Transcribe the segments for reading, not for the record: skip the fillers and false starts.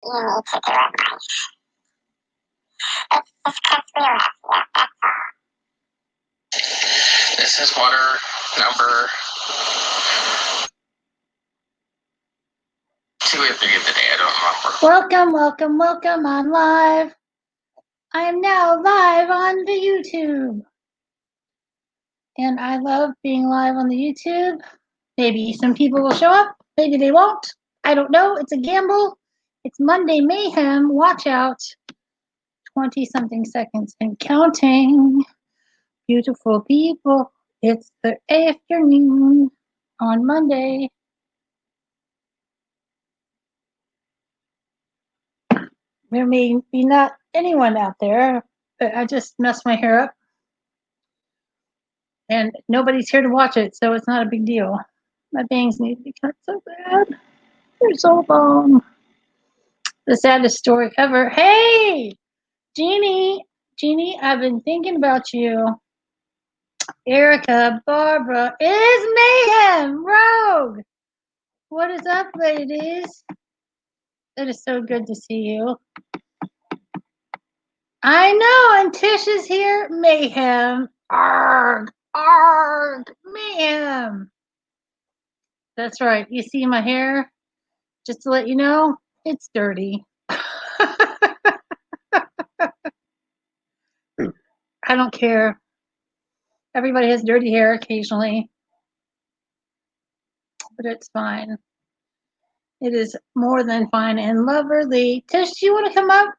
You need to do it right. It's just because we love you, that's all. This is water number 2 or 3 of the day, I don't remember. Welcome. I'm live. I am now live on the YouTube. And I love being live on the YouTube. Maybe some people will show up. Maybe they won't. I don't know. It's a gamble. It's Monday Mayhem. Watch out. 20-something seconds and counting. Beautiful people. It's the afternoon on Monday. There may be not anyone out there, but I just messed my hair up. And nobody's here to watch it, so it's not a big deal. My bangs need to be cut so bad. They're so long. The saddest story ever. Hey, Jeannie, I've been thinking about you. Erica, Barbara, is Mayhem, Rogue. What is up, ladies? It is so good to see you. I know, and Tish is here. Mayhem. Arg, Mayhem. That's right. You see my hair? Just to let you know, it's dirty. I don't care. Everybody has dirty hair occasionally, but it's fine. It is more than fine and lovely. Tish, do you want to come up?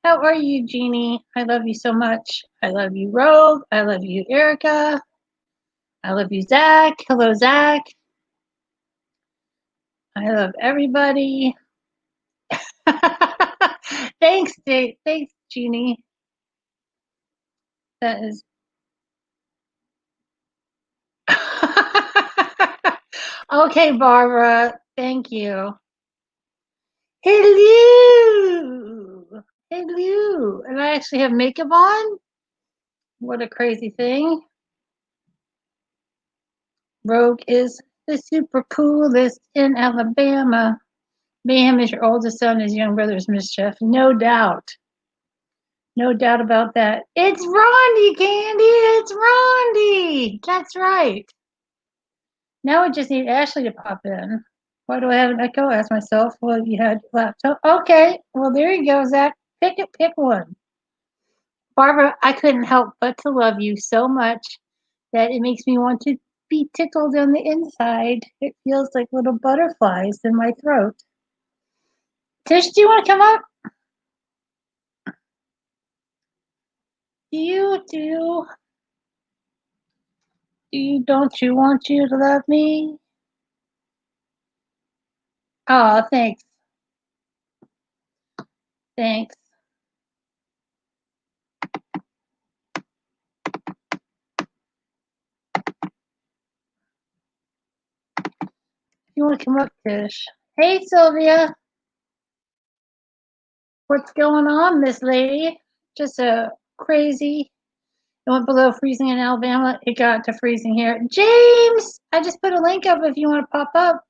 How are you, Jeannie? I love you so much. I love you, Rogue. I love you, Erica. I love you, Zach. Hello, Zach. I love everybody. Thanks, Dave. Thanks, Jeannie. That is. Okay, Barbara. Thank you. Hello. And I actually have makeup on. What a crazy thing. Rogue is the super coolest in Alabama. Mayhem is your oldest son, his young brother's mischief. No doubt. No doubt about that. It's Rondi, Candy. It's Rondi. That's right. Now we just need Ashley to pop in. Why do I have an echo? Ask myself. Well, you had laptop. Okay. Well, there you go, Zach. Pick one. Barbara, I couldn't help but to love you so much that it makes me want to be tickled on the inside. It feels like little butterflies in my throat. Tish, do you want to come up? Don't you want you to love me? Oh, thanks. Thanks. You want to come up, Tish? Hey, Sylvia. What's going on, Miss Lady? Just a crazy. It went below freezing in Alabama. It got to freezing here. James, I just put a link up if you want to pop up.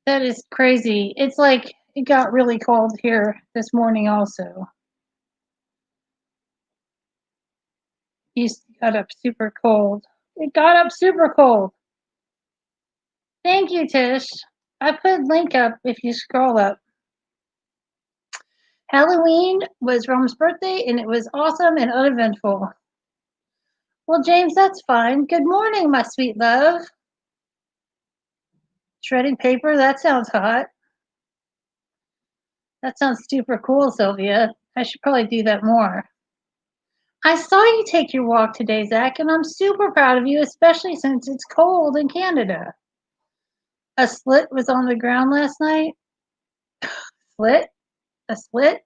That is crazy. It's like it got really cold here this morning also. You got up super cold. It got up super cold. Thank you, Tish. I put link up if you scroll up. Halloween was Rome's birthday, and it was awesome and uneventful. Well, James, that's fine. Good morning, my sweet love. Shredding paper? That sounds hot. That sounds super cool, Sylvia. I should probably do that more. I saw you take your walk today, Zach, and I'm super proud of you, especially since it's cold in Canada. A slit was on the ground last night? Slit? A slit?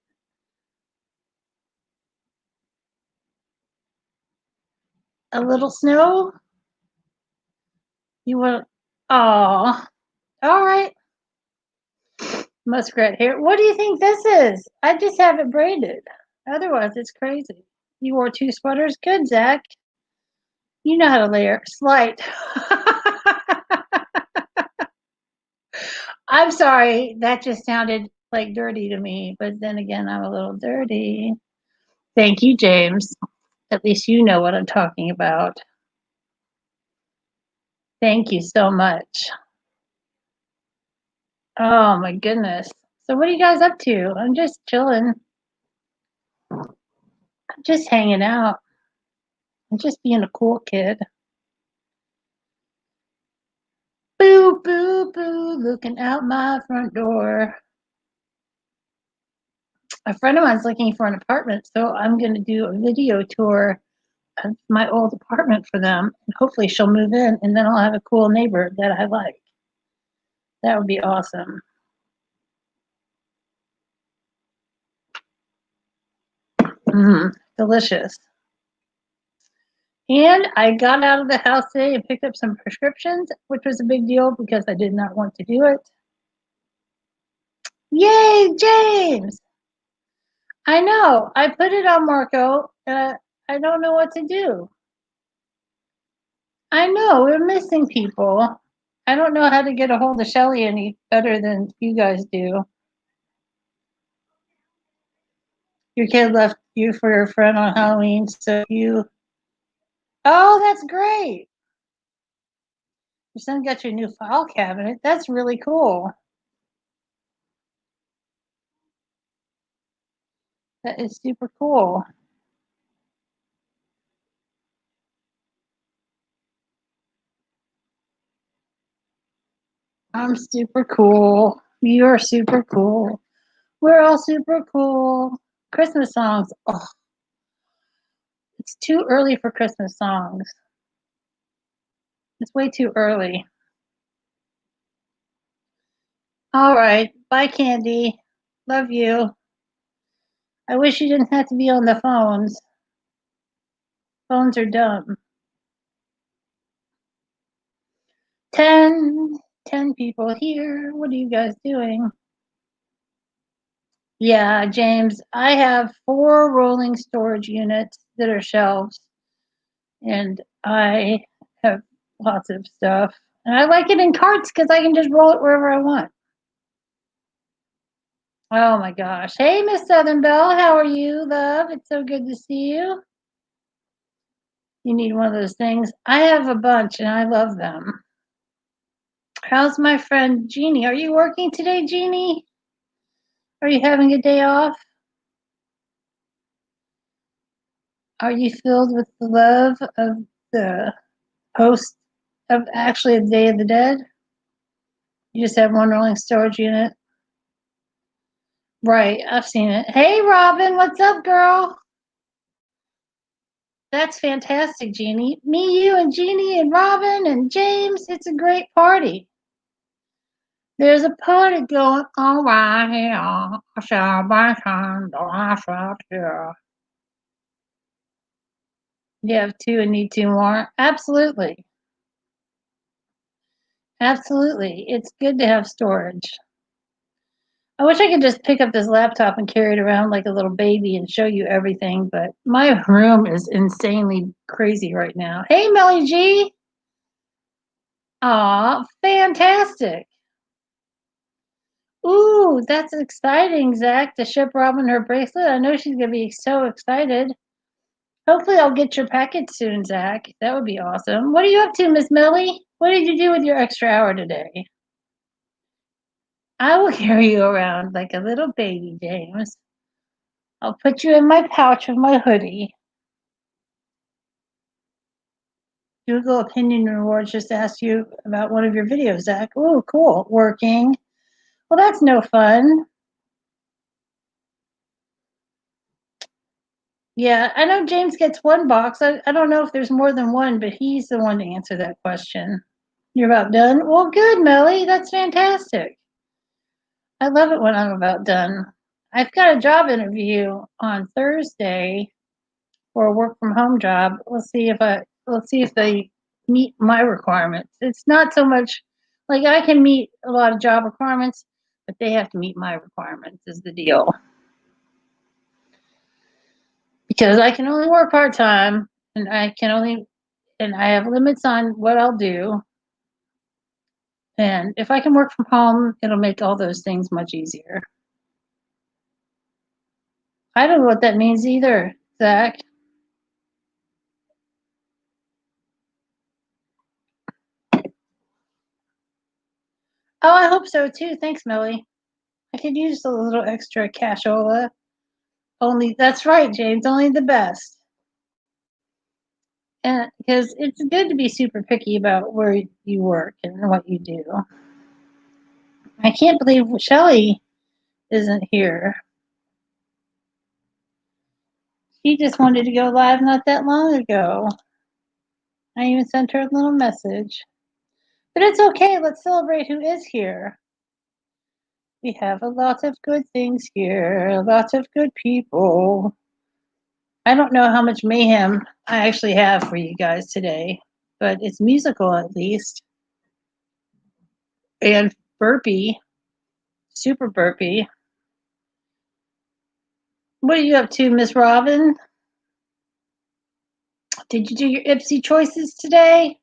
A little snow? You want? Oh, all right. Muskrat hair. What do you think this is? I just have it braided. Otherwise, it's crazy. You wore 2 sweaters? Good, Zach. You know how to layer. Slight. I'm sorry. That just sounded like dirty to me. But then again, I'm a little dirty. Thank you, James. At least you know what I'm talking about. Thank you so much. Oh my goodness. So what are you guys up to? I'm just chilling. I'm just hanging out. I'm just being a cool kid. Boo, boo, boo, looking out my front door. A friend of mine's looking for an apartment, so I'm going to do a video tour of my old apartment for them. And hopefully she'll move in, and then I'll have a cool neighbor that I like. That would be awesome. Delicious. And I got out of the house today and picked up some prescriptions, which was a big deal because I did not want to do it. Yay, James! I know. I put it on Marco, and I don't know what to do. I know. We're missing people. I don't know how to get a hold of Shelly any better than you guys do. Your kid left you for your friend on Halloween, so you. Oh, that's great. Your son got your new file cabinet. That's really cool. That is super cool. I'm super cool. You're super cool. We're all super cool. Christmas songs. Oh, it's too early for Christmas songs. It's way too early. All right. Bye, Candy. Love you. I wish you didn't have to be on the phones. Phones are dumb. 10 people here. What are you guys doing? Yeah, James, I have 4 rolling storage units that are shelves, and I have lots of stuff. And I like it in carts because I can just roll it wherever I want. Oh my gosh. Hey, Miss Southern Belle, how are you, love? It's so good to see you. You need one of those things. I have a bunch and I love them. How's my friend Jeannie? Are you working today, Jeannie? Are you having a day off? Are you filled with the love of the host of actually the Day of the Dead? You just have one rolling storage unit? Right, I've seen it. Hey, Robin, what's up, girl? That's fantastic, Jeannie. Me, you, and Jeannie, and Robin, and James. It's a great party. There's a party going on right here. Celebration, the last right here. You have 2 and need 2 more? Absolutely. Absolutely. It's good to have storage. I wish I could just pick up this laptop and carry it around like a little baby and show you everything, but my room is insanely crazy right now. Hey, Melly G. Aw, fantastic. Ooh, that's exciting, Zach, to ship Robin her bracelet. I know she's going to be so excited. Hopefully, I'll get your package soon, Zach. That would be awesome. What are you up to, Miss Melly? What did you do with your extra hour today? I will carry you around like a little baby, James. I'll put you in my pouch of my hoodie. Google Opinion Rewards just asked you about one of your videos, Zach. Oh, cool. Working. Well, that's no fun. Yeah, I know James gets 1 box. I don't know if there's more than one, but he's the one to answer that question. You're about done? Well, good, Melly. That's fantastic. I love it when I'm about done. I've got a job interview on Thursday for a work from home job. We'll see if they meet my requirements. It's not so much like I can meet a lot of job requirements, but they have to meet my requirements is the deal. Because I can only work part-time and I have limits on what I'll do. And if I can work from home, it'll make all those things much easier. I don't know what that means either, Zach. Oh, I hope so too. Thanks, Millie. I could use a little extra cashola. Only that's right, James. Only the best. And because it's good to be super picky about where you work and what you do. I can't believe Shelly isn't here. She just wanted to go live not that long ago. I even sent her a little message. But it's okay. Let's celebrate who is here. We have a lot of good things here, a lot of good people. I don't know how much mayhem I actually have for you guys today, but it's musical at least. And burpee, super burpee. What are you up to, Miss Robin? Did you do your Ipsy choices today?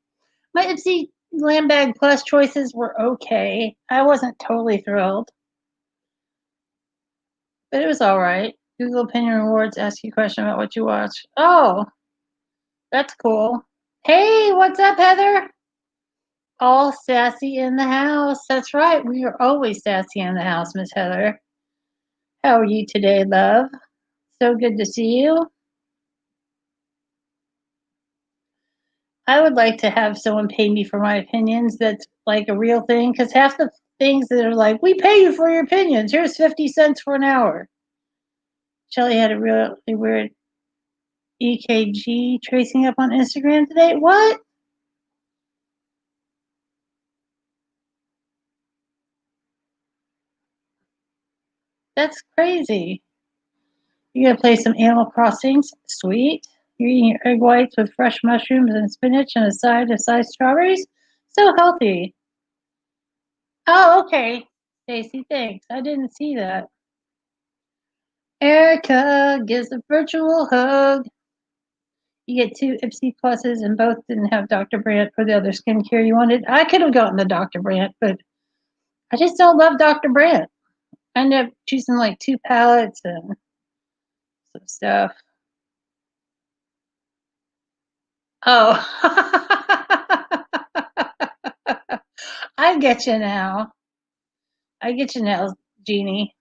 My Ipsy Land Bag Plus choices were okay. I wasn't totally thrilled, but it was all right. Google Opinion Rewards ask you a question about what you watch. Oh, that's cool. Hey, what's up, Heather? All sassy in the house. That's right. We are always sassy in the house, Miss Heather. How are you today, love? So good to see you. I would like to have someone pay me for my opinions that's like a real thing, because half the things that are like, we pay you for your opinions. Here's 50 cents for an hour. Shelly had a really weird EKG tracing up on Instagram today. What? That's crazy. You gonna play some Animal Crossings? Sweet. You're eating your egg whites with fresh mushrooms and spinach and a side of sliced strawberries? So healthy. Oh, okay. Stacy, thanks. I didn't see that. Erica gives a virtual hug. You get 2 Ipsy pluses and both didn't have Dr. Brandt for the other skincare you wanted. I could have gotten the Dr. Brandt, but I just don't love Dr. Brandt. I ended up choosing like 2 palettes and some stuff. Oh. I get you now. I get you now, Jeannie.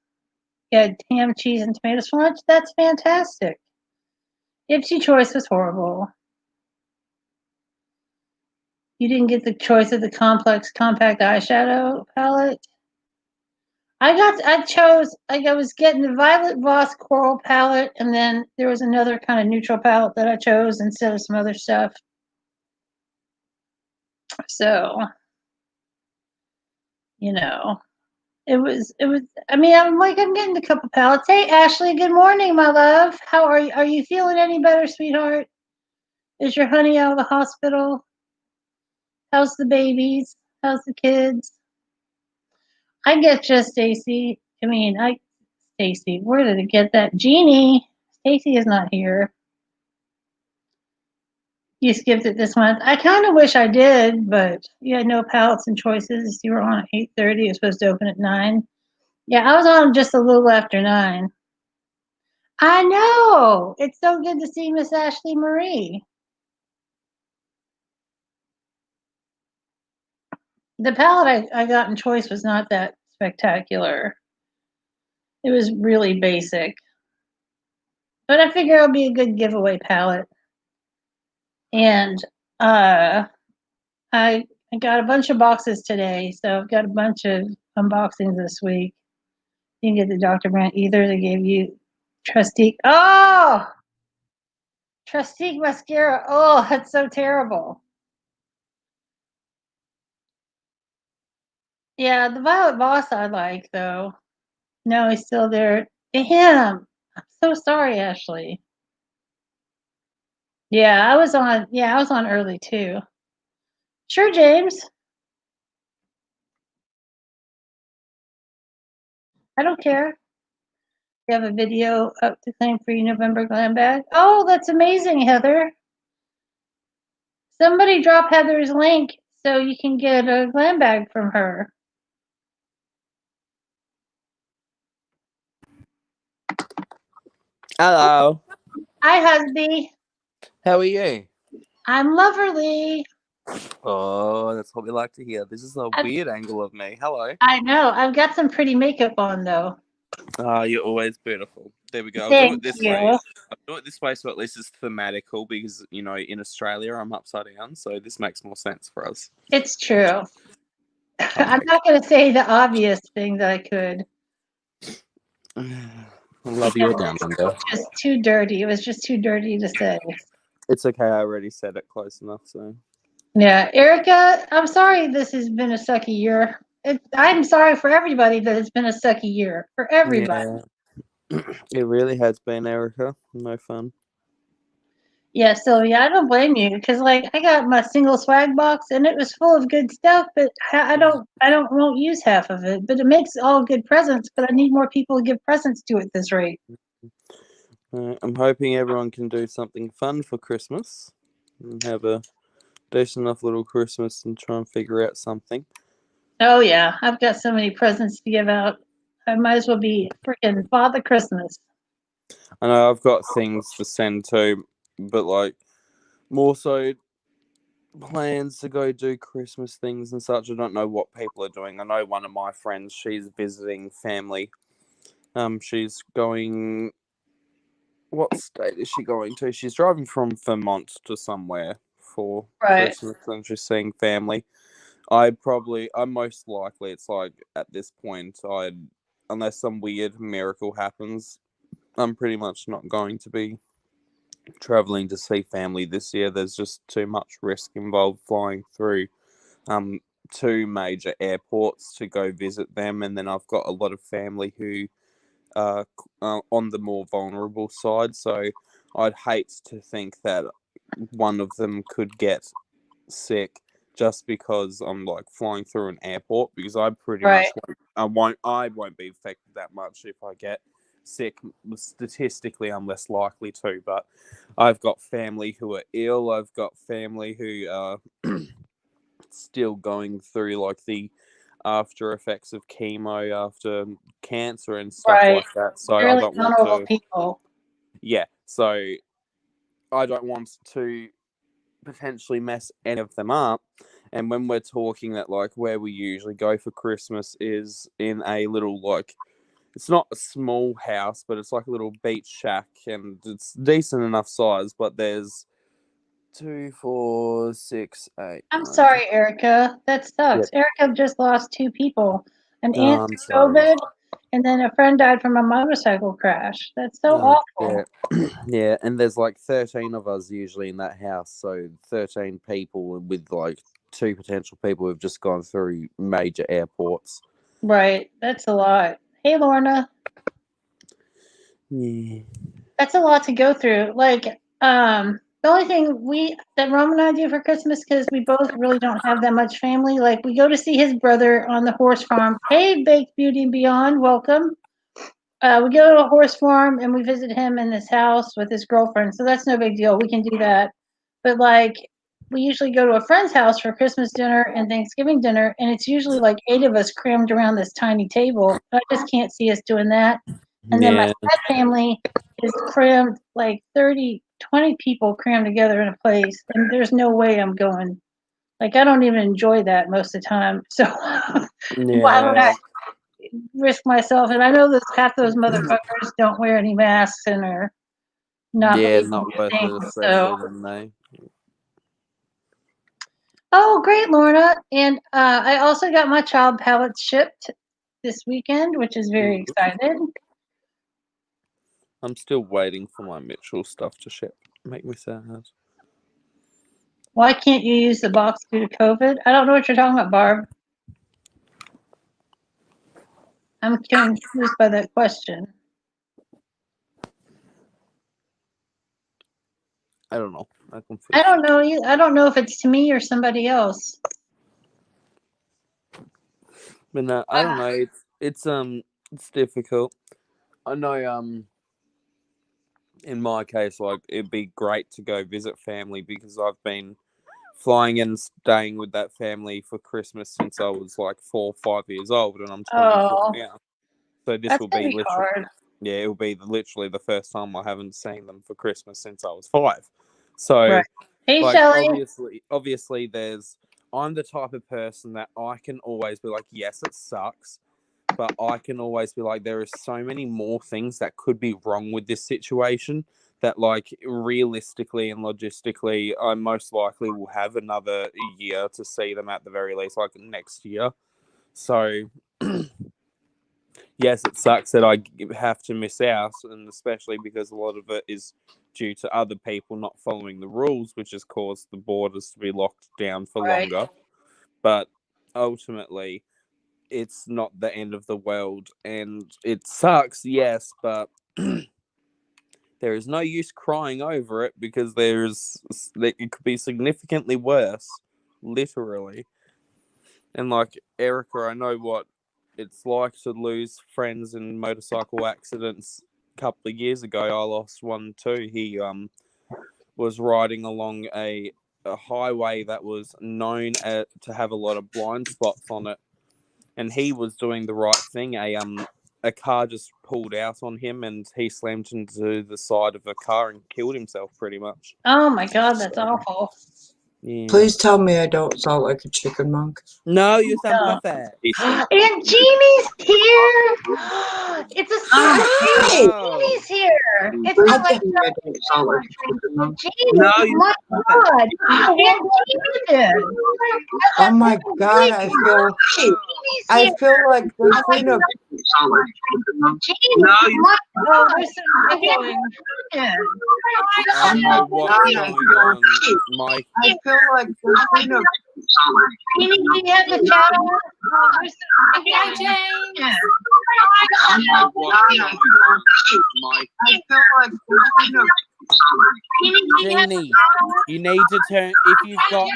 You had ham, cheese, and tomatoes for lunch? That's fantastic. Ipsy choice was horrible. You didn't get the choice of the complex compact eyeshadow palette. I was getting the Violet Voss Coral palette, and then there was another kind of neutral palette that I chose instead of some other stuff. So, you know, I mean, I'm getting a couple palettes. Hey, Ashley, good morning, my love. How are you? Are you feeling any better, sweetheart? Is your honey out of the hospital? How's the babies? How's the kids? I get you, Stacy. Stacy, where did it get that? Jeannie, Stacy is not here. You skipped it this month. I kind of wish I did, but you had no palettes and choices. You were on at 8:30. It was supposed to open at 9. Yeah, I was on just a little after 9. I know. It's so good to see Miss Ashley Marie. The palette I got in choice was not that spectacular. It was really basic. But I figure it'll be a good giveaway palette. And I got a bunch of boxes today, so I've got a bunch of unboxings this week. You didn't get the Dr. Brandt either. They gave you Trustique. Oh! Trustique mascara. Oh, that's so terrible. Yeah, the Violet Voss I like, though. No, he's still there. Damn. I'm so sorry, Ashley. Yeah, I was on early too. Sure, James. I don't care. You have a video up to claim free November glam bag. Oh, that's amazing, Heather. Somebody drop Heather's link. so you can get a glam bag from her. Hello. Hi, husband. How are you? I'm Loverly. Oh, that's what we like to hear. This is a weird angle of me. Hello. I know. I've got some pretty makeup on, though. Ah, you're always beautiful. There we go. I'll do Thank it this you. way. I'll do it this way so at least it's thematical because, in Australia I'm upside down, so this makes more sense for us. It's true. I'm not going to say the obvious thing that I could. I love you down under. Just too dirty. It was just too dirty to say. It's okay. I already said it close enough, so. Yeah, Erica, I'm sorry this has been a sucky year. I'm sorry for everybody that it's been a sucky year. For everybody. Yeah. It really has been, Erica. No fun. Yeah, Sylvia, I don't blame you because like I got my single swag box and it was full of good stuff, but I won't use half of it. But it makes all good presents. But I need more people to give presents to at this rate. I'm hoping everyone can do something fun for Christmas and have a decent enough little Christmas and try and figure out something. Oh yeah, I've got so many presents to give out. I might as well be freaking Father Christmas. I know I've got things to send to, but like more so plans to go do Christmas things and such. I don't know what people are doing. I know one of my friends, she's visiting family. She's going. What state is she going to? She's driving from Vermont to somewhere for Christmas and she's seeing family. I'm most likely, it's like at this point, unless some weird miracle happens, I'm pretty much not going to be traveling to see family this year. There's just too much risk involved flying through two major airports to go visit them, and then I've got a lot of family who are on the more vulnerable side, so I'd hate to think that one of them could get sick just because I'm like flying through an airport, because I pretty much won't be affected that much if I get sick. Statistically I'm less likely to, but I've got family who are ill. I've got family who are still going through like the after effects of chemo after cancer and stuff like that, so I don't want to people. Yeah, so I don't want to potentially mess any of them up. And when we're talking that like where we usually go for Christmas is in a little like, it's not a small house, but it's like a little beach shack, and it's decent enough size, but there's 2, 4, 6, 8. I'm sorry, Erica. That sucks. Yep. Erica just lost 2 people. An aunt I'm through sorry. COVID, and then a friend died from a motorcycle crash. That's so awful. Yeah. Yeah, and there's like 13 of us usually in that house, so 13 people with like 2 potential people who've just gone through major airports. Right. That's a lot. Hey, Lorna. Yeah. That's a lot to go through. Like, the only thing that Rome and I do for Christmas, because we both really don't have that much family, like we go to see his brother on the horse farm. Hey, Baked Beauty and Beyond, welcome. We go to a horse farm and we visit him in his house with his girlfriend. So that's no big deal. We can do that. But like, we usually go to a friend's house for Christmas dinner and Thanksgiving dinner, and it's usually like 8 of us crammed around this tiny table. I just can't see us doing that. And then my family is crammed like 30, 20 people crammed together in a place, and there's no way I'm going. Like, I don't even enjoy that most of the time. So why would I risk myself? And I know that half those motherfuckers don't wear any masks and are not not worth it, especially when they. Oh, great, Lorna. And I also got my child palettes shipped this weekend, which is very excited. I'm still waiting for my Mitchell stuff to ship. Make me sad. Why can't you use the box due to COVID? I don't know what you're talking about, Barb. I'm confused by that question. I don't know. I don't know. I don't know if it's to me or somebody else. But no, I don't know. It's difficult. I know. In my case, like it'd be great to go visit family because I've been flying and staying with that family for Christmas since I was like 4 or 5 years old, and I'm 24 now. So this That's will gonna be be literally, hard. yeah, it will be literally the first time I haven't seen them for Christmas since I was 5. So, Right. Hey, like, Shelley. obviously, I'm the type of person that I can always be like, yes, it sucks, but I can always be like, there are so many more things that could be wrong with this situation that, like, realistically and logistically, I most likely will have another year to see them at the very least, like next year. So, yes, it sucks that I have to miss out, and especially because a lot of it is due to other people not following the rules, which has caused the borders to be locked down for longer. But ultimately, it's not the end of the world, and it sucks, yes, but there is no use crying over it because it could be significantly worse, literally. And like Erica, I know what it's like to lose friends in motorcycle accidents. A couple of years ago, I lost one too. He was riding along a highway that was known to have a lot of blind spots on it, and he was doing the right thing. A car just pulled out on him, and he slammed into the side of a car and killed himself, pretty much. Oh my God, that's awful. Yeah. Please tell me I don't sound like a chicken monk. No, you sound perfect. And Jeannie's here. It's a surprise. Hi! Jeannie's here. It's Please not like tell me I don't sound like a chicken monk. Jeannie. No, Oh you my sound God. And Jeannie did. Oh my God, I feel like the queen of. Jeannie. No, you Oh, there's some echoing. I don't know what's going on, Mike. I feel like the queen of. Jeannie, do you have the chat on? There's some Hi, echoing. James. I don't know what's going on, Mike. I feel like the queen of. Jeannie, you need to turn, if you've got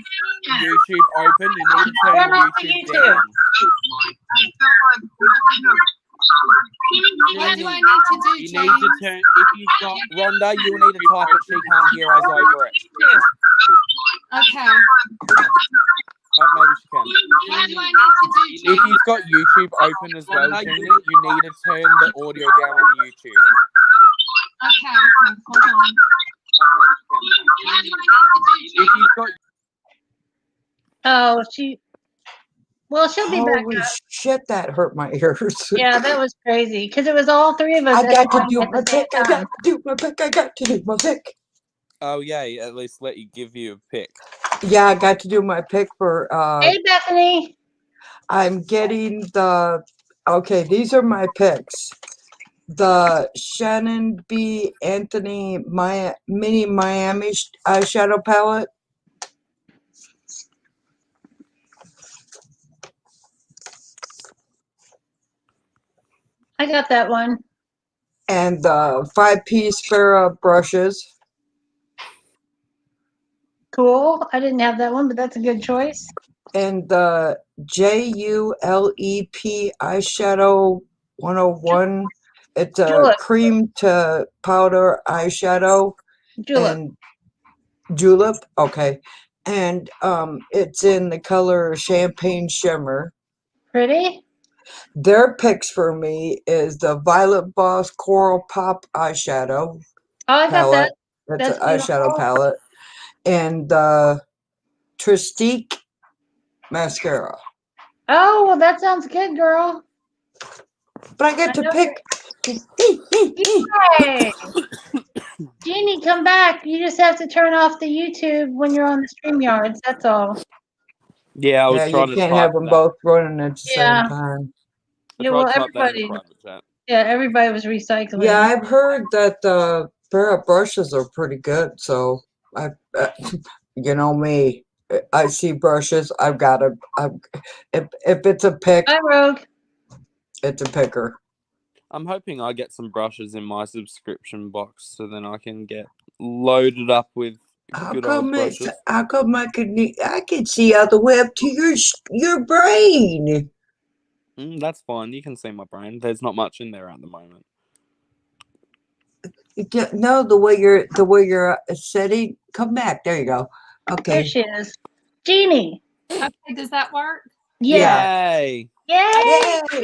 YouTube open, you need to turn Turn off the YouTube YouTube. down. I feel like the queen of. What do I need to do, You James? need to turn, if you've got, Rhonda, you need to type it, she can't hear us over it. Okay. Oh, maybe she can. What do I need to do, If James? you've got YouTube open as well, Jeannie, you need to turn the audio down on YouTube. Okay, hold on. What do I need to do, If James? you've got Oh, well, she'll be back Holy up. shit, that hurt my ears. Yeah, that was crazy because it was all three of us. I got to do at my the same pick. I got time. to do my pick. I got to do my pick. Oh, yay, at least let you give you a pick. Yeah, I got to do my pick for. Hey, Bethany. I'm getting the. Okay, these are my picks. The Shannon B. Anthony Mini Miami eyeshadow palette. I got that one. And the 5-piece Farrah brushes. Cool. I didn't have that one, but that's a good choice. And the JULEP eyeshadow 101. It's a Julep. cream to powder eyeshadow. Julep. And julep. Okay. And it's in the color Champagne Shimmer. Pretty. Their picks for me is the Violet Boss Coral Pop eyeshadow Oh, I got palette. that. That's That's an eyeshadow beautiful. palette. And the Tristique mascara. Oh, well, that sounds good, girl. But I get to know pick. Yay! Jeannie, come back. You just have to turn off the YouTube when you're on the StreamYards. That's all. Yeah, I was Yeah, trying you to can't type have them that. both running at the Yeah. same time. I Yeah, tried well, to type that in the everybody. private chat. Yeah, everybody was recycling. Yeah, I've heard that the Farrah brushes are pretty good. So I, you know me, I see brushes. I've got to. If it's a pick, Hi, Rogue. it's a picker. I'm hoping I get some brushes in my subscription box so then I can get loaded up with good old brushes. How come I can see out the web to your brain? That's fine. You can see my brain. There's not much in there at the moment. No, the way you're sitting. Come back. There you go. Okay. There she is. Jeannie. Okay, does that work? Yeah. Yay! Yay! Yay! Yay!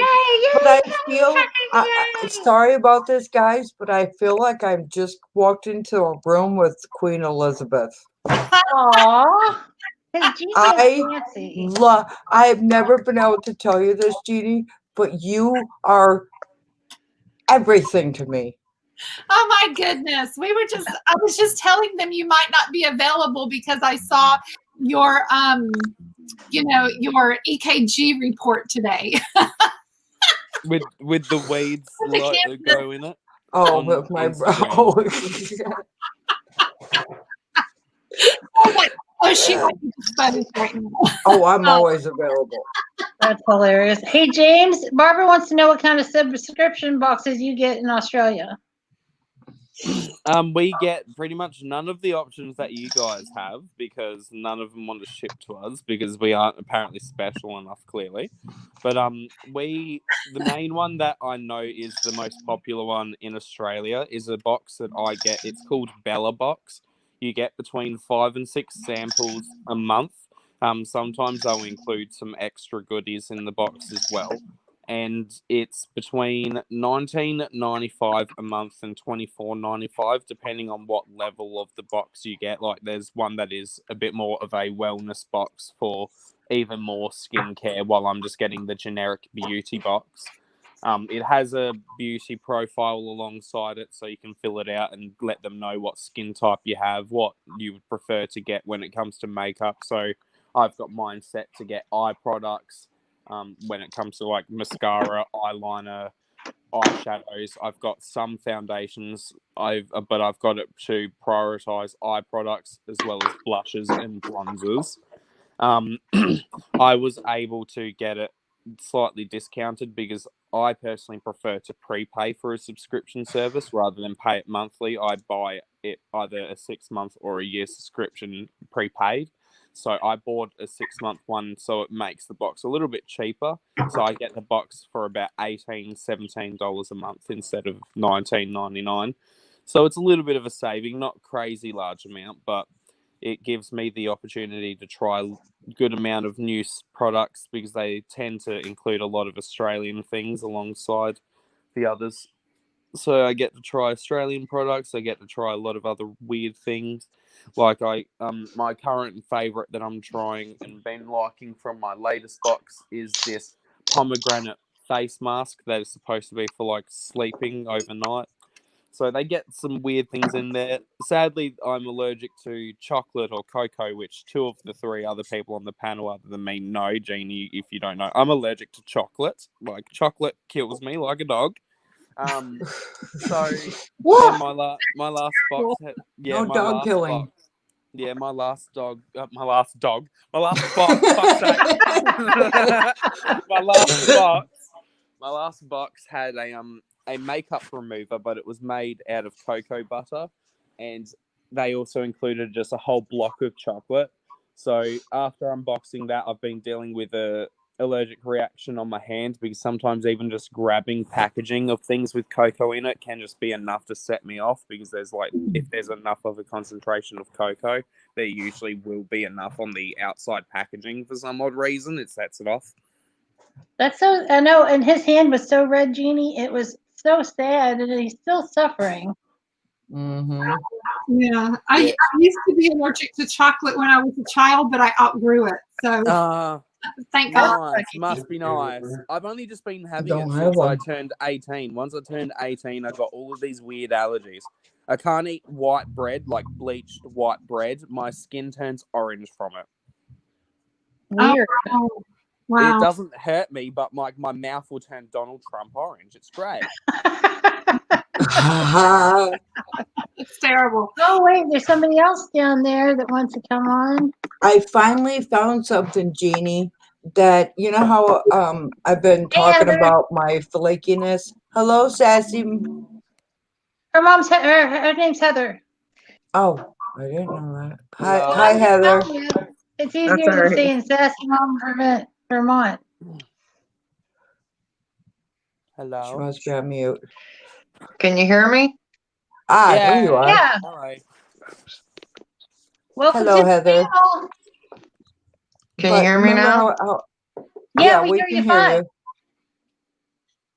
But I feel sorry about this, guys, but I feel like I've just walked into a room with Queen Elizabeth. Aww. Because Jeannie is fancy. I have never been able to tell you this, Jeannie, but you are everything to me. Oh my goodness. I was just telling them you might not be available because I saw your your EKG report today. With the weeds The cancer. that go in it. Oh, On with my Instagram. Oh, she might be Spanish right now. Oh, I'm always available. That's hilarious. Hey, James, Barbara wants to know what kind of subscription boxes you get in Australia. We get pretty much none of the options that you guys have because none of them want to ship to us because we aren't apparently special enough, clearly. But the main one that I know is the most popular one in Australia is a box that I get. It's called Bella Box. You get between 5 and 6 samples a month. Sometimes they'll include some extra goodies in the box as well. And it's between $19.95 a month and $24.95, depending on what level of the box you get. Like, there's one that is a bit more of a wellness box for even more skincare, while I'm just getting the generic beauty box. It has a beauty profile alongside it, so you can fill it out and let them know what skin type you have, what you would prefer to get when it comes to makeup. So I've got mine set to get eye products. When it comes to like mascara, eyeliner, eyeshadows, I've got some foundations. But I've got it to prioritize eye products as well as blushes and bronzers. I was able to get it slightly discounted because I personally prefer to prepay for a subscription service rather than pay it monthly. I buy it either a 6-month or a year subscription prepaid. So I bought a 6-month one, so it makes the box a little bit cheaper. So I get the box for about $18, $17 a month instead of $19.99. So it's a little bit of a saving, not crazy large amount, but it gives me the opportunity to try a good amount of new products because they tend to include a lot of Australian things alongside the others. So I get to try Australian products. I get to try a lot of other weird things. Like my current favorite that I'm trying and been liking from my latest box is this pomegranate face mask that is supposed to be for like sleeping overnight. So they get some weird things in there. Sadly, I'm allergic to chocolate or cocoa, which 2 of the 3 other people on the panel other than me know, Jeannie, if you don't know. I'm allergic to chocolate. Like, chocolate kills me like a dog. So yeah, my last box. No dog killing. Box. Yeah, my last box. Fuck's sake. My last box had a makeup remover, but it was made out of cocoa butter, and they also included just a whole block of chocolate. So after unboxing that, I've been dealing with a allergic reaction on my hand because sometimes even just grabbing packaging of things with cocoa in it can just be enough to set me off because if there's enough of a concentration of cocoa, there usually will be enough on the outside packaging for some odd reason. It sets it off. That's so, I know, and his hand was so red, Jeannie. It was so sad, and he's still suffering. Mm-hmm. Yeah, I used to be allergic to chocolate when I was a child, but I outgrew it. So thank God. Nice. Must be nice. I've only just been having it Don't since have I one. turned 18. Once I turned 18, I got all of these weird allergies. I can't eat white bread, like bleached white bread. My skin turns orange from it. Weird. Oh, wow. It doesn't hurt me, but my mouth will turn Donald Trump orange. It's great. It's terrible. Oh, wait, there's somebody else down there that wants to come on. I finally found something, Jeannie, that, you know how I've been talking about my flakiness. Hello, Sassy. Her name's Heather. Oh, I didn't know that. Hello. Hi, Heather. It's easier than saying Sassy Mom Vermont. Hello. She must be on mute. Can you hear me? Here you are. Yeah. Hello. Welcome Hello, to Heather. the panel. Can you hear me now? Yeah, we hear you fine.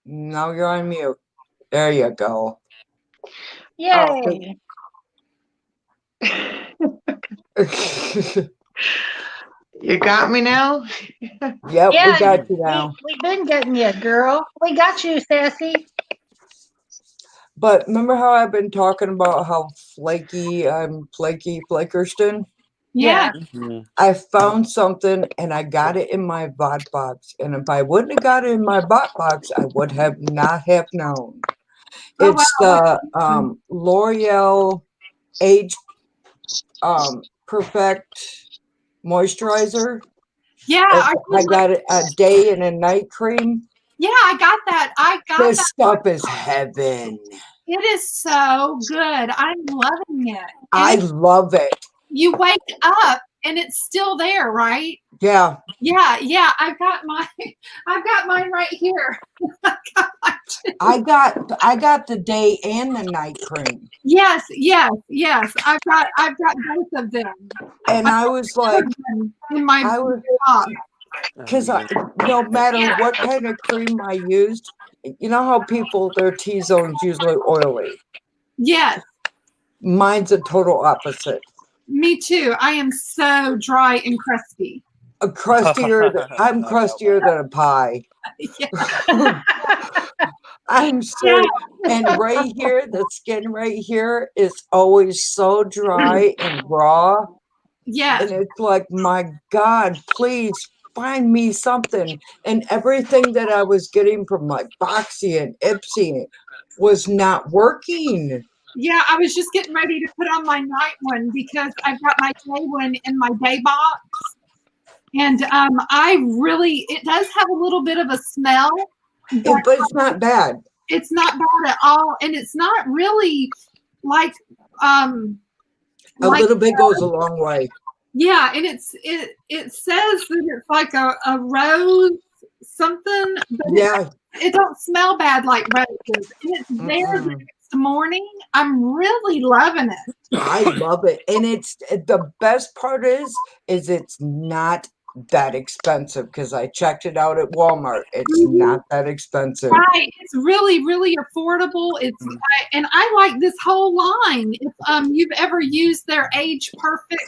Now you're on mute. There you go. Yay. You got me now? Yep, Yeah, we got you now. We've been getting you, girl. We got you, Sassy. But remember how I've been talking about how flaky I'm Flakerston? Yeah. I found something and I got it in my bot box. And if I wouldn't have got it in my bot box, I would have not have known. Oh, It's wow. the L'Oreal Age Perfect Moisturizer. Yeah, I got it a day and a night cream. Yeah, I got that. This stuff is heaven. It is so good. I'm loving it. I love it. You wake up and it's still there, right? Yeah. Yeah. I've got mine right here. I got the day and the night cream. Yes. I've got both of them. And I was like, in my box. because no matter what kind of cream I used, you know how their T-zone's usually oily. Yes. Mine's a total opposite. Me too. I am so dry and crusty. I'm crustier than a pie. I'm serious. And right here, the skin right here is always so dry and raw. Yeah. And it's like, my God, please find me something. And everything that I was getting from like Boxy and Ipsy was not working. Yeah, I was just getting ready to put on my night one because I've got my day one in my day box. And it does have a little bit of a smell. But it's not bad. It's not bad at all. And it's not really like a little bit goes a long way. Yeah, and it says that it's like a rose something, but it don't smell bad like roses. And it's there the next morning. I'm really loving it. I love it. And it's the best part is it's not that expensive because I checked it out at Walmart. It's not that expensive. Right. It's really, really affordable. And I like this whole line. If you've ever used their Age Perfect,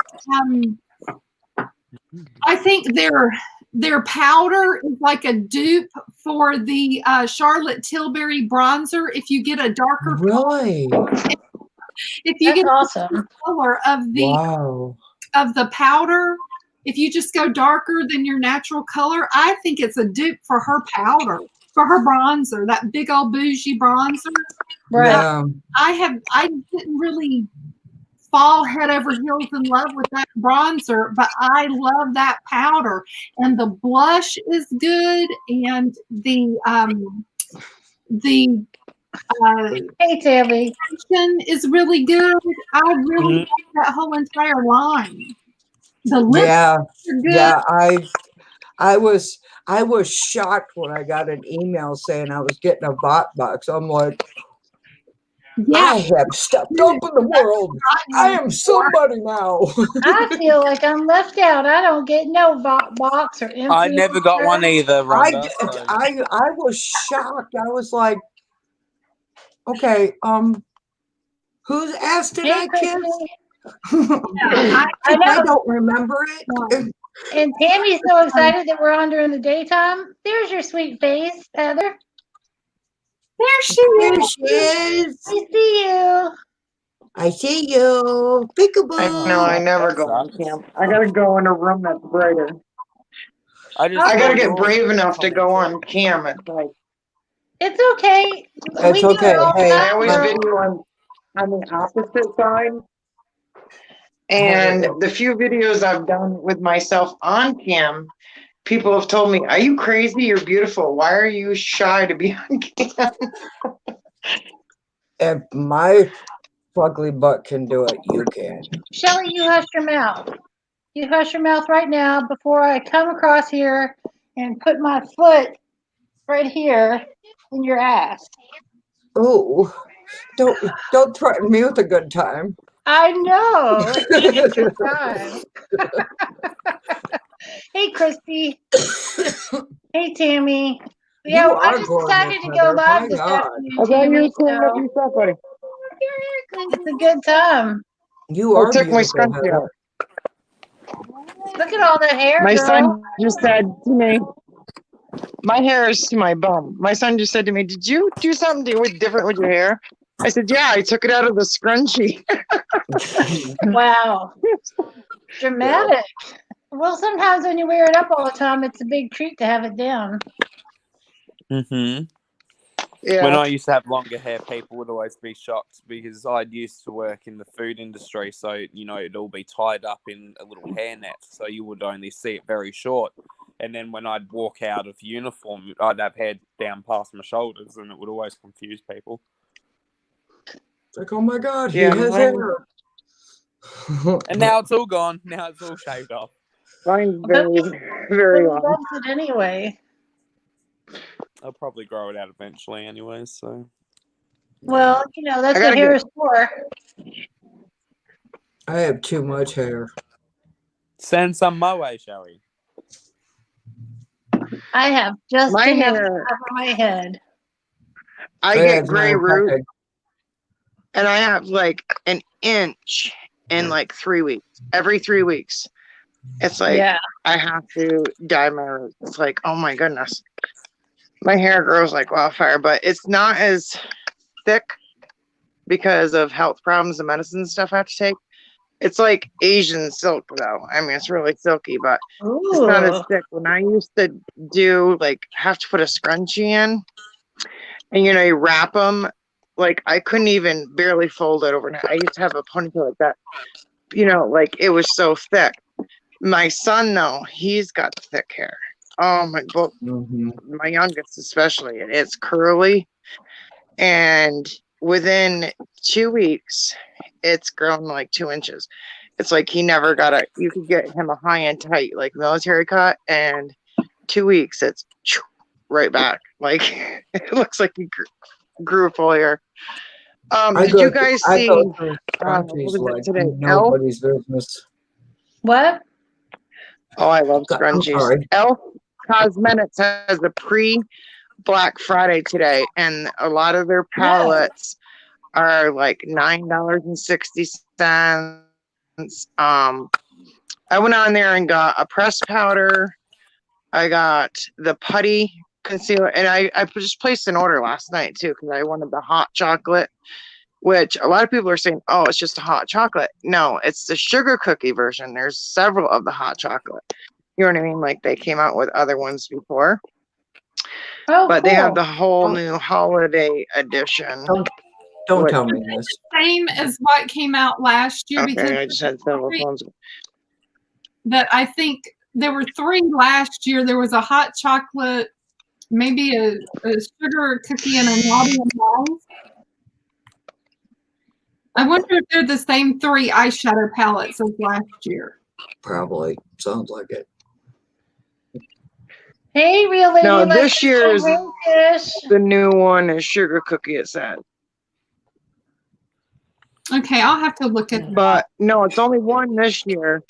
I think their powder is like a dupe for the Charlotte Tilbury bronzer. If you get a darker if you get awesome color of the powder, if you just go darker than your natural color, I think it's a dupe for her powder, for her bronzer, that big old bougie bronzer. Right. Yeah. I didn't really fall head over heels in love with that bronzer, but I love that powder. And the blush is good, and the hey Tammy is really good. I really like that whole entire line. The lips are good. Yeah, I was shocked when I got an email saying I was getting a bot box. I'm like, I have stepped up in the world. I am somebody now. I feel like I'm left out. I don't get no box or influencer. I never got one either, Rhonda, I was shocked. I was like, okay, who's asked did I kiss? I don't remember it. And Tammy's so excited that we're on during the daytime. There's your sweet face, Heather. There she is. I see you. I see you. Peekaboo. I know, I never go on cam. I gotta go in a room that's brighter. I gotta get brave enough to go on cam at night. It's okay. It's okay. Hey, I always video on the opposite side. And the few videos I've done with myself on cam, people have told me, "Are you crazy? You're beautiful. Why are you shy to be on cam?" If my ugly butt can do it, you can. Shelly, you hush your mouth. You hush your mouth right now before I come across here and put my foot right here in your ass. Oh, don't threaten me with a good time. I know. It's a good time. Hey, Christy. Hey, Tammy. You Yeah, I are just gorgeous, decided to go Heather. live My this God. afternoon, I thought you were Tammy. cleaning up So your stuff, buddy. it's a good time. You I are took my beautiful, scrunchie Heather. out. Look at all the hair, My girl. son just said to me, my hair is to my bum. My son just said to me, did you do something different with your hair? I said, yeah, I took it out of the scrunchie. Wow. Dramatic. Well, sometimes when you wear it up all the time, it's a big treat to have it down. Mm-hmm. Yeah. When I used to have longer hair, people would always be shocked because I used to work in the food industry, so it'd all be tied up in a little hairnet, so you would only see it very short. And then when I'd walk out of uniform, I'd have hair down past my shoulders, and it would always confuse people. It's like, oh my God, he Yeah, has mine- hair. And now it's all gone. Now it's all shaved off. Mine's But very he long. loves it anyway. I'll probably grow it out eventually anyway, so. Well, that's I what gotta hair get- is for. I have too much hair. Send some my way, shall we? I have just My enough to hair- cover my head. I Yeah, get it's gray not root, affected. and I have like an inch in like 3 weeks. Every 3 weeks. It's like Yeah. I have to dye my roots. It's like, oh my goodness. My hair grows like wildfire, but it's not as thick because of health problems and medicine and stuff I have to take. It's like Asian silk though. I mean, it's really silky, but it's not as Ooh. thick. When I used to do have to put a scrunchie in, and you wrap them, like I couldn't even barely fold it overnight. I used to have a ponytail like that. It was so thick. My son, though, he's got thick hair. Oh my youngest especially, and it's curly. And within 2 weeks, it's grown like 2 inches. It's like he never got you could get him a high and tight, like military cut, and 2 weeks, it's right back. Like, it looks like he grew a full hair. Did you guys see, I go through what scrunchies was it like today? nobody's business. What? Oh, I love I'm scrunchies. sorry. Elf Cosmetics has a pre-Black Friday today, and a lot of their palettes are like $9.60. I went on there and got a pressed powder. I got the putty concealer, and I just placed an order last night too because I wanted the hot chocolate, which a lot of people are saying, oh, it's just a hot chocolate. No, it's the sugar cookie version. There's several of the hot chocolate. You know what I mean? Like they came out with other ones before. Oh, But cool. they have the whole new holiday edition. Don't tell me this. Same as what came out last year because Okay, I just had several phones. that I think there were 3 last year. There was a hot chocolate, maybe a sugar cookie, and a naughty and nice. I wonder if they're the same 3 eyeshadow palettes as last year. Probably. Sounds like it. Hey, real lady. No, like this year's fish. the new one is sugar cookie, it said. Okay, I'll have to look at that. But no, it's only one this year.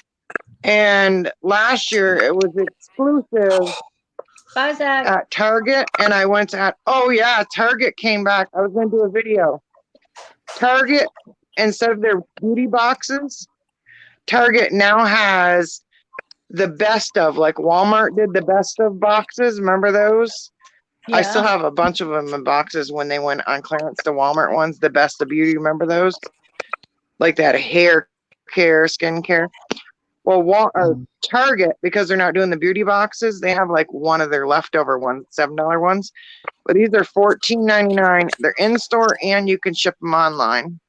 And last year it was exclusive Bye, Zach. at Target. And I went to, Target came back. I was going to do a video. Target, instead of their beauty boxes, Target now has the best of, like Walmart did the best of boxes. Remember those? Yeah. I still have a bunch of them in boxes when they went on clearance, the Walmart ones, the best of beauty. Remember those? Like that hair care, skin care. Well, Target, because they're not doing the beauty boxes, they have like one of their leftover ones, $7 ones. But these are $14.99. They're in store and you can ship them online.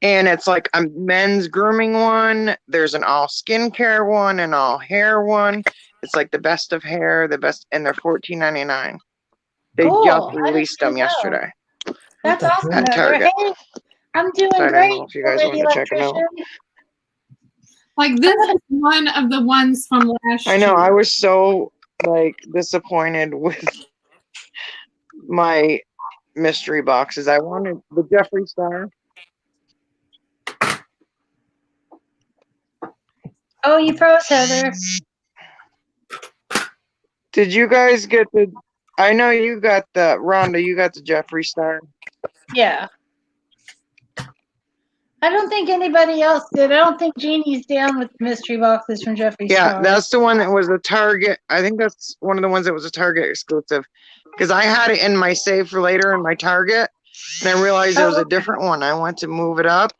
And it's like a men's grooming one. There's an all skincare one, an all hair one. It's like the best of hair, the best, and they're $14.99. They Cool. just released them yesterday. That's awesome. At Heather. Target. Hey, I'm doing So I don't great. know if you guys lady want to check them out. electrician. Like this is one of the ones from last year. I know. I was so disappointed with my mystery boxes. I wanted the Jeffree Star. Oh, you froze, Heather. Did you guys get the? I know you got the Rhonda. You got the Jeffree Star. Yeah. I don't think anybody else did. I don't think Jeannie's down with the mystery boxes from Jeffree Yeah, Star. that's the one that was a Target. I think that's one of the ones that was a Target exclusive. Because I had it in my save for later in my Target, and I realized it was a different one. I went to move it up.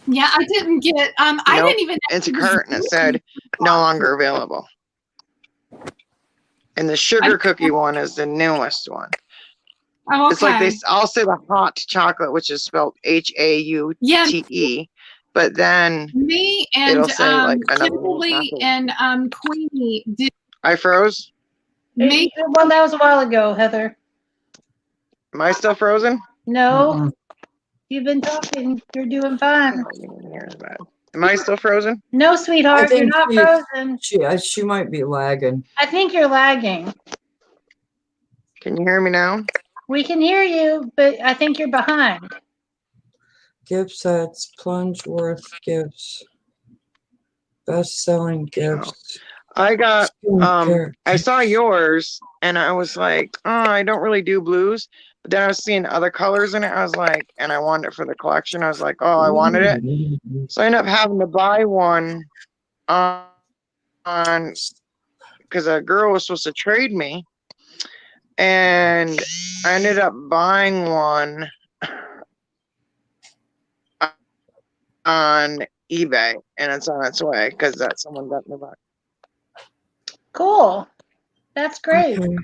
Yeah, I didn't get. I didn't even. It's a cart, and it said no longer available. And the sugar cookie one is the newest one. Oh, okay. It's like they all say the hot chocolate, which is spelled HAUTE, but then me and it'll say like another Kimberly and Queenie did. I froze. Me? Well, that was a while ago, Heather. Am I still frozen? No. You've been talking. You're doing fine. Am I still frozen? No, sweetheart, you're not frozen. She might be lagging. I think you're lagging. Can you hear me now? We can hear you, but I think you're behind. Gift sets, Plungeworth gifts, best-selling gifts. I got, I saw yours, and I was like, oh, I don't really do blues. But then I was seeing other colors in it. I was like, and I wanted it for the collection. I was like, oh, I wanted it. So I ended up having to buy one on because a girl was supposed to trade me. And I ended up buying one on eBay, and it's on its way because someone got me back. Cool. That's great. Okay.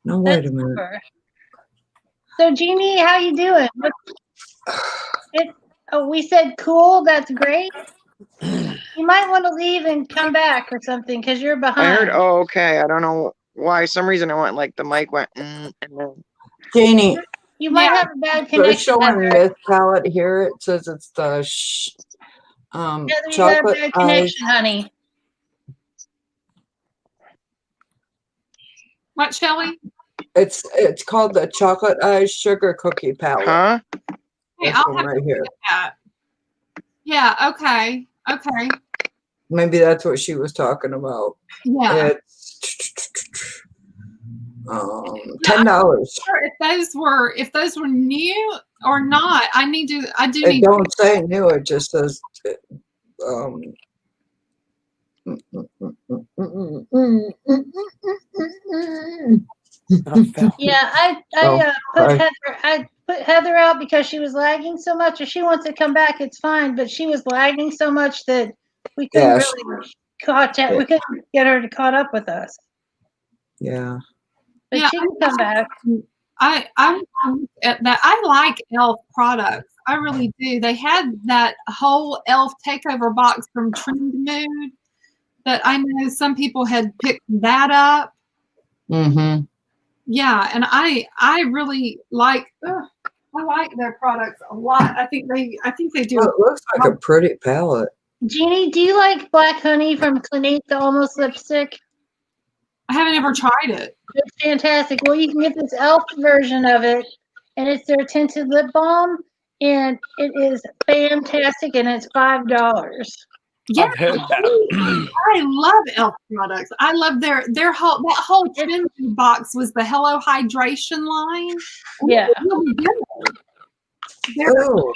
No, wait a minute. Super. So, Jeannie, how you doing? We said cool. That's great. You might want to leave and come back or something because you're behind. I heard, oh, okay. I don't know why. Some reason I went like the mic went, and then. Jeannie. You might have a bad connection. They're showing this palette here. It says it's the you got a bad connection, honey. What, Shelly? It's called the Chocolate Eyes Sugar Cookie Palette. Huh? Hey, this one right here. Yeah. Okay. Okay. Maybe that's what she was talking about. Yeah. It's $10. If those were new or not, I do It need. Don't say new. It just says. Yeah, I put Heather out because she was lagging so much. If she wants to come back, it's fine. But she was lagging so much that we couldn't really we couldn't get her to caught up with us. Yeah. But she can come back. I at that. I like e.l.f. products. I really do. They had that whole e.l.f. takeover box from Trend Mood that I know some people had picked that up. Mm-hmm. Yeah, and I really like. I like their products a lot. I think they do. Well, it looks like a pretty palette. Jeannie, do you like Black Honey from Clinique, the Almost Lipstick? I haven't ever tried it. It's fantastic. Well, you can get this e.l.f. version of it, and it's their tinted lip balm, and it is fantastic, and it's $5. Yeah, I've heard that. I love e.l.f. products. I love their whole Trend box was the Hello Hydration line. Yeah. Really good. Oh,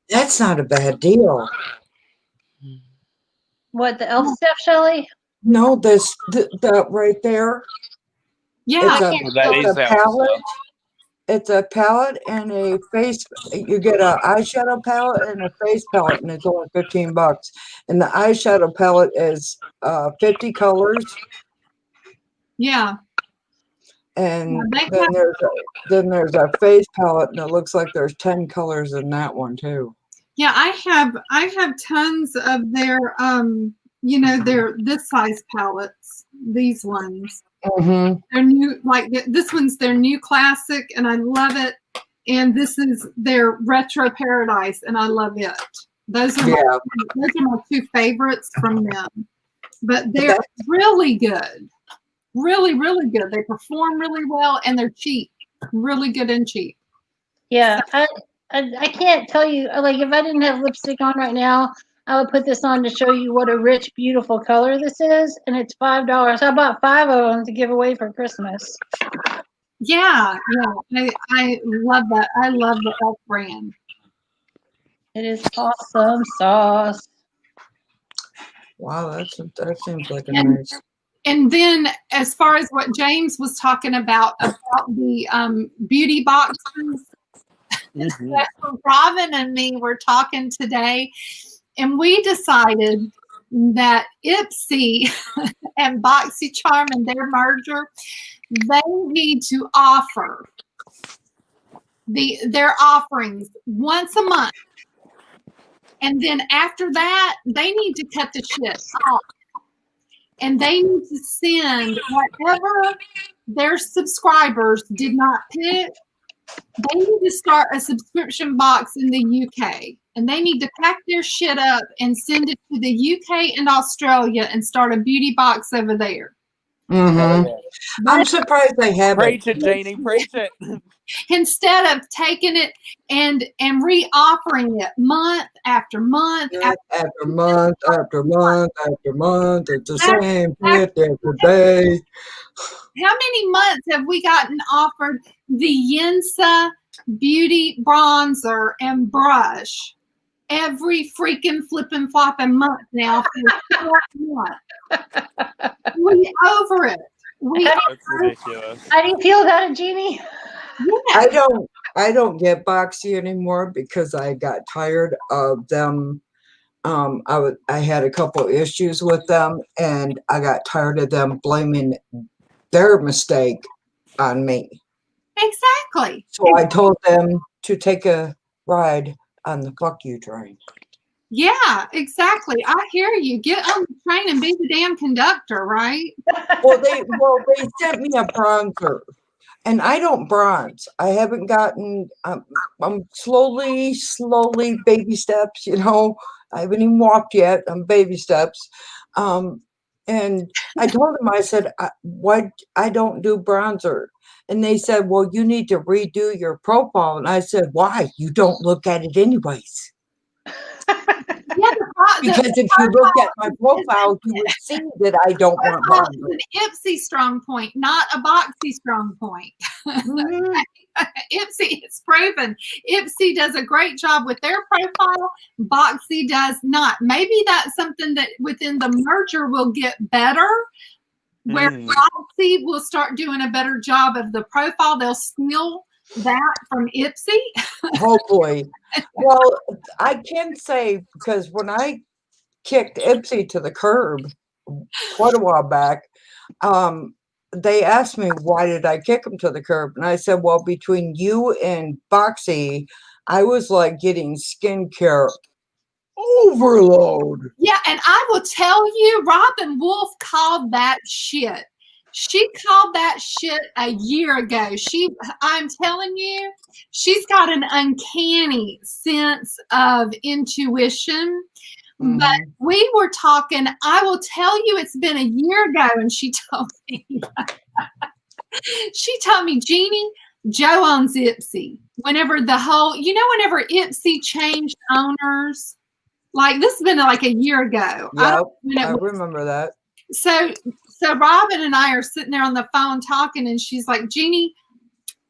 that's not a bad deal. What, the e.l.f. stuff, Shelly? No, that right there. Yeah, it's a palette. It's a palette and a face. You get an eyeshadow palette and a face palette, and it's only $15. And the eyeshadow palette is 50 colors. Yeah. And then there's a face palette, and it looks like there's 10 colors in that one too. Yeah, I have tons of their their this size palettes. These ones. Mm-hmm. They're new, like this one's their new classic, and I love it. And this is their retro paradise, and I love it. Those are my two favorites from them. But they're really good, really, really good. They perform really well, and they're cheap, really good and cheap. Yeah, I can't tell you. Like, if I didn't have lipstick on right now, I would put this on to show you what a rich, beautiful color this is, and it's $5. I bought 5 of them to give away for Christmas. Yeah. I love that. I love the Elf brand. It is awesome sauce. Wow, that seems like a nice. And then, as far as what James was talking about the beauty boxes, Robin and me were talking today, and we decided that Ipsy and BoxyCharm and their merger, they need to offer their offerings once a month. And then after that, they need to cut the shit off. And they need to send whatever their subscribers did not pick. They need to start a subscription box in the UK. And they need to pack their shit up and send it to the UK and Australia and start a beauty box over there. Mm-hmm. I'm surprised they haven't. Preach it, Jeannie. Preach it. Instead of taking it and re-offering it month after month after month after month after month, it's the same shit every day. How many months have we gotten offered the Yensa beauty bronzer and brush every freaking flipping flopping month now? We over it. That's ridiculous. How do you feel about it, Jeannie? Yeah. I don't get Boxy anymore because I got tired of them. I had a couple issues with them, and I got tired of them blaming their mistake on me. Exactly. So I told them to take a ride on the fuck you train. Yeah, exactly. I hear you. Get on the train and be the damn conductor, right? Well, they sent me a bronzer, and I don't bronze. I haven't gotten. I'm slowly, baby steps. You know, I haven't even walked yet. I'm baby steps. And I told them, I said, "What? I don't do bronzer." And they said, "Well, you need to redo your profile." And I said, "Why? You don't look at it anyways." Because if you look at my profile, you would see that I don't want bronzer. It's an Ipsy strong point, not a Boxy strong point. Mm-hmm. Ipsy, it's proven. Ipsy does a great job with their profile. Boxy does not. Maybe that's something that within the merger will get better, where Boxy will start doing a better job of the profile. They'll steal that from Ipsy. Hopefully. Well, I can say, because when I kicked Ipsy to the curb quite a while back, they asked me, why did I kick him to the curb? And I said, well, between you and Boxy, I was like getting skincare overload. Yeah, and I will tell you, Robin Wolf called that shit. She called that shit a year ago. I'm telling you, she's got an uncanny sense of intuition. Mm-hmm. But we were talking, I will tell you, it's been a year ago, and she told me, Jeannie, Joe owns Ipsy. Whenever whenever Ipsy changed owners, like this has been like a year ago. Yep, I remember that. So Robin and I are sitting there on the phone talking, and she's like, Jeannie,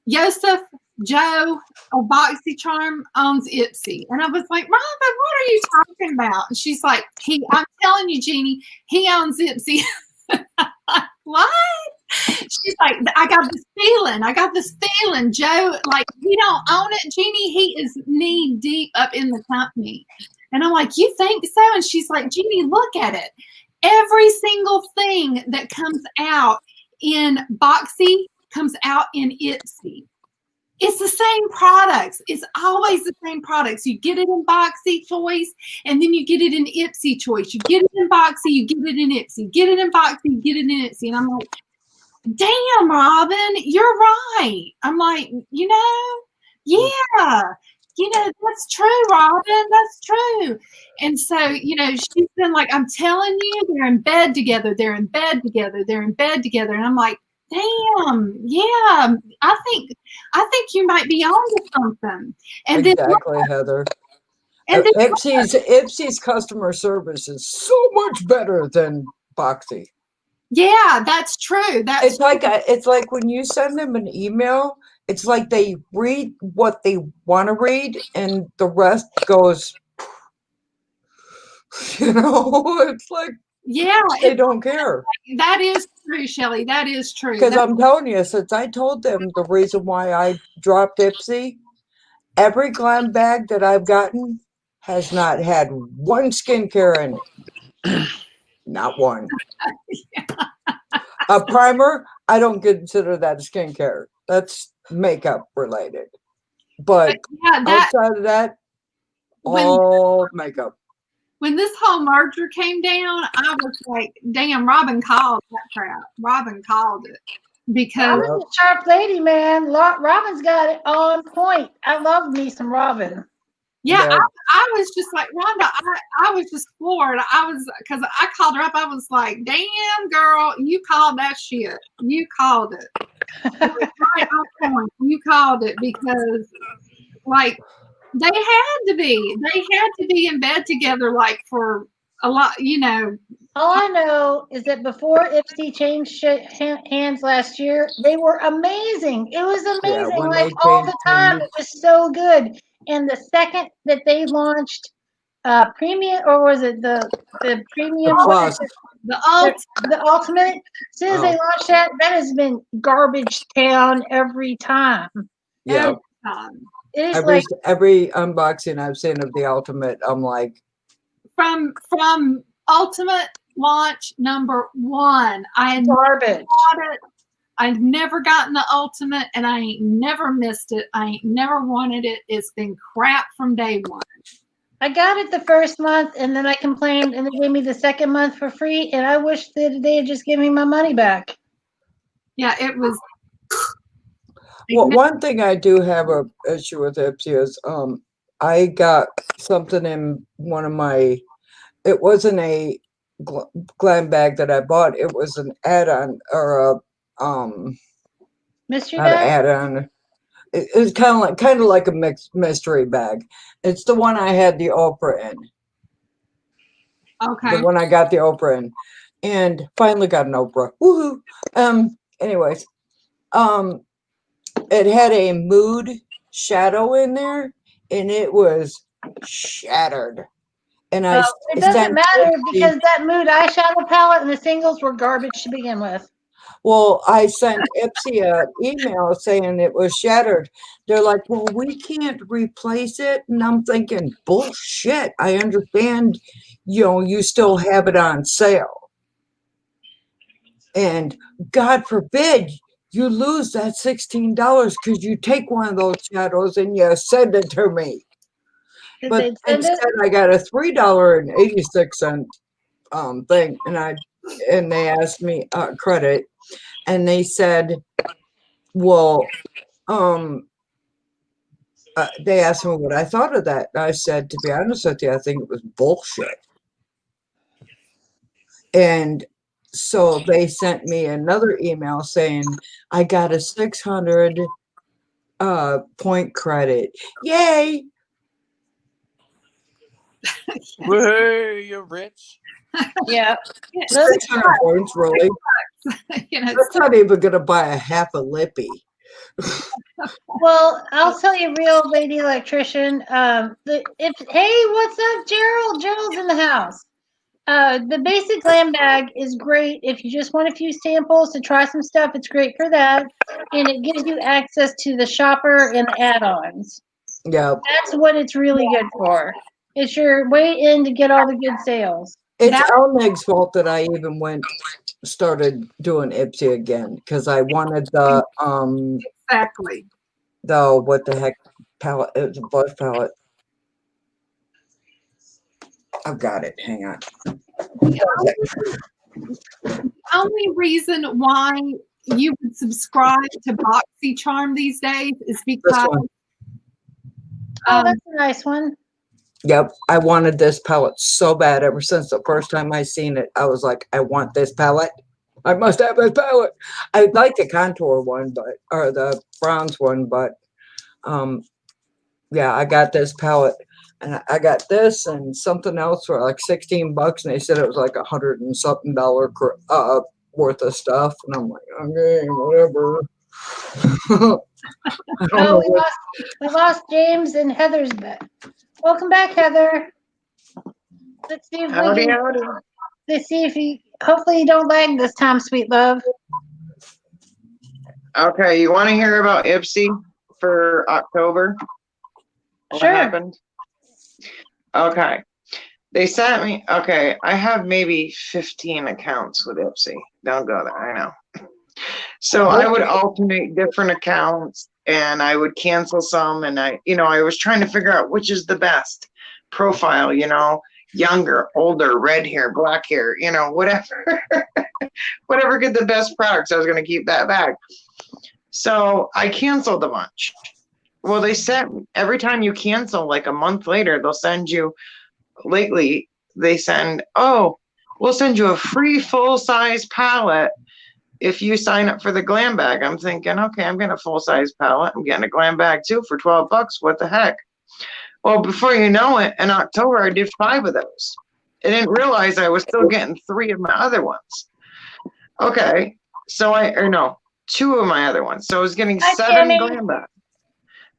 Joseph, Joe, or BoxyCharm owns Ipsy. And I was like, Robin, what are you talking about? And she's like, I'm telling you, Jeannie, he owns Ipsy. What? She's like, I got this feeling. Joe, like, he don't own it, Jeannie. He is knee deep up in the company. And I'm like, you think so? And she's like, Jeannie, look at it. Every single thing that comes out in Boxy comes out in Ipsy. It's the same products. It's always the same products. You get it in Boxy Choice, and then you get it in Ipsy Choice. You get it in Boxy, you get it in Ipsy. Get it in Boxy, you get it in Ipsy. And I'm like, damn, Robin, you're right. I'm like, yeah. That's true, Robin. That's true. And so, she's been like, I'm telling you, they're in bed together. They're in bed together. They're in bed together. And I'm like, damn, yeah, I think you might be onto something. And exactly, Heather. And then, Ipsy's customer service is so much better than Boxy. Yeah, that's true. It's like when you send them an email, it's like they read what they want to read, and the rest goes. It's like they don't care. That is true, Shelley. That is true. Because I'm telling you, since I told them the reason why I dropped Ipsy, every glam bag that I've gotten has not had one skincare in it. Not one. A primer, I don't consider that skincare. That's makeup related. But outside of that, all makeup. When this whole merger came down, I was like, damn, Robin called that crap. Robin called it. Because Robin's a sharp lady, man. Robin's got it on point. I love me some Robin. Yeah, I was just like, Rhonda, I was just floored. Because I called her up. I was like, damn, girl, you called that shit. You called it. Right on point. You called it because, like, they had to be in bed together, like, for a lot, All I know is that before Ipsy changed hands last year, they were amazing. It was amazing. Yeah, like all the time, it was so good. And the second that they launched premium, or was it the premium? The ultimate. As soon as they launched that has been garbage town every time. Yeah. It is every unboxing I've seen of the ultimate, I'm like, from ultimate launch number 1, I had garbage. I've never gotten the ultimate, and I ain't never missed it. I ain't never wanted it. It's been crap from day one. I got it the first month, and then I complained, and they gave me the second month for free, and I wish that they had just given me my money back. Yeah, it was. Well, one thing I do have a issue with Ipsy is I got something in one of my, it wasn't a glam bag that I bought, it was an add-on or a mystery bag? Add-on. It's kind of like a mixed mystery bag. It's the one I had the Oprah in. Okay. The one I got the Oprah in, and finally got an Oprah. Woohoo! Anyways, it had a mood shadow in there, and it was shattered. And it doesn't matter because that mood eyeshadow palette and the singles were garbage to begin with. Well, I sent Ipsy an email saying it was shattered. They're like, well, we can't replace it. And I'm thinking, bullshit. I understand, you still have it on sale. And God forbid you lose that $16 because you take one of those shadows and you send it to me. But instead, I got a $3.86 thing, and they asked me credit, and they said, well, they asked me what I thought of that. And I said, to be honest with you, I think it was bullshit. And so they sent me another email saying I got a 600 point credit. Yay! Woohoo, you're rich. Yeah. 600 points, really? That's not even going to buy a half a lippy. Well, I'll tell you, real lady electrician. Hey, what's up, Gerald? Gerald's in the house. The basic glam bag is great if you just want a few samples to try some stuff. It's great for that, and it gives you access to the shopper and the add-ons. Yeah, that's what it's really good for. It's your way in to get all the good sales. It's Elmeg's fault that I even started doing Ipsy again because I wanted the exactly what the heck palette. It was a blush palette. I've got it. Hang on. The only reason why you would subscribe to BoxyCharm these days is because that's a nice one. Yep, I wanted this palette so bad ever since the first time I seen it. I was like, I want this palette. I must have this palette. I like the contour one, or the bronze one, but yeah, I got this palette, and I got this and something else for like $16, and they said it was like $100 and something worth of stuff, and I'm like, okay, whatever. We lost James and Heather's bet. Welcome back, Heather. Let's see if Howdy, howdy. Let's see if you. Hopefully, you don't lag this time, sweet love. Okay, you want to hear about Ipsy for October? What happened? Okay. They sent me, okay, I have maybe 15 accounts with Ipsy. Don't go there, I know. So I would alternate different accounts and I would cancel some, and I was trying to figure out which is the best profile, younger, older, red hair, black hair, whatever. Whatever get the best products, I was going to keep that back. So I canceled a bunch. Well, they sent, every time you cancel, like a month later, they'll send you, lately, they send, oh, we'll send you a free full-size palette if you sign up for the glam bag. I'm thinking, okay, I'm getting a full-size palette. I'm getting a glam bag too for $12. What the heck? Well, before you know it, in October, I did 5 of those. I didn't realize I was still getting 3 of my other ones. Okay, so 2 of my other ones. So I was getting 7 glam bags.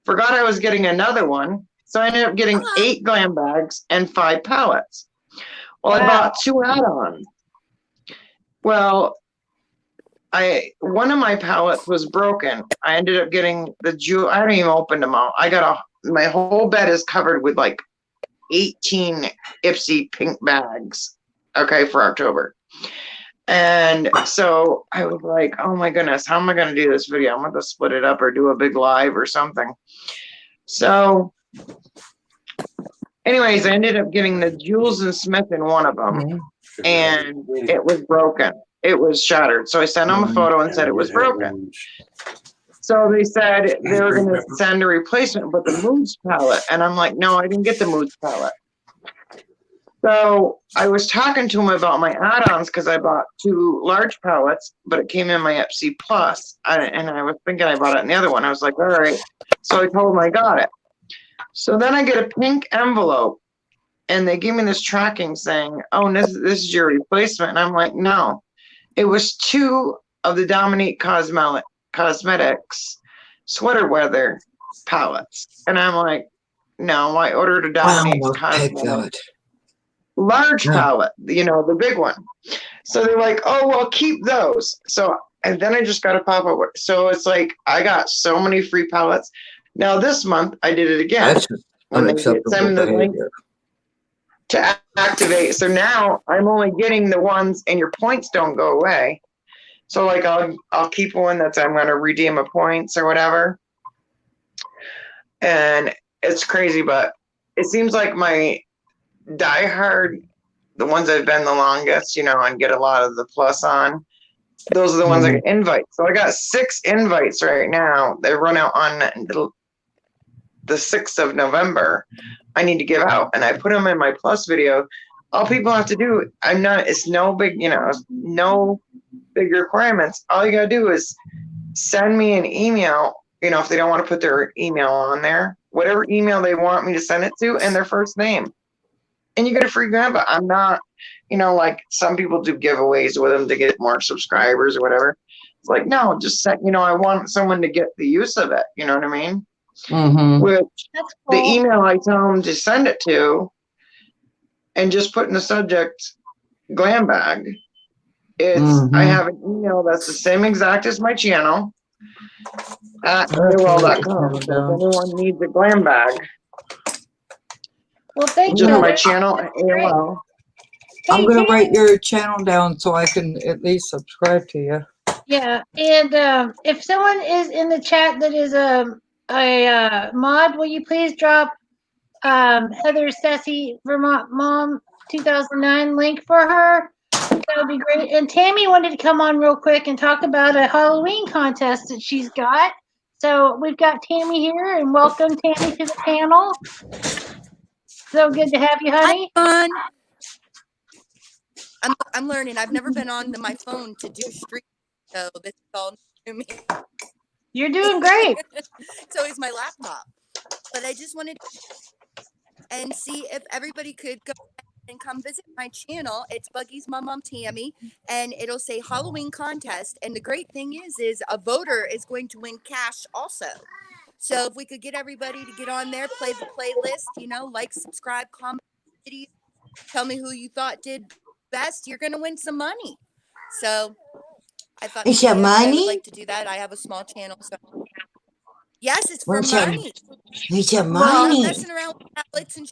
Forgot I was getting another one. So I ended up getting 8 glam bags and 5 palettes. Well, I bought 2 add-ons. Well, one of my palettes was broken. I ended up getting the jewel. I haven't even opened them all. My whole bed is covered with like 18 Ipsy pink bags. Okay, for October. And so I was like, oh my goodness, how am I going to do this video? I'm going to split it up or do a big live or something. So anyways, I ended up getting the Jules and Smith in one of them, and it was broken. It was shattered. So I sent them a photo and said it was broken. So they said they were going to send a replacement, but the Moods palette. And I'm like, no, I didn't get the Moods palette. So I was talking to him about my add-ons because I bought 2 large palettes, but it came in my Ipsy Plus. And I was thinking I bought it in the other one. I was like, all right. So I told him I got it. So then I get a pink envelope, and they give me this tracking saying, oh, this is your replacement. And I'm like, no. It was 2 of the Dominique Cosmetics sweater weather palettes. And I'm like, no, I ordered a Dominique Cosmetics large palette, the big one. So they're like, oh, well, keep those. So, and then I just got a pop-up. So it's like, I got so many free palettes. Now this month I did it again. That's unacceptable behavior. The link to activate. So now I'm only getting the ones, and your points don't go away. So like I'll keep one that's I'm going to redeem a points or whatever. And it's crazy, but it seems like my diehard, the ones I've been the longest, and get a lot of the plus on, those are the ones I get invites. So I got 6 invites right now. They run out on the 6th of November. I need to give out, and I put them in my plus video. All people have to do, it's no big, no big requirements. All you gotta do is send me an email, if they don't want to put their email on there, whatever email they want me to send it to, and their first name. And you get a free grab. But I'm not, like some people do giveaways with them to get more subscribers or whatever. It's like, no, just set, I want someone to get the use of it. You know what I mean? Mm-hmm. Which the email I tell them to send it to, and just put in the subject glam bag. It's I have an email that's the same exact as my channel at AOL.com. So if anyone needs a glam bag, well, thank you. Just my channel at AOL. I'm going to write your channel down so I can at least subscribe to you. Yeah, and if someone is in the chat that is a mod, will you please drop Heather Sassy Vermont Mom 2009 link for her? That would be great. And Tammy wanted to come on real quick and talk about a Halloween contest that she's got. So we've got Tammy here, and welcome Tammy to the panel. So good to have you, honey. Hi, fun. I'm learning. I've never been on my phone to do stream, so this is all new to me. You're doing great. So is my laptop. But I just wanted and see if everybody could go and come visit my channel. It's Buggy's Mom Tammy, and it'll say Halloween contest. And the great thing is a voter is going to win cash also. So if we could get everybody to get on there, play the playlist, like, subscribe, comment, tell me who you thought did best, you're gonna win some money. So I thought Is that I would money? like to do that. I have a small channel, so yes, it's for money. It's a I'm money. messing around with tablets and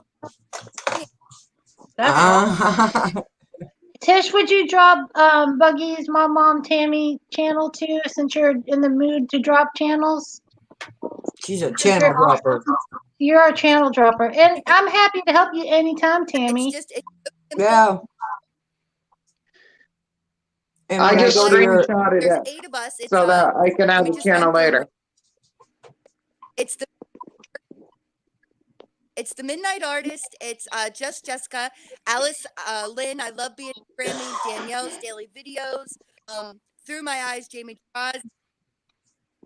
That's awesome. Tish, would you drop Buggy's Mom Tammy channel too, since you're in the mood to drop channels? She's a channel dropper. You're a channel dropper, and I'm happy to help you anytime, Tammy. It's yeah. And I just screenshotted there's it 8 of us. It's, so that I can have we the just channel went through later. It's the Midnight Artist. It's Just Jessica, Alice, Lynn. I love being Grammy, Danielle's daily videos. Through My Eyes, Jamie Draws,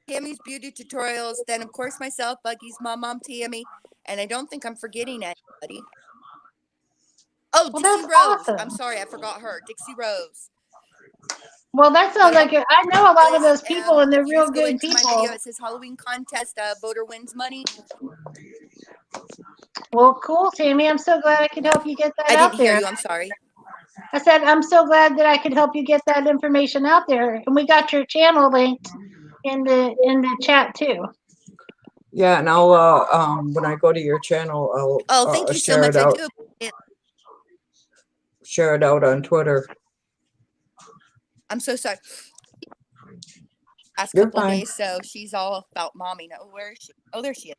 Tammy's beauty tutorials. Then of course myself, Buggy's Mom Tammy, and I don't think I'm forgetting anybody. Oh, Well, Dixie that's Rose. awesome. I'm sorry, I forgot her. Dixie Rose. Well, that sounds like it. I know a lot of those people, and they're if you real just go good into people. My video, it says Halloween contest. Voter wins money. Well, cool, Tammy. I'm so glad I could help you get that I out didn't hear there. you. I'm sorry. I said I'm so glad that I could help you get that information out there, and we got your channel linked in the chat too. Yeah, and I'll when I go to your channel, I'll thank you share so it much. out. I do. Share it out on Twitter. I'm so sorry. Last You're couple of fine. days, so she's all about mommy now. Where is she? Oh, there she is.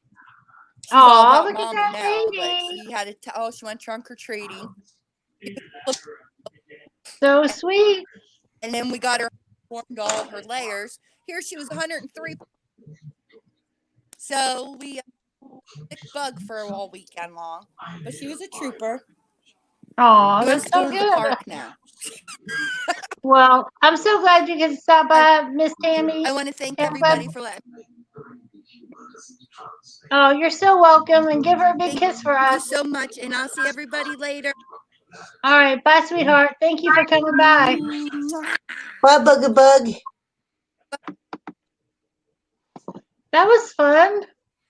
She's Oh, all about look at mommy that now, but baby. she had to. She went trunk or treating. So sweet. And then we got her formed all her layers. Here she was 103. So we sick bug for all weekend long, but she was a trooper. Oh, She wants that's to go so to good. the park now. Well, I'm so glad you could stop by, Miss Tammy. I want to thank everybody for letting me. Oh, you're so welcome, and give her a big kiss for us. Thank you so much, and I'll see everybody later. All right, bye, sweetheart. Thank you for coming by. Bye, Bug. That was fun.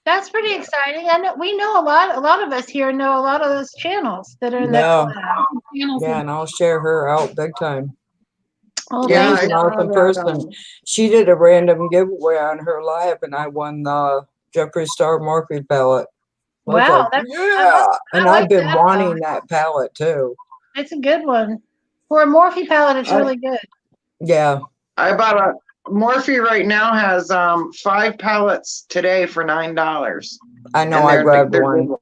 That's pretty exciting. I know we know a lot of us here know a lot of those channels that are in that collab. Yeah, and I'll share her out big time. Oh, Yeah, thank she's an you. awesome person. She did a random giveaway on her live, and I won the Jeffree Star Morphe palette. Wow, like, yeah, and I've been wanting that palette too. It's a good one. For a Morphe palette, it's really good. Yeah. I bought a Morphe right now has 5 palettes today for $9. I know. I grabbed one.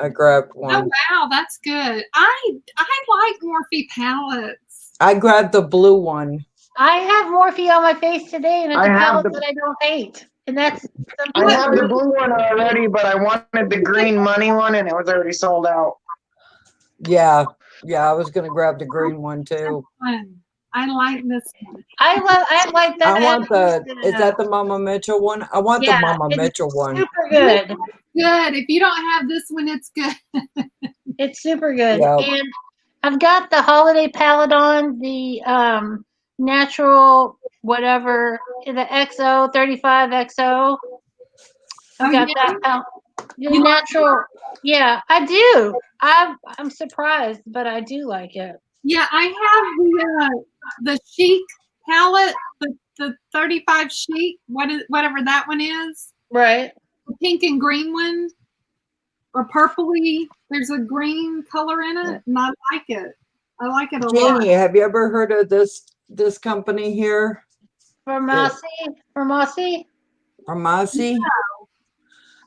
I grabbed one. Oh wow, that's good. I like Morphe palettes. I grabbed the blue one. I have Morphe on my face today, and it's a palette that I don't hate. And that's I have the blue one already, but I wanted the green money one, and it was already sold out. Yeah, I was gonna grab the green one too. I like this one. I like that. I want the. Is that the Mama Mitchell one? I want the Mama Mitchell one. Super good. Good. If you don't have this one, it's good. It's super good. Yep. And I've got the holiday palette on, the natural whatever, the XO 35 XO. I've got that palette. The natural. Yeah, I do. I'm surprised, but I do like it. Yeah, I have the chic palette, the 35 chic, whatever that one is. Right. The pink and green one, or purpley. There's a green color in it, and I like it. I like it a lot. Janie, have you ever heard of this company here? Farmasi? No.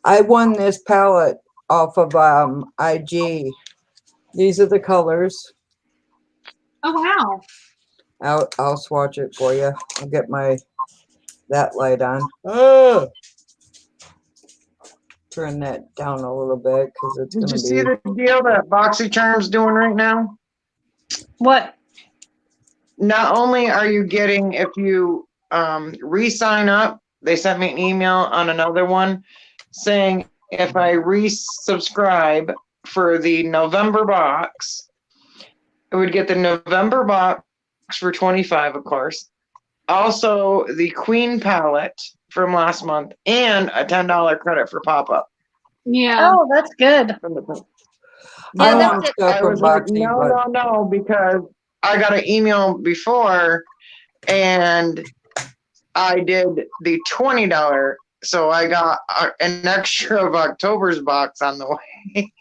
I won this palette off of IG. These are the colors. Oh wow. I'll swatch it for you. I'll get that light on. Oh. Turn that down a little bit because it's going to be. Did you see the deal that BoxyCharm's doing right now? What? not only are you getting, if you re-sign up, they sent me an email on another one saying if I resubscribe for the November box, I would get the November box for $25, of course. Also, the Queen palette from last month and a $10 credit for pop-up. Yeah. Oh, that's good. I Yeah, want that's it. stuff I from was like, Boxy, no, because I got an email before and I did the $20. So I got an extra of October's box on the way.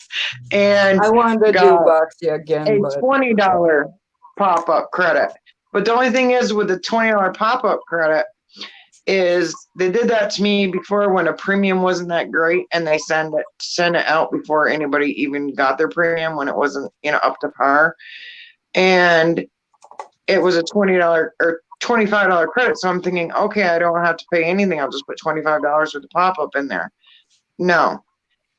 And I wanted to do got Boxy again, a but $20 pop-up credit. But the only thing is with the $20 pop-up credit is they did that to me before when a premium wasn't that great, and they send it out before anybody even got their premium when it wasn't, up to par. And it was a $20 or $25 credit. So I'm thinking, okay, I don't have to pay anything. I'll just put $25 with the pop-up in there. No,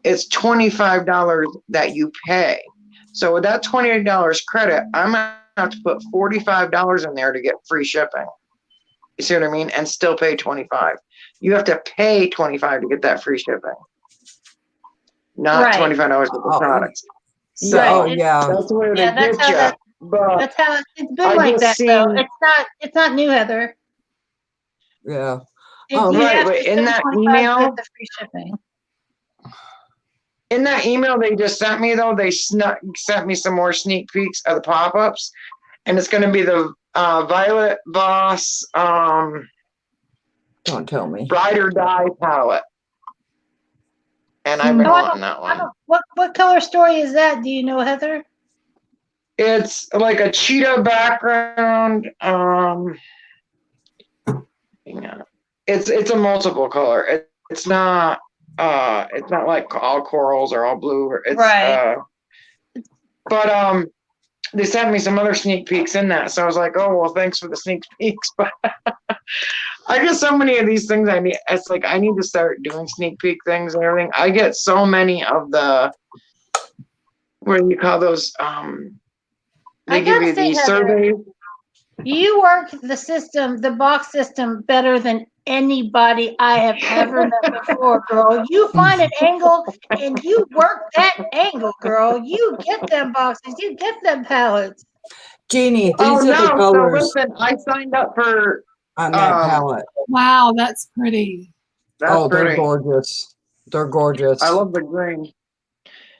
it's $25 that you pay. So with that $20 credit, I'm gonna have to put $45 in there to get free shipping. You see what I mean? And still pay $25. You have to pay $25 to get that free shipping, not Right. $25 for the products. So Right. that's where they that's get how you. But That's how it's been I like just that, seen- though. It's not new, Heather. yeah. You right, have but to in spend that 25 email- to get the free shipping. In that email they just sent me, though, they sent me some more sneak peeks of the pop-ups, and it's going to be the Violet Voss Don't tell me. Ride or Die palette. And I've been wanting that one. What color story is that? Do you know, Heather? It's like a cheetah background. It's a multiple color. It's not like all corals or all blue. It's Right. But they sent me some other sneak peeks in that, so I was like, oh well, thanks for the sneak peeks. But I get so many of these things. It's like I need to start doing sneak peek things and everything. I get so many of the, what do you call those? They give you these surveys. You work the box system better than anybody I have ever met before, girl. You find an angle and you work that angle, girl. You get them boxes, you get them pallets. Jeannie, these are the colors. So listen, I signed up for on that palette. Wow, that's pretty. That's they're pretty. gorgeous. They're gorgeous. I love the green.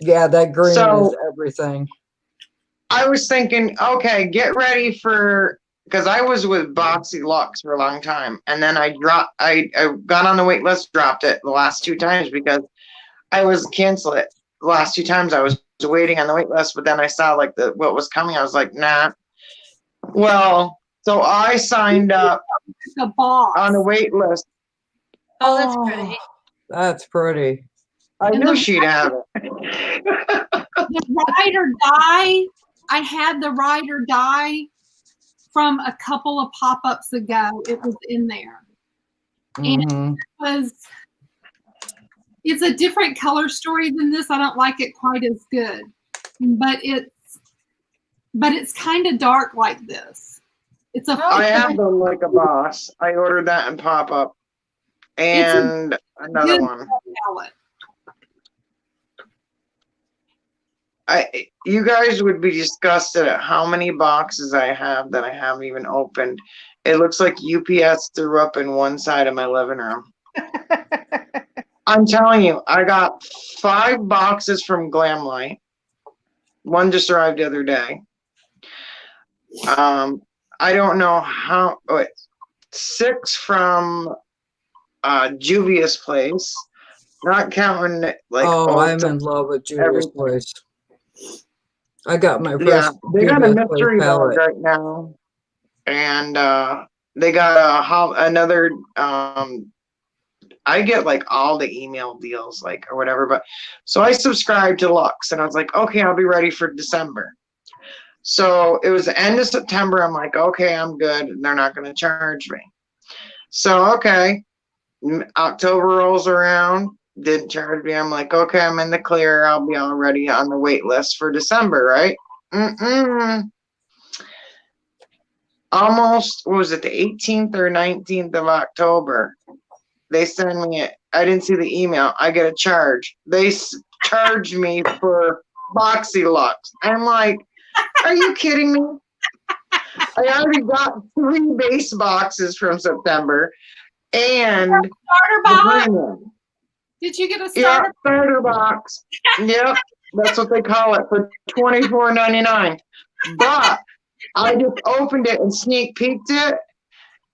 Yeah, that green So- is everything. I was thinking, okay, get ready for, because I was with Boxy Lux for a long time, and then I got on the wait list, dropped it the last 2 times because I was cancel it. The last 2 times I was waiting on the wait list, but then I saw like what was coming. I was like, nah. Well, so I signed up on the wait list. Oh, that's pretty. That's pretty. I knew she'd have it. The Ride or Die, I had the Ride or Die from a couple of pop-ups ago. It was in there. And it's a different color story than this. I don't like it quite as good. But it's kind of dark like this. I have the Like a Boss. I ordered that in pop-up. And another one. Palette. You guys would be disgusted at how many boxes I have that I haven't even opened. It looks like UPS threw up in one side of my living room. I'm telling you, I got 5 boxes from Glamlight. One just arrived the other day. I don't know how. 6 from Juvia's Place, not counting like. Oh, I'm in love with Juvia's Place. I got my first. They got a Juvia's mystery Place bag palette. right now, and they got another. I get like all the email deals, like or whatever. But so I subscribed to Lux, and I was like, okay, I'll be ready for December. So it was the end of September. I'm like, okay, I'm good. And they're not going to charge me. So, okay. October rolls around. Didn't charge me. I'm like, okay, I'm in the clear. I'll be already on the wait list for December, right? almost, what was it, the 18th or 19th of October, they send me it. I didn't see the email. I get a charge. They charged me for BoxyLux. I'm like, are you kidding me? I already got 3 base boxes from September and starter box. premium. Did you get a starter? Yeah, starter box. Yep, that's what they call it for $24.99. But I just opened it and sneak peeked it,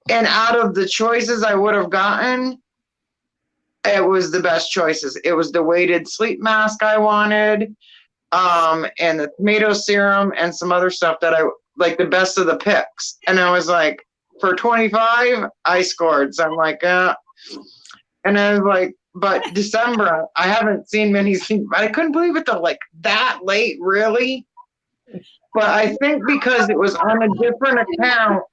and out of the choices I would have gotten, it was the best choices. It was the weighted sleep mask I wanted, and the tomato serum and some other stuff that I like, the best of the picks. And I was like, for 25, I scored. So I'm like, and I was like, but December, I haven't seen many. I couldn't believe it though, like that late, really. But I think because it was on a different account,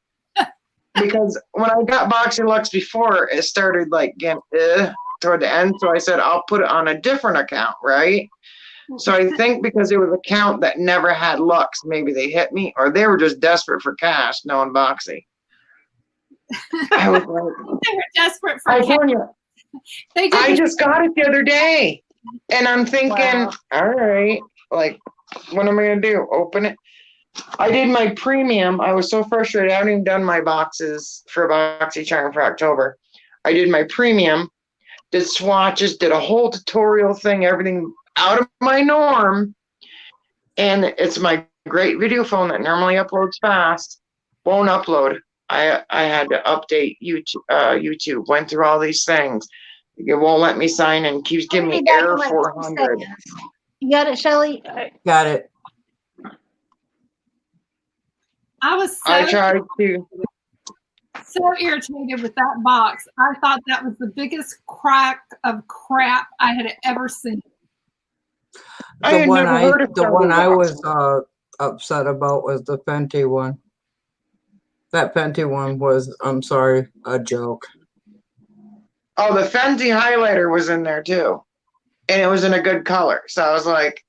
because when I got BoxyLux before, it started like getting toward the end. So I said, I'll put it on a different account, right? So I think because it was an account that never had Lux, maybe they hit me, or they were just desperate for cash, knowing Boxy. I was like, they were desperate for cash. I just got it the other day, and I'm thinking, all right, like, what am I gonna do? Open it? I did my premium. I was so frustrated. I haven't even done my boxes for BoxyCharm for October. I did my premium, did swatches, did a whole tutorial thing, everything out of my norm. And it's my great video phone that normally uploads fast. Won't upload. I had to update YouTube. Went through all these things. It won't let me sign in. Keeps giving me error 400. You got it, Shelly? Got it. I tried to. So irritated with that box. I thought that was the biggest crack of crap I had ever seen. The one I was upset about was the Fenty one. That Fenty one was, I'm sorry, a joke. Oh, the Fenty highlighter was in there too, and it was in a good color. So I was like,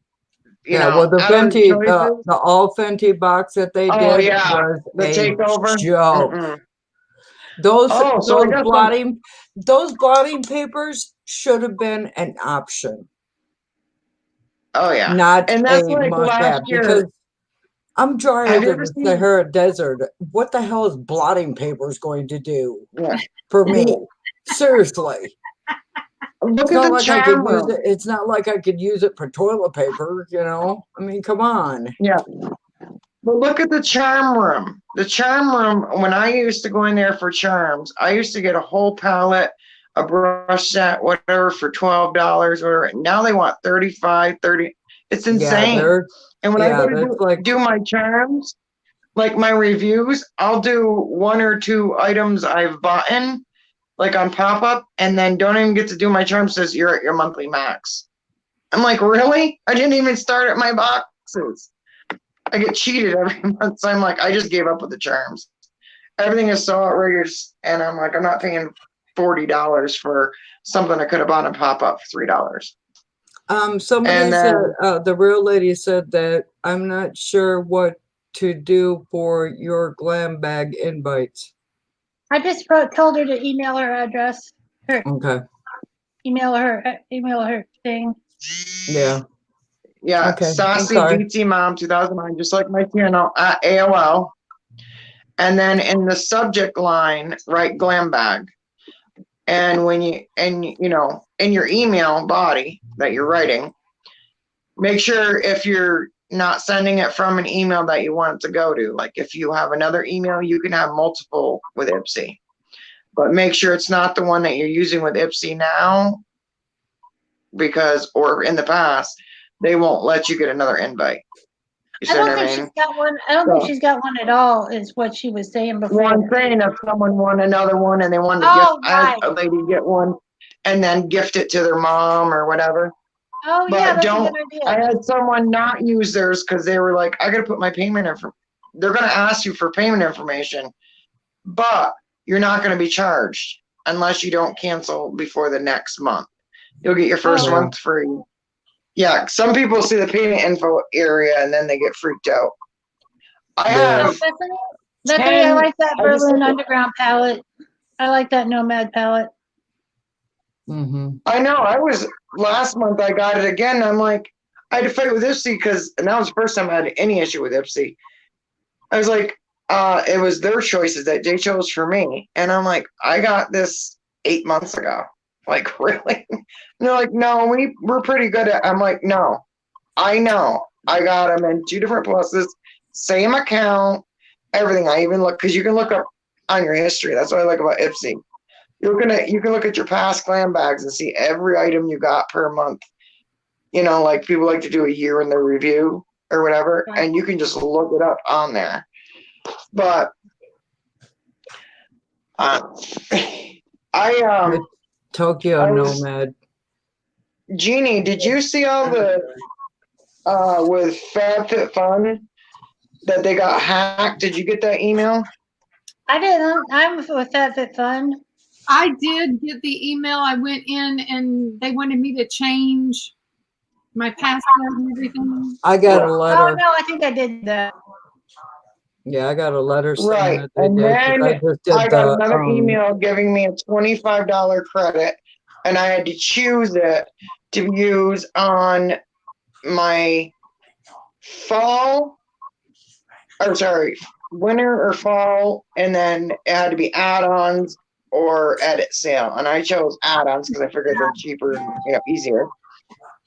you know, well, the Fenty, the all Fenty box that they did was the takeover joke. Those blotting papers should have been an option. Oh yeah, not and that's a like must-have, because I'm dry as the Sahara Desert. What the hell is blotting papers going to do for me? Seriously. Look at the charm room. It's not like I could use it for toilet paper, you know? I mean, come on. Yeah. But look at the charm room. The charm room, when I used to go in there for charms, I used to get a whole palette, a brush set, whatever, for $12 or whatever. Now they want $35, $30. It's insane. And when I go to do my charms, like my reviews, I'll do 1 or 2 items I've bought in, like on pop-up, and then don't even get to do my charm. Says you're at your monthly max. I'm like, really? I didn't even start at my boxes. I get cheated every month. So I'm like, I just gave up with the charms. Everything is so outrageous, and I'm like, I'm not paying $40 for something I could have bought on pop-up for $3. Somebody said, the real lady said that I'm not sure what to do for your glam bag invites. I just told her to email her address. Email her thing. Yeah. Yeah. Okay. Saucy BT Mom 2009, just like my channel at AOL. And then in the subject line, write glam bag. And when you know, in your email body that you're writing, make sure if you're not sending it from an email that you want it to go to, like if you have another email, you can have multiple with Ipsy, but make sure it's not the one that you're using with Ipsy now, because, or in the past, they won't let you get another invite. I don't think she's got one. I don't think she's got one at all, is what she was saying before. Well, I'm saying if someone won another one and they wanted to gift a lady get one and then gift it to their mom or whatever. Oh, but yeah, that's a good idea. I had someone not use theirs because they were like, I got to put my payment information. They're going to ask you for payment information, but you're not going to be charged unless you don't cancel before the next month. You'll get your first month free. Yeah, some people see the payment info area and then they get freaked out. Luckily, I 10 like that I just Berlin looked at- Underground palette. I like that Nomad palette. I know. I was last month. I got it again. And I'm like, I had to fight with Ipsy because that was the first time I had any issue with Ipsy. I was like, it was their choices that they chose for me, and I'm like, I got this 8 months ago. Like, really? And they're like, no, we're pretty good at. I'm like, no, I know. I got them in 2 different pluses, same account, everything. I even look because you can look up on your history. That's what I like about Ipsy. You can look at your past glam bags and see every item you got per month. You know, like people like to do a year in their review or whatever, and you can just look it up on there. But Tokyo Nomad. Jeannie, did you see all the with FabFitFun that they got hacked? Did you get that email? I didn't. I'm with FabFitFun. I did get the email. I went in and they wanted me to change my password and everything. I got a letter. Oh no, I think I did that. Yeah, I got a letter saying Right. that they And did. then I got another email giving me a $25 credit, and I had to choose it to use on my winter or fall, and then it had to be add-ons or edit sale. And I chose add-ons because I figured they're cheaper and easier.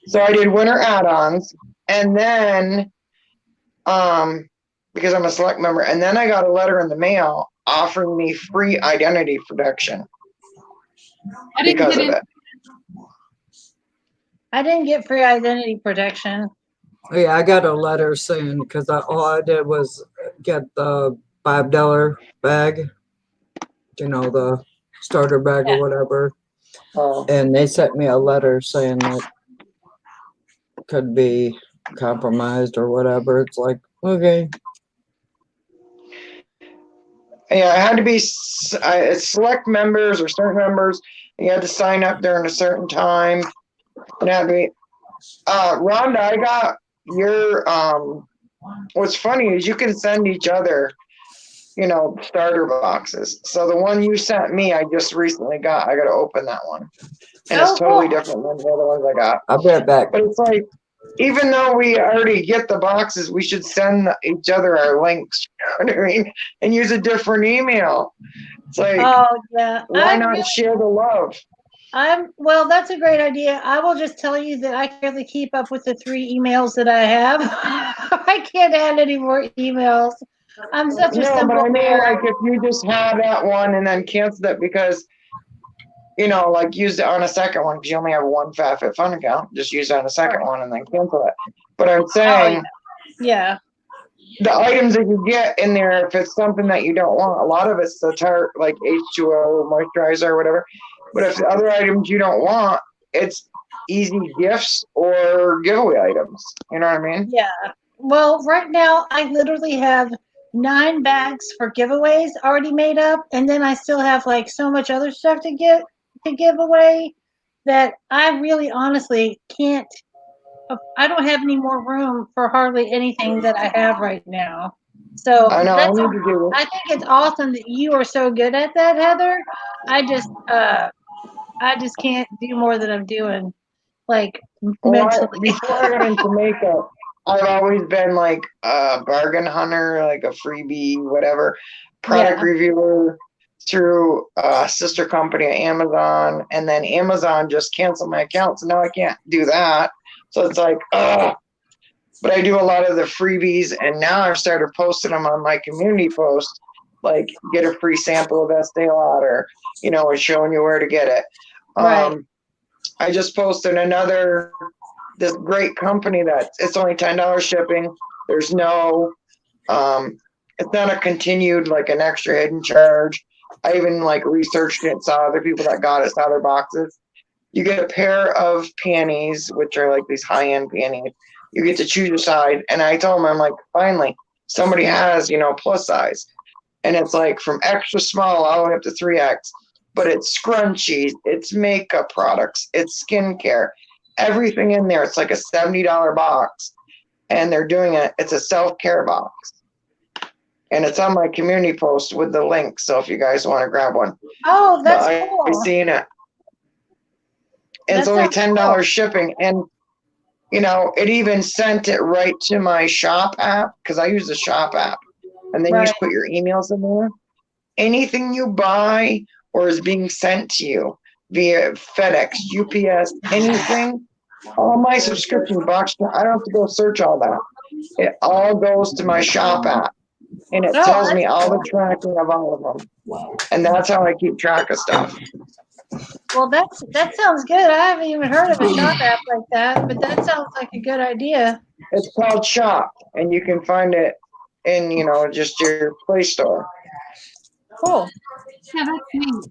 So I did winter add-ons, and then because I'm a select member, and then I got a letter in the mail offering me free identity protection because of it. I didn't get free identity protection. Yeah, I got a letter saying because all I did was get the $5 bag, the starter bag or whatever, and they sent me a letter saying that could be compromised or whatever. It's like, okay. Yeah, it had to be select members or certain members. You had to sign up during a certain time. It had to be. Rhonda, I got your. What's funny is you can send each other, starter boxes. So the one you sent me, I just recently got. I got to open that one, and it's totally different than the other ones I got. I'll be right back. But it's like, even though we already get the boxes, we should send each other our links, and use a different email. It's like, why not share the love? Well, that's a great idea. I will just tell you that I can't really keep up with the 3 emails that I have. I can't add any more emails. I'm such a simple but I mean, bear. like if you just have that one and then cancel it because, use it on a second one because you only have one FabFitFun account. Just use it on a second one and then cancel it. But I'm saying, the items that you get in there, if it's something that you don't want, a lot of it's the tart, like H2O moisturizer or whatever. But if the other items you don't want, it's easy gifts or giveaway items. You know what I mean? Yeah. Well, right now I literally have 9 bags for giveaways already made up, and then I still have like so much other stuff to give away that I really honestly can't. I don't have any more room for hardly anything that I have right now. So I know. I think it's awesome that you are so good at that, Heather. I just can't do more than I'm doing, like mentally. Before I got into makeup, I've always been like a bargain hunter, like a freebie, whatever, product reviewer through a sister company, Amazon, and then Amazon just canceled my account, so now I can't do that. So it's like, but I do a lot of the freebies, and now I've started posting them on my community post, like get a free sample of Estee Lauder, or showing you where to get it. Right. I just posted this great company that it's only $10 shipping. There's no, it's not a continued, like an extra hidden charge. I even researched it, saw other people that got it, saw their boxes. You get a pair of panties, which are like these high-end panties. You get to choose your side. And I told them, I'm like, finally, somebody has, plus size. And it's like from extra small all the way up to 3X. But it's scrunchies, it's makeup products, it's skincare, everything in there. It's like a $70 box. And they're doing it's a self-care box. and it's on my community post with the link. So if you guys want to grab one, Oh, that's cool. I've seen it. And it's That only sounds $10 cool. shipping, and it even sent it right to my shop app because I use the shop app, and then you Right. just put your emails in there. Anything you buy or is being sent to you via FedEx, UPS, anything, all my subscription box, I don't have to go search all that. It all goes to my shop app, and it tells me all the tracking of all of them. And that's how I keep track of stuff. Well, that sounds good. I haven't even heard of a shop app like that, but that sounds like a good idea. It's called Shop, and you can find it in, just your Play Store. Cool. Yeah, that's neat.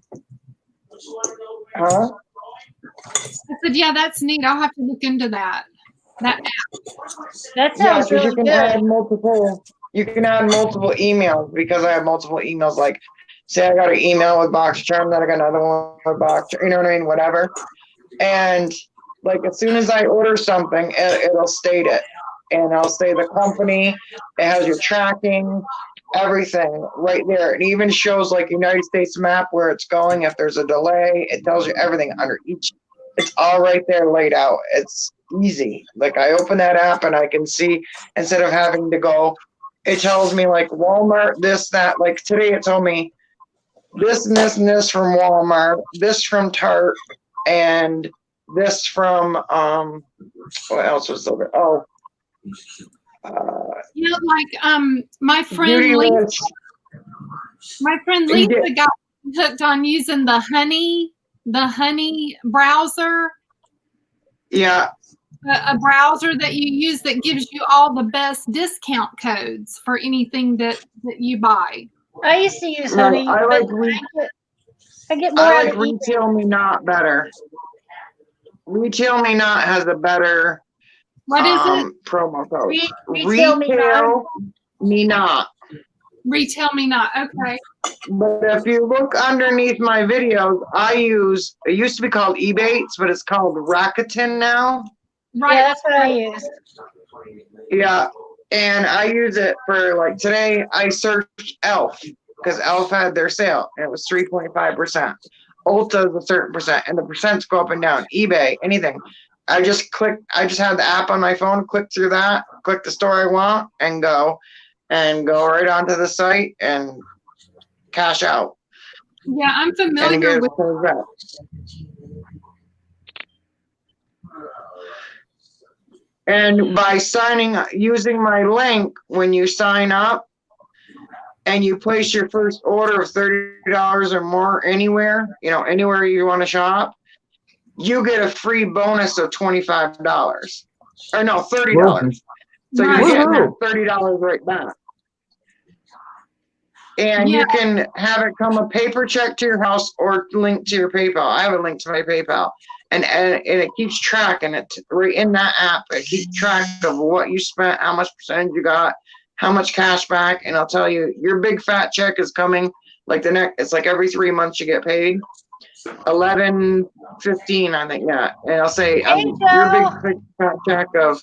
Huh? I said, yeah, that's neat. I'll have to look into that. That app. That sounds really you can good. add multiple. You can add multiple emails because I have multiple emails. Like, say I got an email with Box Charm, then I got another one with Box Charm. You know what I mean? Whatever. And like as soon as I order something, it'll state it, and I'll say the company. It has your tracking, everything right there. It even shows like United States map where it's going. If there's a delay, it tells you everything under each. It's all right there laid out. It's easy. Like I open that app and I can see instead of having to go. It tells me like Walmart, this, that. Like today it told me this and this and this from Walmart, this from Tarte, and this from what else was over? My friend Lisa. My friend Lisa got hooked on using the honey browser. Yeah. A browser that you use that gives you all the best discount codes for anything that you buy. I used to use Honey. I get more out of Retail Me Not better. Retail Me Not has a better what is it? Promo code. Retail Me Not. Retail Me Not. Okay. But if you look underneath my videos, it used to be called Ebates, but it's called Rakuten now. Right. Yeah, that's what I use. Yeah. And I use it for like today I searched Elf because Elf had their sale and it was 3.5%. Ulta is a certain percent, and the percents go up and down. eBay, anything. I just have the app on my phone, click through that, click the store I want, and go right onto the site and cash out. Yeah, I'm familiar with that. And by using my link, when you sign up and you place your first order of $30 or more anywhere you want to shop, you get a free bonus of $25. Or no, $30. So you're getting that $30 right back. And you can have it come a paper check to your house or link to your PayPal. I have a link to my PayPal. And it keeps track, and it right in that app. It keeps track of what you spent, how much percentage you got, how much cash back, and I'll tell you, your big fat check is coming. Like it's like every 3 months you get paid, 11/15, I think. Yeah, and I'll say your big fat check of,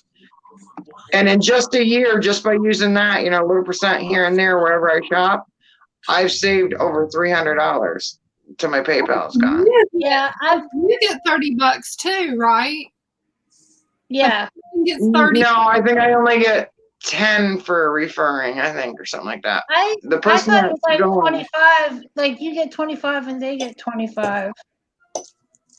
and in just a year, just by using that, a little percent here and there wherever I shop, I've saved over $300. To my PayPal is gone. Yeah, you get $30 too, right? Yeah. Gets 30. No, I think I only get 10 for referring, I think, or something like that. The person I thought it was like 25. Like you get 25 and they get 25.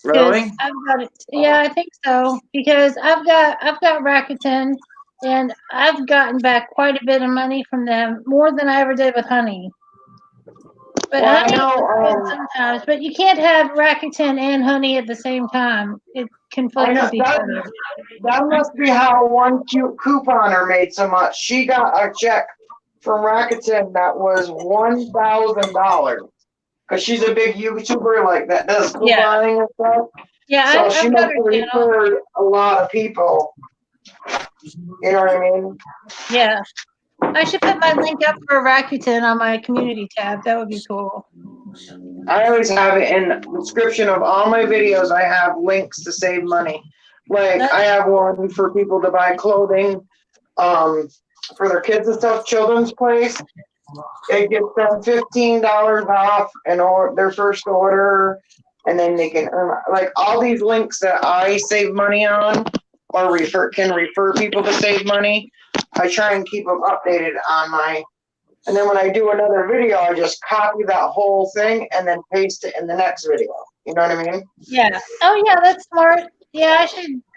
Really? I've got it. Yeah, I think so. Because I've got Rakuten, and I've gotten back quite a bit of money from them, more than I ever did with Honey. But Honey is good sometimes, but you can't have Rakuten and Honey at the same time. It conflicts with each other. That must be how one cute couponer made so much. She got a check from Rakuten that was $1,000 because she's a big YouTuber like that does couponing and stuff. Yeah, so she must have referred a lot of people. You know what I mean? Yeah. I should put my link up for Rakuten on my community tab. That would be cool. I always have it in the description of all my videos. I have links to save money. Like I have one for people to buy clothing, for their kids and stuff, Children's Place. They get them $15 off their first order, and then they can earn like all these links that I save money on or can refer people to save money. I try and keep them updated on and then when I do another video, I just copy that whole thing and then paste it in the next video. You know what I mean? Yeah. Oh yeah, that's smart. Yeah,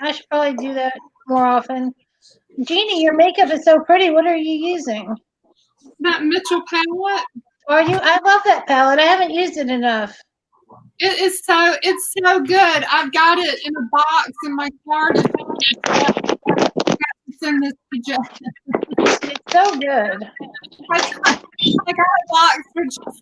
I should probably do that more often. Jeannie, your makeup is so pretty. What are you using? That Mitchell palette. I love that palette. I haven't used it enough. It's so good. I've got it in a box in my car. Send this to Jeff. It's so good. I got a box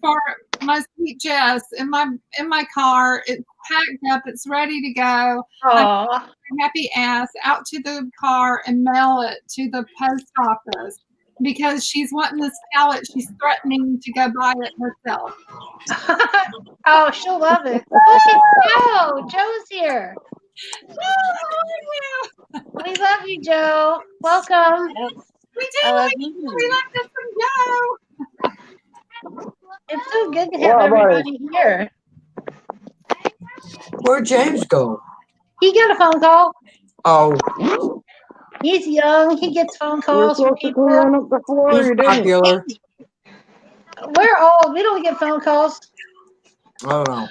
for my sweet Jess in my car. It's packed up. It's ready to go. Aww. Happy ass out to the car and mail it to the post office because she's wanting this palette. She's threatening to go buy it herself. Oh, she'll love it. Look at Joe. Joe's here. We love you, Joe. Welcome. We do. We like this from Joe. It's so good to have everybody here. Where'd James go? He got a phone call. Oh. He's young. He gets phone calls from people. He's popular. We're old. We don't get phone calls. I don't know.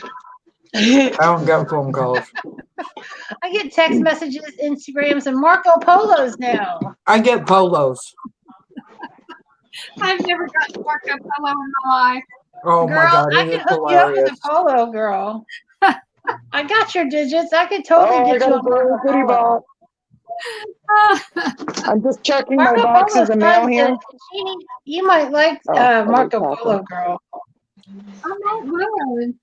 I don't get phone calls. I get text messages, Instagrams, and Marco Polos now. I get polos. I've never gotten Marco Polo in my life. Oh Girl, my God, I it can is hook you up hilarious. with a polo, girl. I got your digits. I could totally get you a Marco Polo. I'm just checking Marco my boxes of mail here. You might like Marco Polo, girl. I'm not good.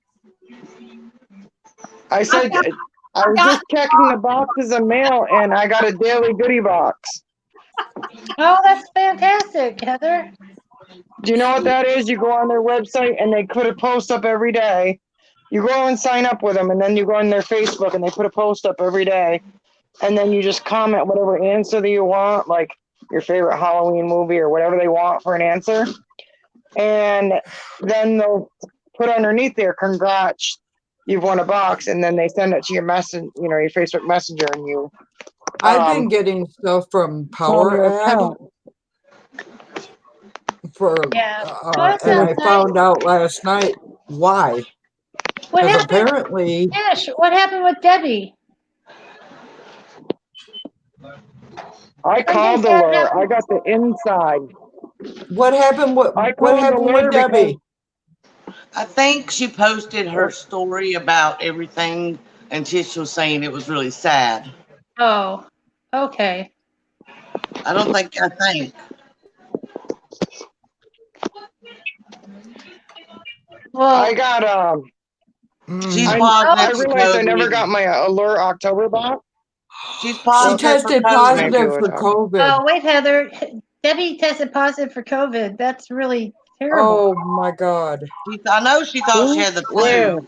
I said I was just checking the boxes of mail, and I got a daily goodie box. Oh, that's fantastic, Heather. Do you know what that is? You go on their website, and they put a post up every day. You go and sign up with them, and then you go on their Facebook, and they put a post up every day. And then you just comment whatever answer that you want, like your favorite Halloween movie or whatever they want for an answer. And then they'll put underneath there, congrats, you've won a box. And then they send it to your your Facebook Messenger, and you. I've been getting stuff from Power Ad. And I found out last night why. What happened? Apparently, Ash, what happened with Debbie? I called the lure. I got the inside. What happened with Debbie? I think she posted her story about everything, and Tish was saying it was really sad. Oh, okay. I think. Well, I got She's I realized I never got my Allure October box. She's positive. She tested positive for COVID. Oh, wait, Heather. Debbie tested positive for COVID. That's really terrible. Oh my God. I know she thought she had the flu.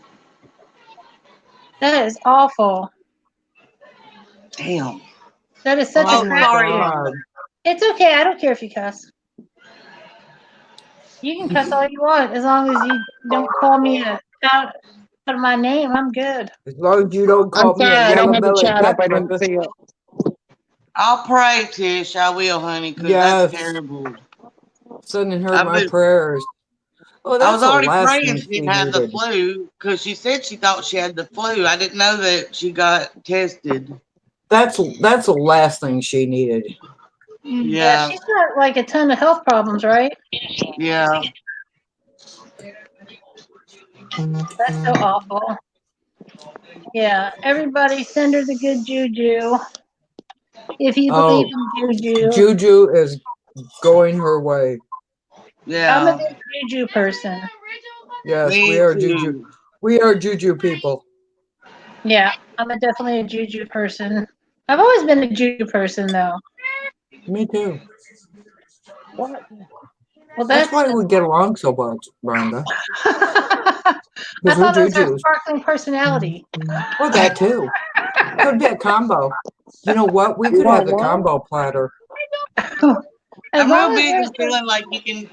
That is awful. Damn. That is such a crap. It's okay. I don't care if you cuss. You can cuss all you want as long as you don't call me out of my name. I'm good. As long as you don't call me I don't have the chat up. I didn't see it. I'll pray, Tish. I will, honey, because that's terrible. Sending her my prayers. Oh, I was already praying she she had the flu because she said she thought she had the flu. I didn't know that she got tested. That's the last thing she needed. Yeah. She's got like a ton of health problems, right? Yeah. That's so awful. Yeah, everybody send her the good juju. If you believe in juju. Juju is going her way. Yeah. I'm a big juju person. Yes, we are juju. We are juju people. Yeah, I'm definitely a juju person. I've always been a juju person, though. Me too. What? Well, that's why we get along so well, Rhonda. I thought it was her sparkling personality. Well, that too. Could be a combo. You know what? We could have the combo platter. I'm real big feeling like you can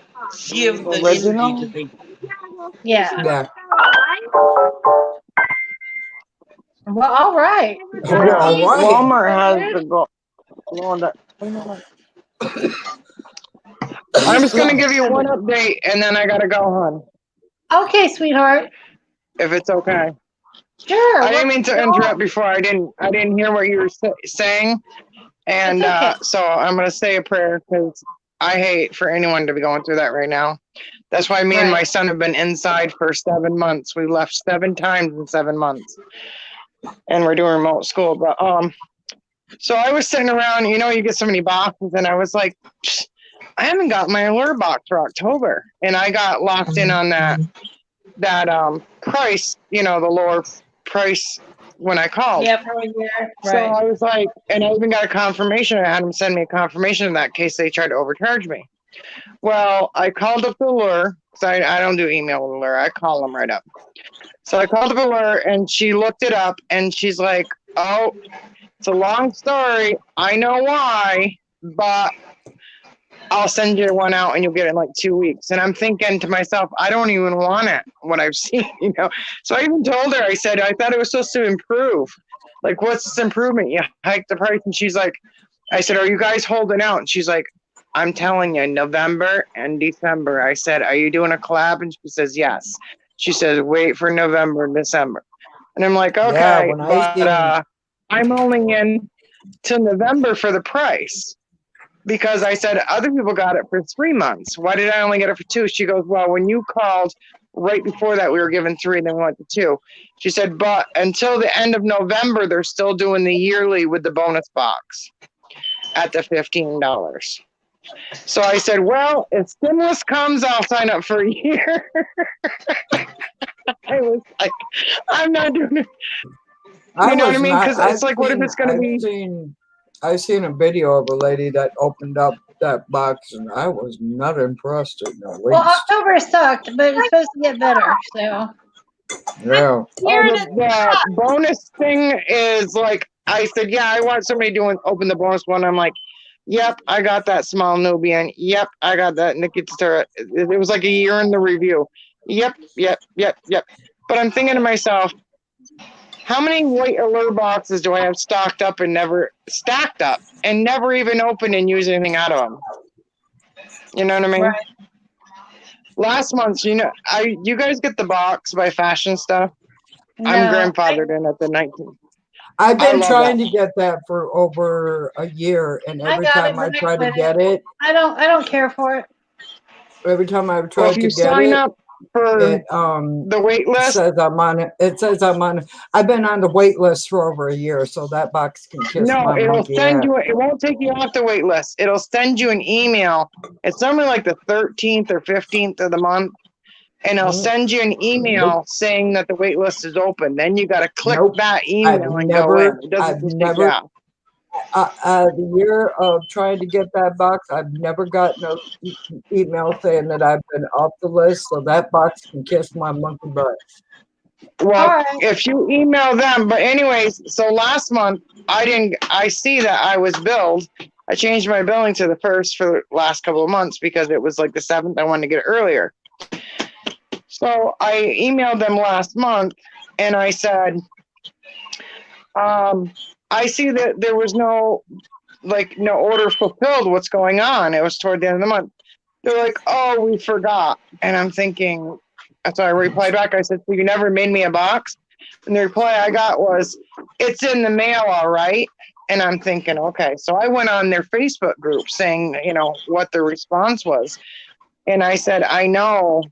give the Original? energy to people. Yeah. Yeah. Well, all right. Well, all right. Walmart has the gold. I'm just gonna give you one update, and then I gotta go, hon. Okay, sweetheart. If it's okay. Sure. I didn't mean to interrupt before. I didn't hear what you were saying, and okay. so I'm gonna say a prayer because I hate for anyone to be going through that right now. That's why me and my son have been inside for 7 months. We left 7 times in 7 months, and we're doing remote school. But so I was sitting around. You know, you get so many boxes, and I was like, I haven't got my alert box for October, and I got locked in on that price. You know, the lower price when I called. Yeah, for a year. So I was like, and I even got a confirmation. I had them send me a confirmation in that case they tried to overcharge me. Well, I called up the lure, because I don't do email with lure. I call them right up. So I called up the lure, and she looked it up, and she's like, oh, it's a long story. I know why, but I'll send you one out and you'll get it in like 2 weeks. And I'm thinking to myself, I don't even want it, what I've seen, you know. So I even told her, I said, I thought it was supposed to improve. Like, what's this improvement? You hiked the price. And she's like, I said, are you guys holding out? And she's like, I'm telling you, November and December. I said, are you doing a collab? And she says, yes. She says, wait for November and December. And I'm like, okay, but I'm only in till November for the price. Because I said, other people got it for 3 months. Why did I only get it for 2? She goes, well, when you called right before that, we were given 3 and then we went to 2. She said, but until the end of November, they're still doing the yearly with the bonus box at the $15. So I said, well, if stimulus comes, I'll sign up for a year. I was like, I'm not doing it. You know what I mean? Because it's like, what if it's going to be... I've seen a video of a lady that opened up that box, and I was not impressed in the least. Well, October sucked, but it's supposed to get better. So, yeah. The bonus thing is like, I said, yeah, I want somebody to open the bonus one. I'm like, yep, I got that small Nubian. Yep, I got that Nikki Tara. It was like a year in the review. Yep. But I'm thinking to myself, how many white alert boxes do I have stacked up and never even opened and use anything out of them? You know what I mean? Right. Last month, you guys get the box by Fashion Stuff. No, I'm grandfathered in at the 19th. I've been trying to get that for over a year, and every time I try to get it, I don't care for it. Every time I've tried to get it, sign up for the wait list. Says I'm on it. It says I'm on. I've been on the wait list for over a year, so that box can kiss my monkey ass. It won't take you off the wait list. It'll send you an email. It's normally like the 13th or 15th of the month, and it'll send you an email saying that the wait list is open. Then you got to click that email and go in. It doesn't just take you out. The year of trying to get that box, I've never gotten an email saying that I've been off the list, so that box can kiss my monkey butt. Well, if you email them, but anyways, so last month I see that I was billed. I changed my billing to the 1st for the last couple of months because it was like the 7th. I wanted to get it earlier. So I emailed them last month and I said, I see that there was no order fulfilled. What's going on? It was toward the end of the month. They're like, oh, we forgot. And I'm thinking, so I replied back. I said, so you never made me a box? And the reply I got was, it's in the mail, all right. And I'm thinking, okay. So I went on their Facebook group saying, what the response was. And I said, I know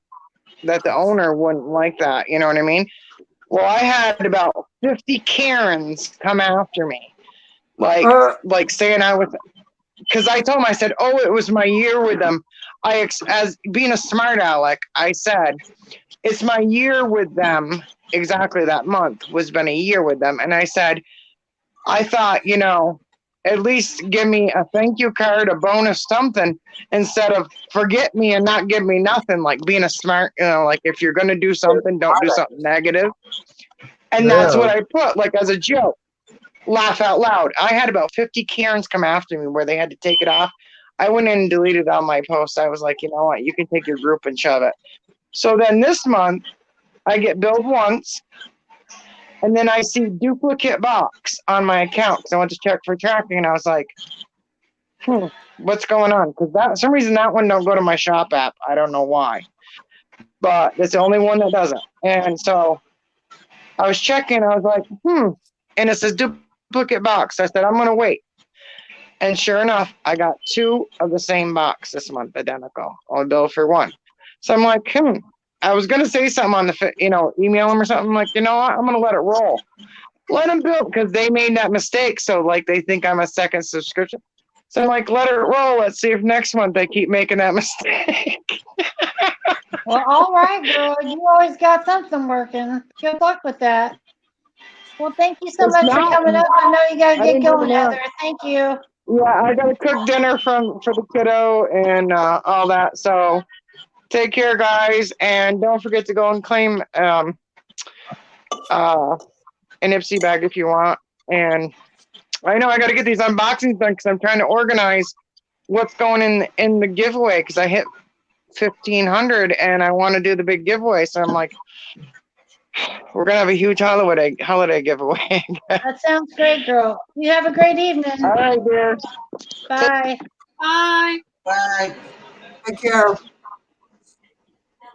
that the owner wouldn't like that. You know what I mean? Well, I had about 50 Karens come after me, like saying I was, because I told them, I said, oh, it was my year with them. As being a smart aleck, I said, it's my year with them. Exactly that month was been a year with them. And I said, I thought, at least give me a thank you card, a bonus, something, instead of forget me and not give me nothing, like being a smart, like if you're going to do something, don't do something negative. And that's what I put, like as a joke, laugh out loud. I had about 50 Karens come after me where they had to take it off. I went in and deleted all my posts. I was like, you know what? You can take your group and shove it. So then this month, I get billed once, and then I see duplicate box on my account because I went to check for tracking, and I was like, what's going on? Because for some reason that one don't go to my shop app. I don't know why, but it's the only one that doesn't. And so I was checking. I was like, and it says duplicate box. I said, I'm gonna wait. And sure enough, I got 2 of the same box this month, identical. I'll bill for 1. So I'm like, I was gonna say something on the, email them or something. I'm like, you know what? I'm gonna let it roll. Let them bill because they made that mistake. So like they think I'm a second subscription. So I'm like, let it roll. Let's see if next month they keep making that mistake. Well, all right, girl. You always got something working. Good luck with that. Well, thank you so much for coming up. I know you got to get going, Heather. Thank you. Yeah, I got to cook dinner for the kiddo and all that. So take care, guys. And don't forget to go and claim an Ipsy bag if you want. And I know I got to get these unboxings done because I'm trying to organize what's going in the giveaway because I hit 1,500 and I want to do the big giveaway. So I'm like, we're going to have a huge holiday giveaway. That sounds great, girl. You have a great evening. All right, dear. Bye. Bye. Bye. Take care.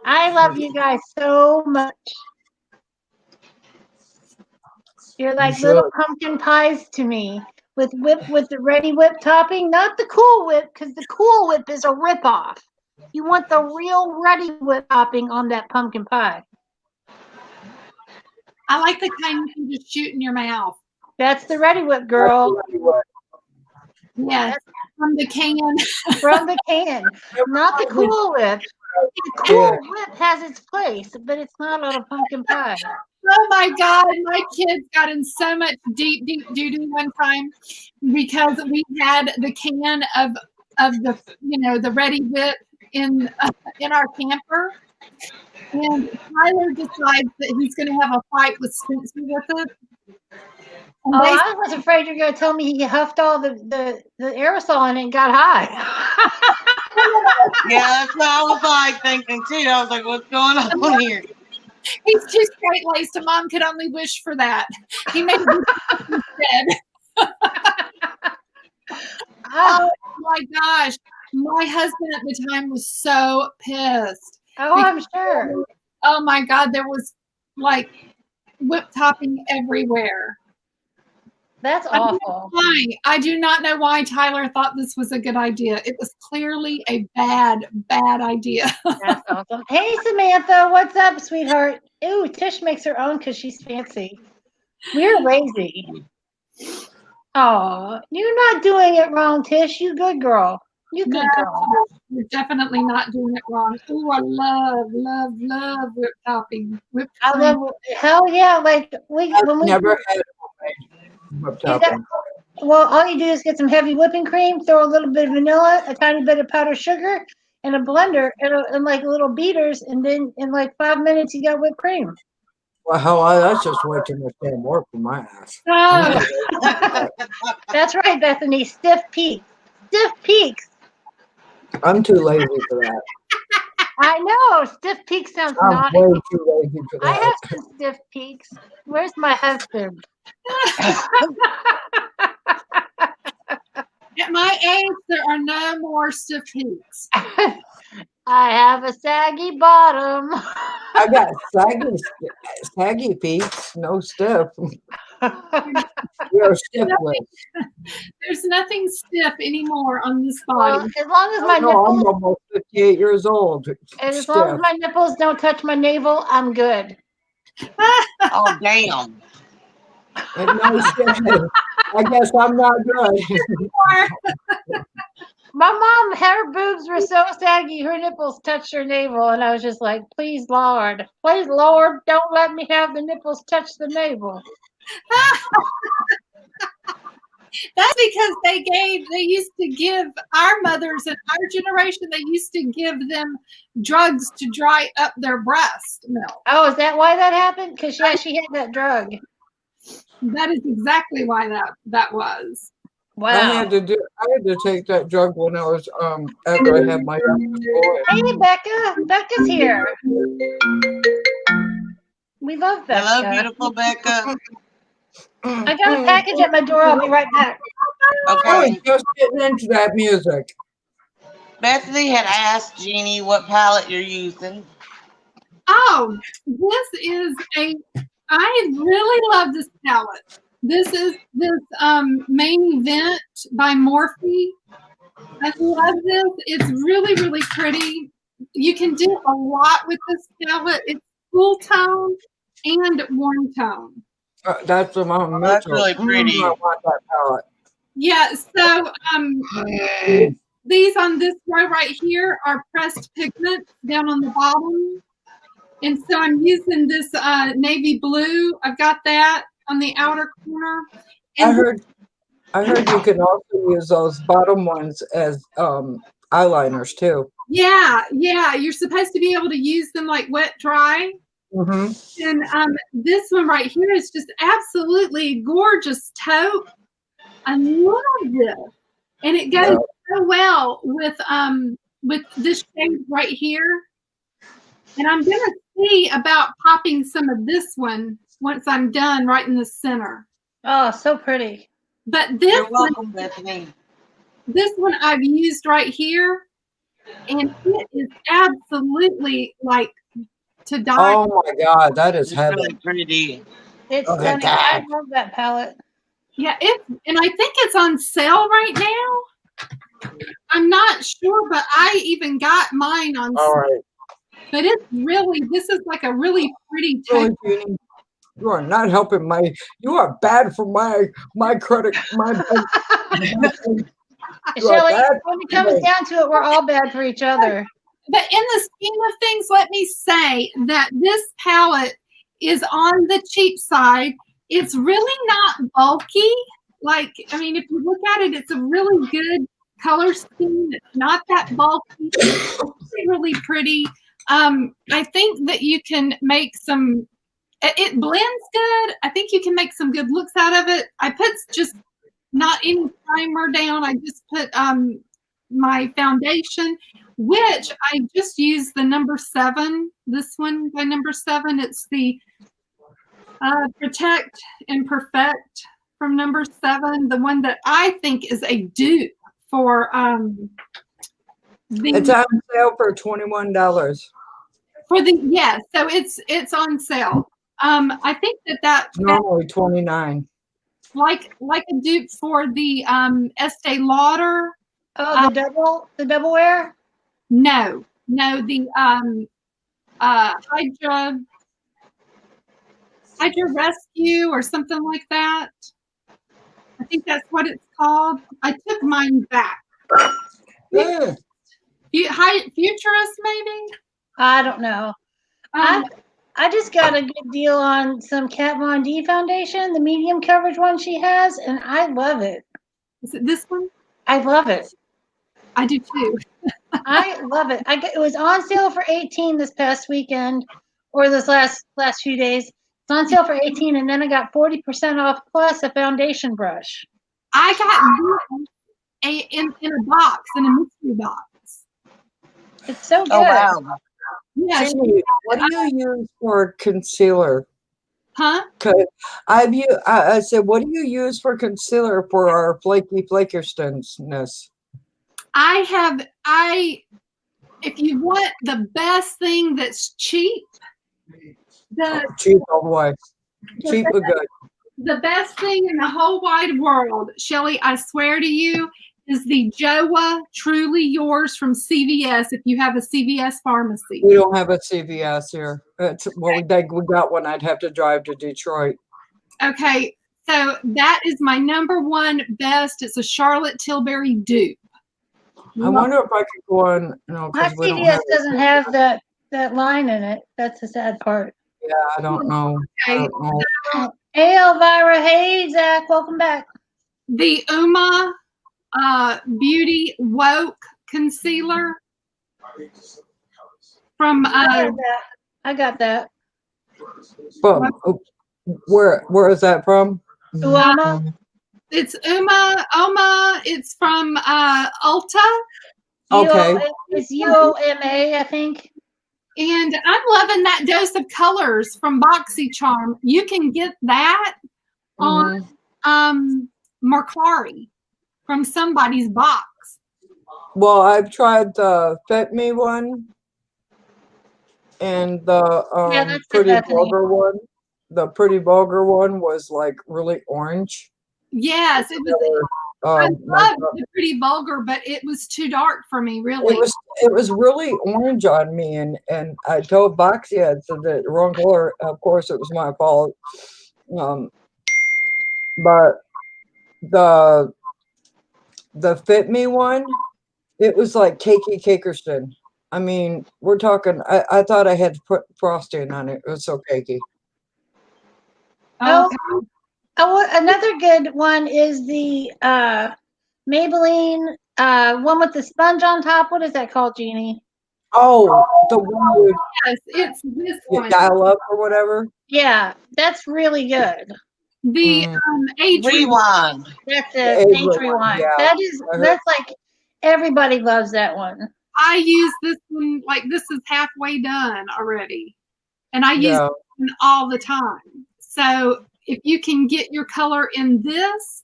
I love you guys so much. You're like little pumpkin pies to me with the Ready Whip topping, not the Cool Whip, because the Cool Whip is a ripoff. You want the real Ready Whip topping on that pumpkin pie. I like the kind you can just shoot in your mouth. That's the Ready Whip, girl. Yes, from the can. From the can, not the Cool Whip. The Cool Whip has its place, but it's not on a pumpkin pie. Oh my God, my kids got in so much deep doo-doo one time because we had the can of the the Ready Whip in our camper, and Tyler decides that he's going to have a fight with Spencer with it. And I was afraid you were going to tell me he huffed all the aerosol in it and got high. Yeah, that's what I was like thinking too. I was like, what's going on here? He's too straight-laced. Mom could only wish for that. He made it instead. Oh my gosh. My husband at the time was so pissed. Oh, I'm sure. Oh my God, there was like whip topping everywhere. That's awful. I do not know why Tyler thought this was a good idea. It was clearly a bad idea. That's awesome. Hey, Samantha, what's up, sweetheart? Ooh, Tish makes her own because she's fancy. We're lazy. Oh, you're not doing it wrong, Tish. You good girl. You good girl. You're definitely not doing it wrong. Ooh, I love whip topping. I love hell yeah. Like I've never had whip topping. Well, all you do is get some heavy whipping cream, throw a little bit of vanilla, a tiny bit of powdered sugar, and a blender, and like little beaters, and then in like 5 minutes you got whipped cream. Well, that's just way too much damn work for my ass. Oh. That's right, Bethany. Stiff peaks. Stiff peaks. I'm too lazy for that. I know. Stiff peaks sounds naughty. Way too lazy for that. I have some stiff peaks. Where's my husband? At my age, there are no more stiff peaks. I have a saggy bottom. I got saggy peaks, no stiff. You're stiffless. There's nothing stiff anymore on this body. Well, as long as my nipples, I'm almost 58 years old. and as long as my nipples don't touch my navel, I'm good. Oh, damn. And no stiffness. I guess I'm not good. My mom, her boobs were so saggy, her nipples touched her navel, and I was just like, please, Lord, don't let me have the nipples touch the navel. That's because they used to give our mothers in our generation, they used to give them drugs to dry up their breast milk. Oh, is that why that happened? Because she had that drug. That is exactly why that was. Wow. I had to take that drug when I was after I had my youngest boy. Hey, Becca. Becca's here. We love Becca. Hello, beautiful Becca. I got a package at my door. I'll be right back. I was Okay. just getting into that music. Bethany had asked Jeannie what palette you're using. Oh, this is I really love this palette. This is this Main Event by Morphe. I love this. It's really, really pretty. You can do a lot with this palette. It's full tone and warm tone. That's the Mom That's Mitchell. really pretty. I want that palette. Yeah, so these on this row right here are pressed pigment down on the bottom. And so I'm using this navy blue. I've got that on the outer corner. And I heard you can also use those bottom ones as eyeliners too. yeah, you're supposed to be able to use them like wet dry. Mm-hmm. And this one right here is just absolutely gorgeous taupe. I love this, and it goes so well with this shade right here. And I'm gonna see about popping some of this one once I'm done right in the center. Oh, so pretty. But this You're welcome, Bethany. This one I've used right here, and it is absolutely like to die. Oh my God, that is It's heaven. really pretty. It's Look stunning. at that. I love that palette. Yeah, and I think it's on sale right now. I'm not sure, but I even got mine on All sale. right. But it's really, this is like a really pretty Really, taupe. Jeannie, you are not helping you are bad for my credit. Shelley, when it comes down to it, we're all bad for each other. But in the scheme of things, let me say that this palette is on the cheap side. It's really not bulky. Like, I mean, if you look at it, it's a really good color scheme. It's not that bulky. It's really pretty. I think that you can make it blends good. I think you can make some good looks out of it. I put just not any primer down. I just put my foundation, which I just used the number 7. This one by number 7. It's the Protect and Perfect from number 7. The one that I think is a dupe for It's on sale for $21. For the so it's on sale. I think that Normally $29. like a dupe for the Estee Lauder. Oh, the double wear? No, the Hydra Rescue or something like that. I think that's what it's called. I took mine back. Yeah. Futurist, maybe? I don't know. I just got a good deal on some Kat Von D foundation, the medium coverage one she has, and I love it. Is it this one? I love it. I do too. I love it. It was on sale for $18 this past weekend, or this last few days. It's on sale for $18, and then I got 40% off plus a foundation brush. I got in a box, in a mystery box. It's so good. Oh, wow. Yeah. Jeannie, what do you use for concealer? Huh? Because I said, what do you use for concealer for our flakiness? If you want the best thing that's cheap, cheap all the way. Cheap but good. The best thing in the whole wide world, Shelley, I swear to you, is the Joa Truly Yours from CVS, if you have a CVS pharmacy. We don't have a CVS here. We got one. I'd have to drive to Detroit. Okay, so that is my number one best. It's a Charlotte Tilbury dupe. I wonder if I could go on. No, My CVS doesn't have that line in it. That's the sad part. Yeah, I don't know. Okay. I don't know. Hey, Elvira. Hey, Zach. Welcome back. The Uma Beauty Woke Concealer from I got that. From where is that from? Uoma. It's Oma. It's from Ulta. Okay. It's UOMA, I think. And I'm loving that dose of colors from BoxyCharm. You can get that on Mercari from somebody's box. Well, I've tried the Fit Me one and the Pretty Vulgar one. The Pretty Vulgar one was like really orange. Yes, it was. I loved the Pretty Vulgar, but it was too dark for me, really. It was really orange on me, and I told Boxy I said the wrong color. Of course, it was my fault. But the Fit Me one, it was like cakey Cakerston. I mean, we're talking. I thought I had to put frosting on it. It was so cakey. Oh, another good one is the Maybelline one with the sponge on top. What is that called, Jeannie? Oh, the one with it's this one. Dial Up or whatever. Yeah, that's really good. The Age Rewind. That's it. Age Rewind. Yeah. That's like everybody loves that one. I use this one like this is halfway done already, and I use it all the time. So if you can get your color in this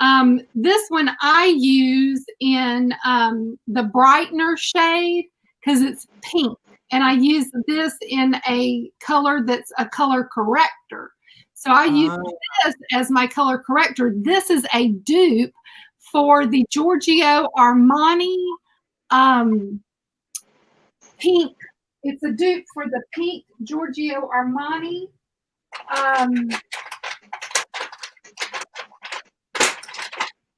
one I use in the brightener shade because it's pink, and I use this in a color that's a color corrector. So I use this as my color corrector. This is a dupe for the Giorgio Armani pink. It's a dupe for the pink Giorgio Armani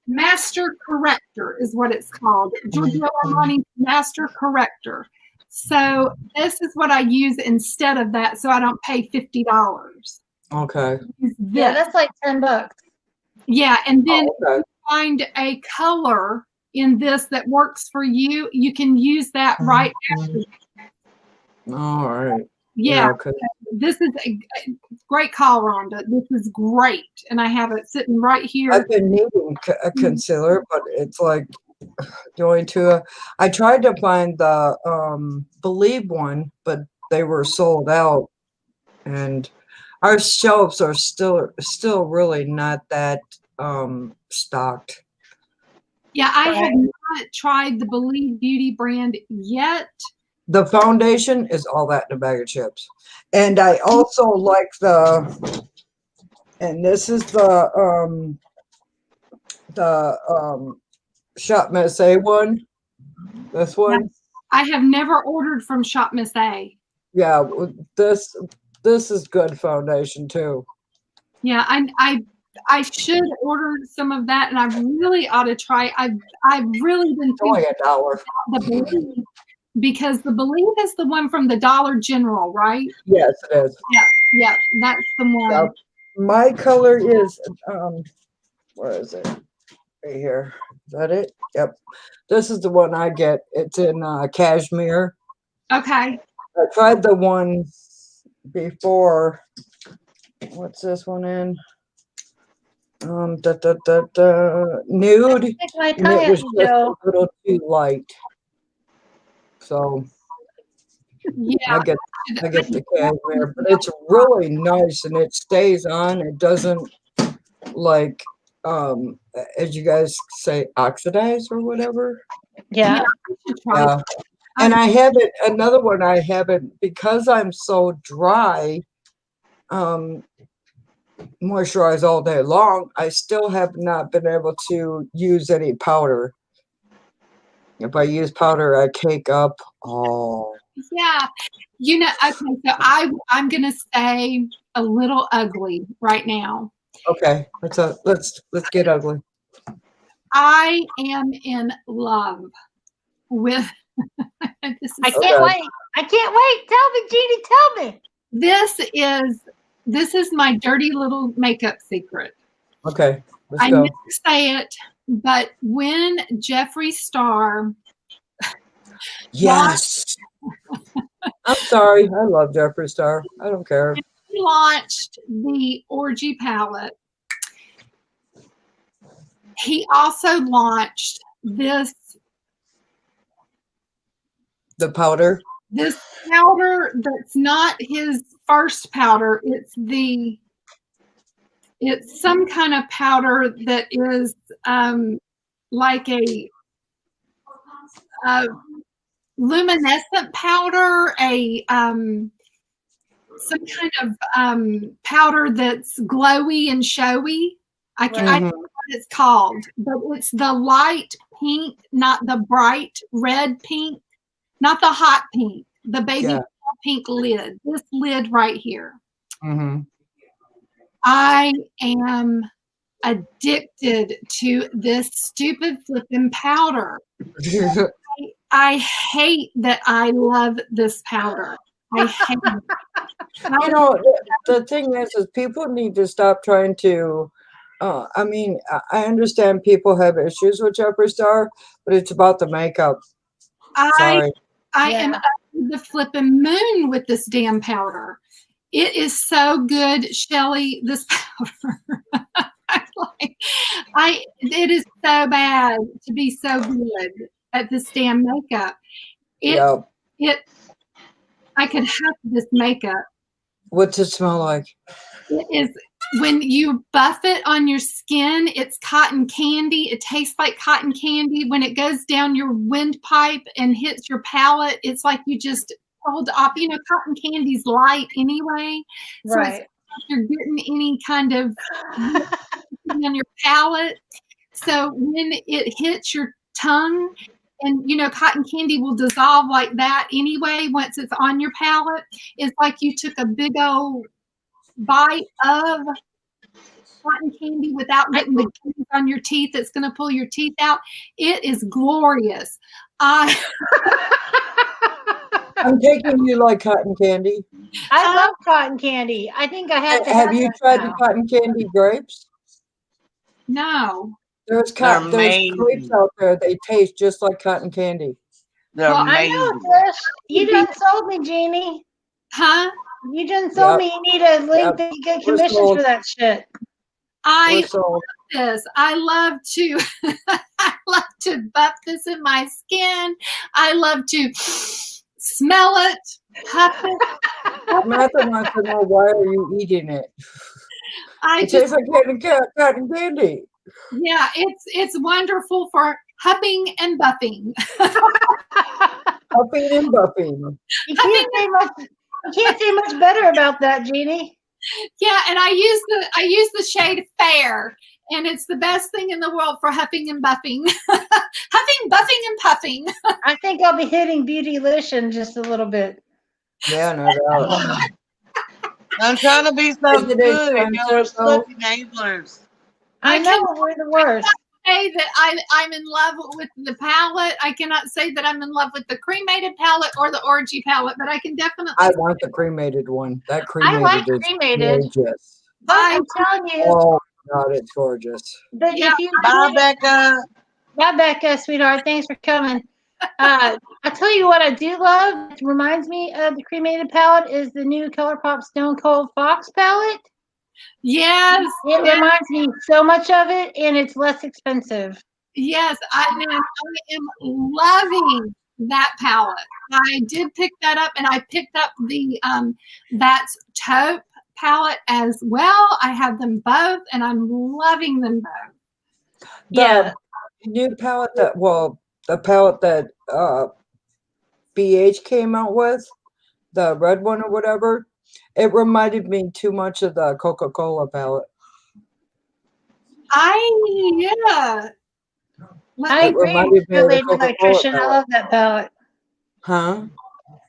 Master Corrector is what it's called. Giorgio Armani Master Corrector. So this is what I use instead of that, so I don't pay $50. Okay. Yeah, that's like $10. Yeah, and then if you find a color in this that works for you, you can use that right after. All right. Yeah, this is a great call, Rhonda. This is great, and I have it sitting right here. I've been needing a concealer, but it's like going to. I tried to find the Believe one, but they were sold out, and our shelves are still really not that stocked. Yeah, I have not tried the Believe Beauty brand yet. The foundation is all that in a bag of chips. And I also like and this is the Shop Miss A one. This one. I have never ordered from Shop Miss A. Yeah, this is good foundation too. Yeah, I should order some of that, and I really ought to try. I've really been thinking about the Believe, because the Believe is the one from the Dollar General, right? Yes, it is. Yeah, that's the one. Yep. My color is where is it? Right here. Is that it? Yep. This is the one I get. It's in cashmere. Okay. I tried the one before. What's this one in? Nude. And it was just a little too light. So yeah, I get the cashmere, but it's really nice and it stays on. It doesn't like as you guys say, oxidize or whatever. Yeah. Yeah. And I haven't, another one I haven't, because I'm so dry, moisturize all day long, I still have not been able to use any powder. If I use powder, I cake up. Oh. Yeah. You know, okay, so I'm gonna say a little ugly right now. Okay, let's get ugly. I am in love with I can't wait. I can't wait. Tell me, Jeannie, tell me. This is my dirty little makeup secret. Okay, I never say it, but when Jeffree Star yes. I'm sorry. I love Jeffree Star. I don't care. He launched the Orgy palette. he also launched the powder. This powder that's not his first powder. It's some kind of powder that is like a luminescent powder, some kind of powder that's glowy and showy. I don't know what it's called, but it's the light pink, not the bright red pink, not the hot pink, the baby pink lid. This lid right here. I am addicted to this stupid flipping powder. I hate that I love this powder. I hate it. You know, the thing is people need to stop trying to. I mean, I understand people have issues with Jeffree Star, but it's about the makeup. Sorry. I am up to the flipping moon with this damn powder. It is so good, Shelly. This powder. It is so bad to be so good at this damn makeup. I could have this makeup. What's it smell like? It is when you buff it on your skin, it's cotton candy. It tastes like cotton candy. When it goes down your windpipe and hits your palate, it's like you just pulled off. You know, cotton candy's light anyway. So it's like you're getting any kind of on your palate. So when it hits your tongue, and you know, cotton candy will dissolve like that anyway once it's on your palate. It's like you took a big old bite of cotton candy without getting the candy on your teeth. It's going to pull your teeth out. It is glorious. I'm taking you like cotton candy. I love cotton candy. I think I have to have you tried the cotton candy grapes? No. There's grapes out there. They taste just like cotton candy. They're I know, Trish. You done sold me, Jeannie. Huh? You done sold me. You need a link that you get commissions for that shit. I love this. I love to buff this in my skin. I love to smell it, puff it. Samantha wants to know, why are you eating it? It tastes like cotton candy. Yeah, it's wonderful for huffing and buffing. Huffing and buffing. You can't say much better about that, Jeannie. Yeah, and I use the shade Fair, and it's the best thing in the world for huffing and buffing. Huffing, buffing, and puffing. I think I'll be hitting Beautylish just a little bit. Yeah, no doubt. I'm trying to be so good, and y'all are such enablers. I know we're the worst. Say that I'm in love with the palette. I cannot say that I'm in love with the cremated palette or the orgy palette, but I can definitely. I want the cremated one. That cremated is gorgeous. But I'm telling you. Oh God, it's gorgeous. But if you Bye, Becca. Bye, Becca, sweetheart. Thanks for coming. I'll tell you what I do love. It reminds me of the cremated palette is the new ColourPop Stone Cold Fox palette. Yes. It reminds me so much of it, and it's less expensive. Yes, I am loving that palette. I did pick that up, and I picked up the That's Taupe palette as well. I have them both, and I'm loving them both. The new palette the palette that BH came out with, the red one or whatever, it reminded me too much of the Coca-Cola palette. I agree with Real Lady Electrician. I love that palette. Huh?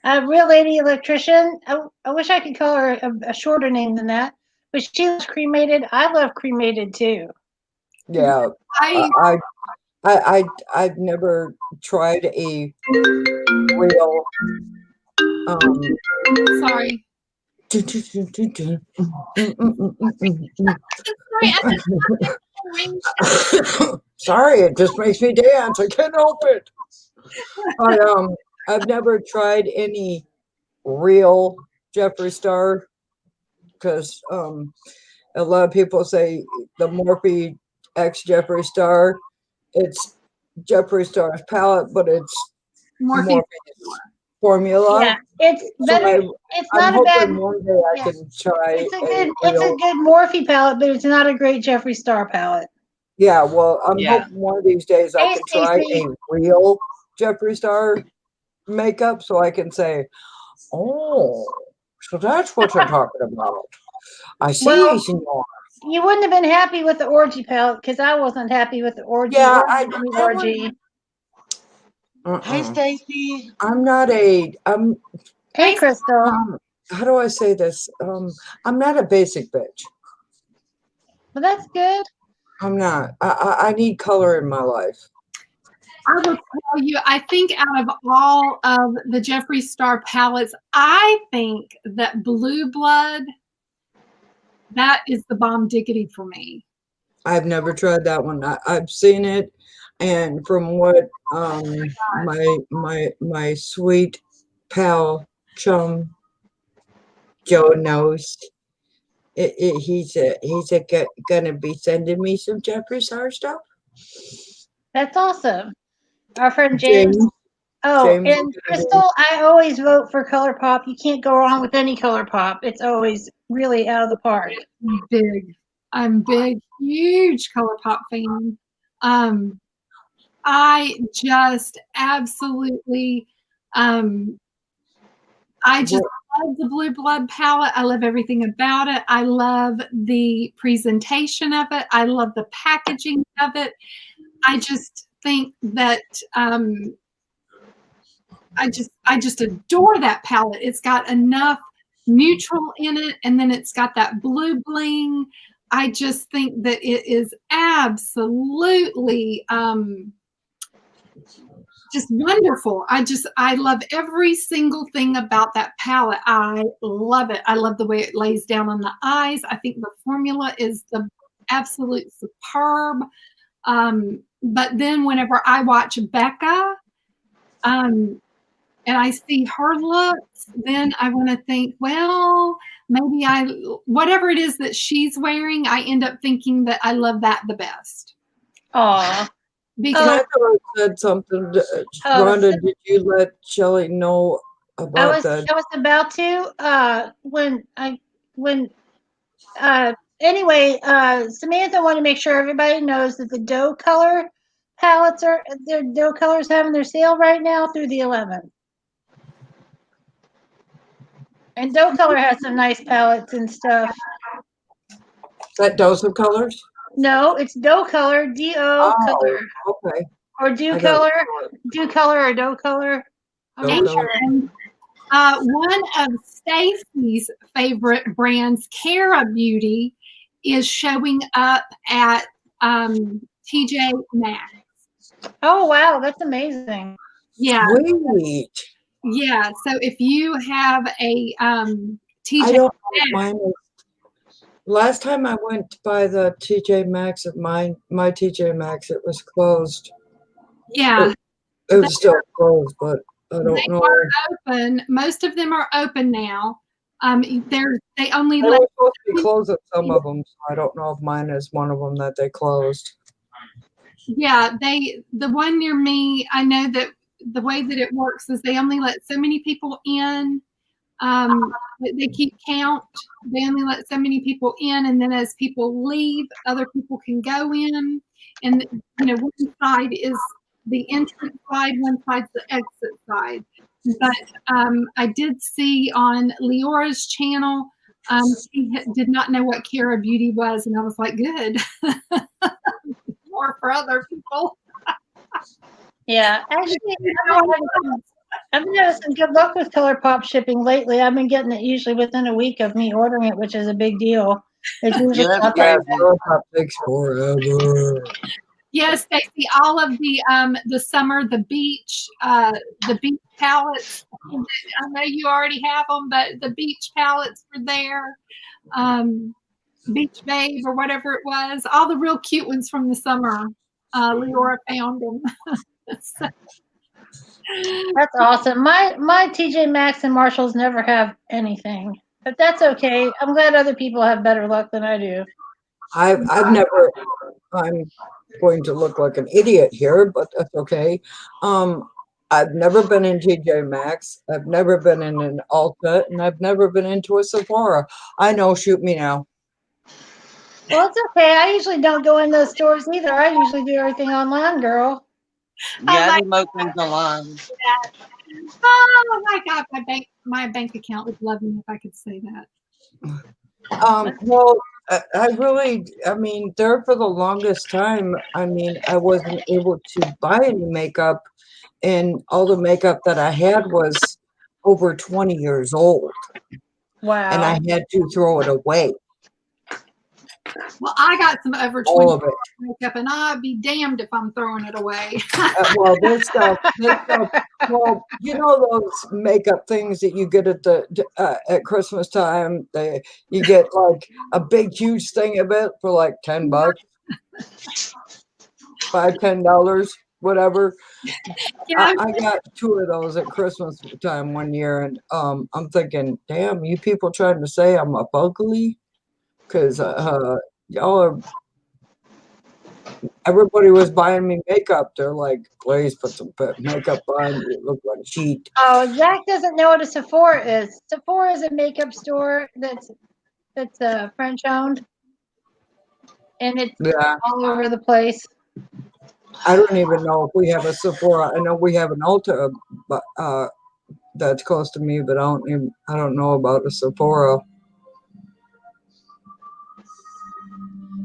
Real Lady Electrician. I wish I could call her a shorter name than that, but she loves cremated. I love cremated too. Yeah, I've never tried a real. Sorry. Sorry, it just makes me dance. I can't help it. I've never tried any real Jeffree Star because a lot of people say the Morphe X Jeffree Star. It's Jeffree Star's palette, but it's Morphe formula. Yeah, it's better. It's not I'm a bad. hoping one day I can try. It's a good Morphe palette, but it's not a great Jeffree Star palette. Yeah, well, I'm hoping one of these days I can try a real Jeffree Star makeup, so I can say, "Oh, so that's what you're talking about." I see, Well, senor. You wouldn't have been happy with the orgy palette because I wasn't happy with the orgy. Yeah, orgy. Hey, Stacy. I'm not a. Hey, Crystal. How do I say this? I'm not a basic bitch. Well, that's good. I'm not. I need color in my life. I will tell you, I think out of all of the Jeffree Star palettes, I think that Blue Blood, that is the bomb diggity for me. I've never tried that one. I've seen it, and from what my sweet pal chum Joe knows, he's gonna be sending me some Jeffree Star stuff. That's awesome. Our friend James. And Crystal, I always vote for ColourPop. You can't go wrong with any ColourPop. It's always really out of the park. I'm big, huge ColourPop fan. I just absolutely, I just love the Blue Blood palette. I love everything about it. I love the presentation of it. I love the packaging of it. I just think that I just adore that palette. It's got enough neutral in it, and then it's got that blue bling. I just think that it is absolutely just wonderful. I love every single thing about that palette. I love it. I love the way it lays down on the eyes. I think the formula is the absolute superb. But then whenever I watch Becca, and I see her looks, then I want to think, well, maybe whatever it is that she's wearing, I end up thinking that I love that the best. Aw. Because I said something. Rhonda, did you let Shelly know about that? I was about to. Anyway, Samantha wanted to make sure everybody knows that the dough color palettes their dough colors having their sale right now through the 11th. And dough color has some nice palettes and stuff. That Dose of Colors? No, it's dough color, D-O color. Okay. Or do color or dough color. I'm not sure. One of Stacy's favorite brands, Cara Beauty, is showing up at TJ Maxx. Oh wow, that's amazing. Yeah. Sweet. Yeah. So if you have a TJ I don't Maxx, know, last time I went by the TJ Maxx of my TJ Maxx, it was closed. Yeah. It was still closed, but I don't know. They are open. Most of them are open now. They only They let were supposed to be closed at some of them, so I don't know if mine is one of them that they closed. Yeah, the one near me, I know that the way that it works is they only let so many people in. They keep count. They only let so many people in, and then as people leave, other people can go in. And one side is the entrance side, one side's the exit side. But I did see on Leora's channel, she did not know what Cara Beauty was, and I was like, good. More for other people. Yeah, actually, I've been having some good luck with ColourPop shipping lately. I've been getting it usually within a week of me ordering it, which is a big deal. It's usually ColourPop takes forever. Yes, Stacy, all of the summer, the beach palettes. I know you already have them, but the beach palettes were there. Beach Babe or whatever it was. All the real cute ones from the summer. Leora found them. That's awesome. My TJ Maxx and Marshalls never have anything, but that's okay. I'm glad other people have better luck than I do. I've never. I'm going to look like an idiot here, but that's okay. I've never been in TJ Maxx. I've never been in an Ulta, and I've never been into a Sephora. I know, shoot me now. Well, it's okay. I usually don't go in those stores either. I usually do everything online, girl. Yeah, I do most things online. Oh my God, my bank account would love me if I could say that. Well, I mean, there for the longest time, I mean, I wasn't able to buy any makeup, and all the makeup that I had was over 20 years old. Wow. And I had to throw it away. Well, I got some over 20 All of it. makeup, and I'd be damned if I'm throwing it away. Well, this stuff, well, you know those makeup things that you get at Christmas time? You get like a big, huge thing of it for like $10, $5, $10, whatever. Yeah. I got 2 of those at Christmas time one year, and I'm thinking, damn, you people trying to say I'm ugly? Because y'all are. Everybody was buying me makeup. They're like, please put some makeup on. You look like Chit. Oh, Zach doesn't know what a Sephora is. Sephora is a makeup store that's French owned, and it's all over the place. I don't even know if we have a Sephora. I know we have an Ulta, but that's close to me. But I don't know about a Sephora.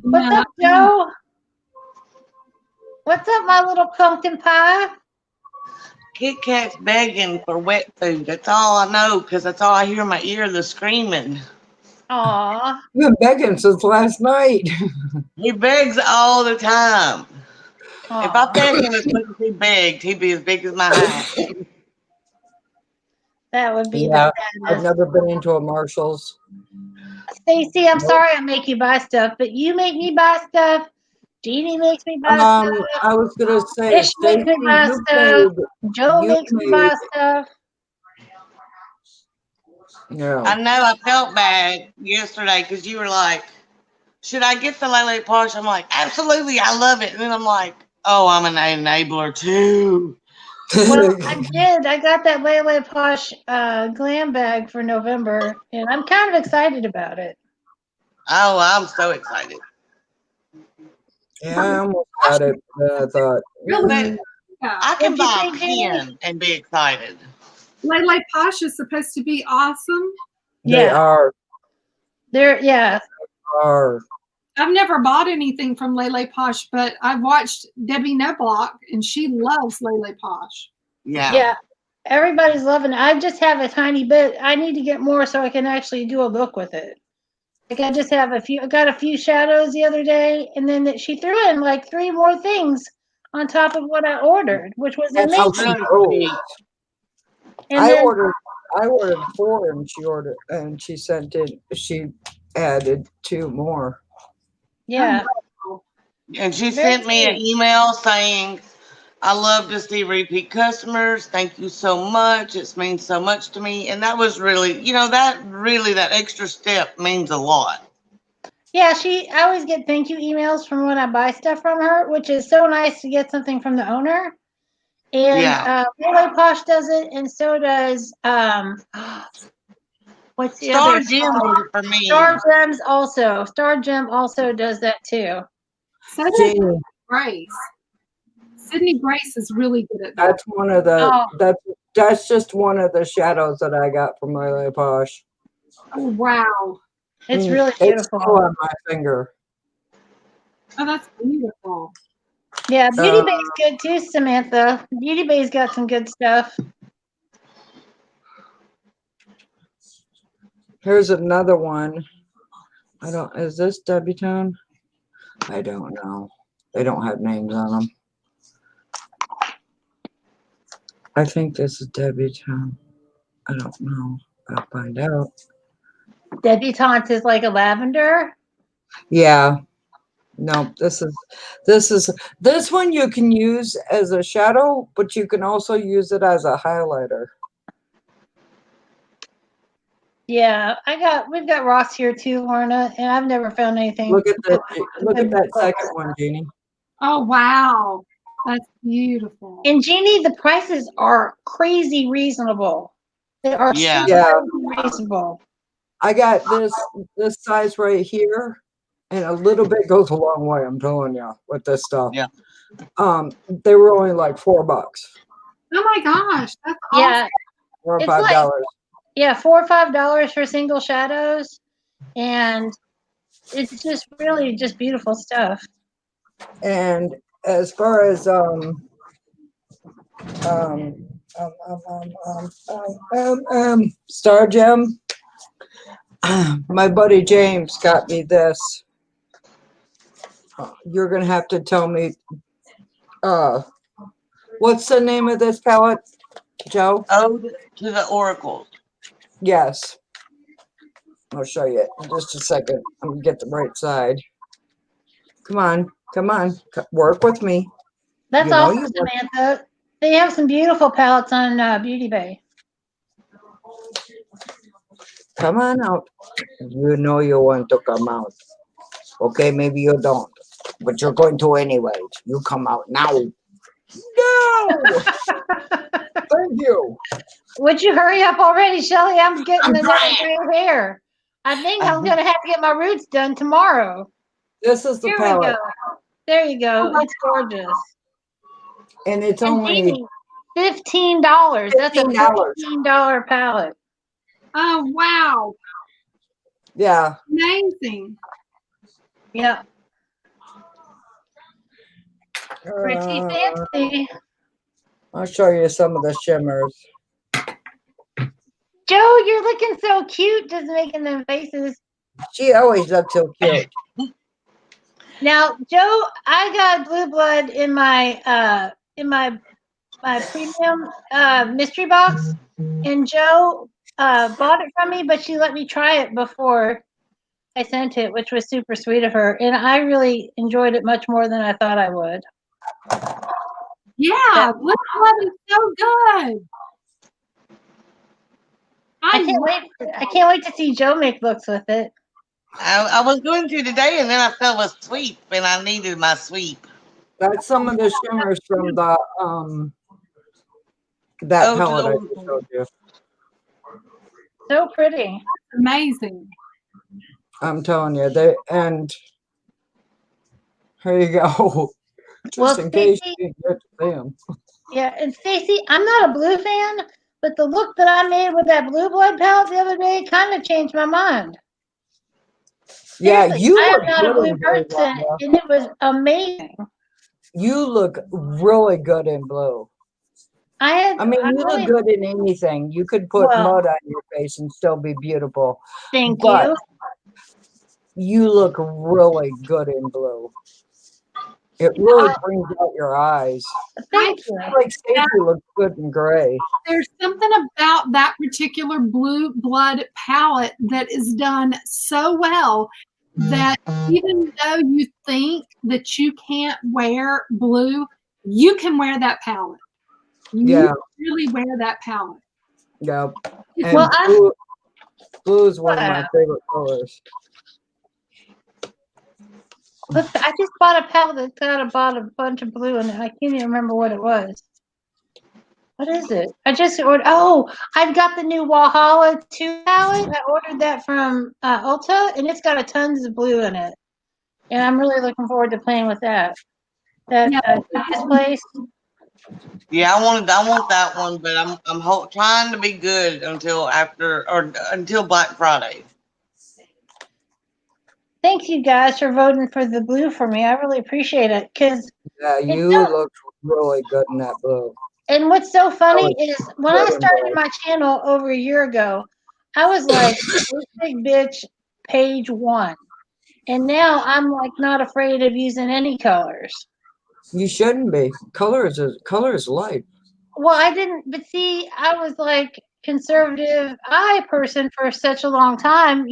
What's up, Joe? What's up, my little pumpkin pie? Kit Kat's begging for wet food. That's all I know, because that's all I hear in my ear, the screaming. Aw. You've been begging since last night. He begs all the time. Aww. If I fed him as much as he begged, he'd be as big as my house. That would be Yeah, the I've never been into a Marshall's. Stacy, I'm sorry I make you buy stuff, but you make me buy stuff. Jeannie makes me buy stuff. I was gonna say, Ish makes me buy stuff. Joe makes me buy stuff. Yeah. I know. I felt bad yesterday because you were like, should I get the Lele Posh? I'm like, absolutely, I love it. And then I'm like, oh, I'm an enabler too. Well, I did. I got that Lele Posh glam bag for November, and I'm kind of excited about it. Oh, I'm so excited. Yeah, I almost got it. I thought, really? I can buy a pen and be excited. Lele Posh is supposed to be awesome. They are. They're They are. I've never bought anything from Lele Posh, but I've watched Debbie Neblock, and she loves Lele Posh. Yeah. Everybody's loving it. I just have a tiny bit. I need to get more so I can actually do a look with it. Like I just have I got a few shadows the other day, and then she threw in like 3 more things on top of what I ordered, which was amazing. I ordered 4, and she sent in. She added 2 more. Yeah. And she sent me an email saying, I love to see repeat customers. Thank you so much. It means so much to me. And that was really, that extra step means a lot. Yeah, I always get thank you emails from when I buy stuff from her, which is so nice to get something from the owner. And Lele Posh does it, and so does what's the Star other? Gem did it for me. Star Gems also. Star Gem also does that too. So does Grace. Sydney Grace is really good at that. That's one of the that's just one of the shadows that I got from Lele Posh. Oh wow. It's really beautiful. It's still on my finger. Oh, that's beautiful. Yeah, Beauty Bay's good too, Samantha. Beauty Bay's got some good stuff. Here's another one. Is this Debutone? I don't know. They don't have names on them. I think this is Debutone. I don't know. I'll find out. Debutante is like a lavender? Yeah. No, this one you can use as a shadow, but you can also use it as a highlighter. Yeah, we've got Ross here too, Lorna, and I've never found anything. Look at that second one, Jeannie. Oh wow, that's beautiful. And Jeannie, the prices are crazy reasonable. They are super reasonable. I got this size right here, and a little bit goes a long way. I'm telling you, with this stuff. Yeah. They were only like $4. Oh my gosh, that's Yeah, awesome. $4 or $5. Yeah, $4 or $5 for single shadows, and it's just really just beautiful stuff. And as far as Star Gem, my buddy James got me this. You're gonna have to tell me what's the name of this palette, Joe? Ode to the Oracles. Yes. I'll show you in just a second. I'm gonna get the right side. Come on, work with me. That's awesome, Samantha. They have some beautiful palettes on Beauty Bay. Come on out. You know you want to come out. Okay, maybe you don't, but you're going to anyway. You come out now. No! Thank you. Would you hurry up already, Shelly? I'm getting another gray hair. I think I'm going to have to get my roots done tomorrow. This is the palette. We go. There you go. It's gorgeous. And it's only $15. That's a $15 palette. Oh wow. Yeah. Amazing. Yeah. Pretty fancy. I'll show you some of the shimmers. Joe, you're looking so cute just making them faces. She always looks so cute. Now, Joe, I got Blue Blood in my premium mystery box, and Joe bought it from me, but she let me try it before I sent it, which was super sweet of her, and I really enjoyed it much more than I thought I would. Yeah, Blue Blood is so good. I can't wait to see Joe make looks with it. I was going to today, and then I fell asleep, and I needed my sleep. That's some of the shimmers from the that palette I just showed you. So pretty. Amazing. I'm telling you, and here you go. Just in case you didn't get to see them. Yeah, and Stacy, I'm not a blue fan, but the look that I made with that Blue Blood palette the other day kind of changed my mind. Yeah, Seriously, I am not a blue person, and it was amazing. You look really good in blue. You look good in anything. You could put mud on your face and still be beautiful. Thank you. You look really good in blue. It really brings out your eyes. Thank you. Like Stacey looks good in gray. There's something about that particular Blue Blood palette that is done so well that even though you think that you can't wear blue, you can wear that palette. You really wear that palette. Yeah. And blue is one of my favorite colors. Look, I just bought a palette that's got a bunch of blue in it. I can't even remember what it was. What is it? I just ordered. Oh, I've got the new Walhalla 2 palette. I ordered that from Ulta, and it's got a tons of blue in it. And I'm really looking forward to playing with that. This place. Yeah, I want that one, but I'm trying to be good until Black Friday. Thank you guys for voting for the blue for me. I really appreciate it you look really good in that blue. And what's so funny is when I started my channel over a year ago, I was like, big bitch, page 1. And now I'm like not afraid of using any colors. You shouldn't be. Color is life. Well, I didn't, but see, I was like conservative eye person for such a long time,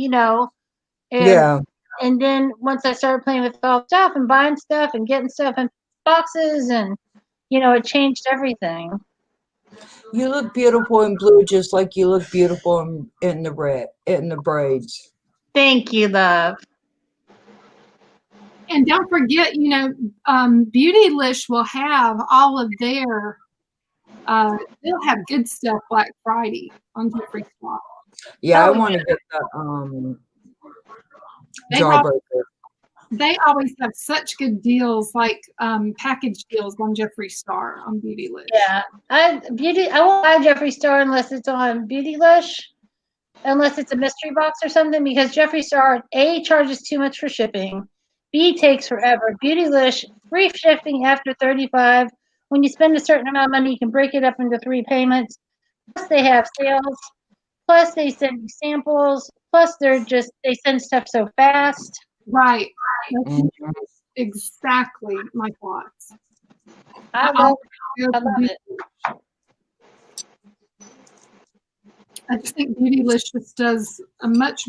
And then once I started playing with all stuff and buying stuff and getting stuff in boxes and, it changed everything. You look beautiful in blue, just like you look beautiful in the braids. Thank you, love. And don't forget, Beautylish will have all of their. They'll have good stuff Black Friday on Jeffree Star. Yeah, I want to get the Jawbreaker. They always have such good deals, like package deals on Jeffree Star on Beautylish. Yeah, I won't buy Jeffree Star unless it's on Beautylish, unless it's a mystery box or something, because Jeffree Star A charges too much for shipping, B takes forever. Beautylish, free shipping after 35. When you spend a certain amount of money, you can break it up into 3 payments. Plus, they have sales. Plus, they send you samples. Plus, they send stuff so fast. Right. Exactly my thoughts. I love it. I just think Beautylish just does a much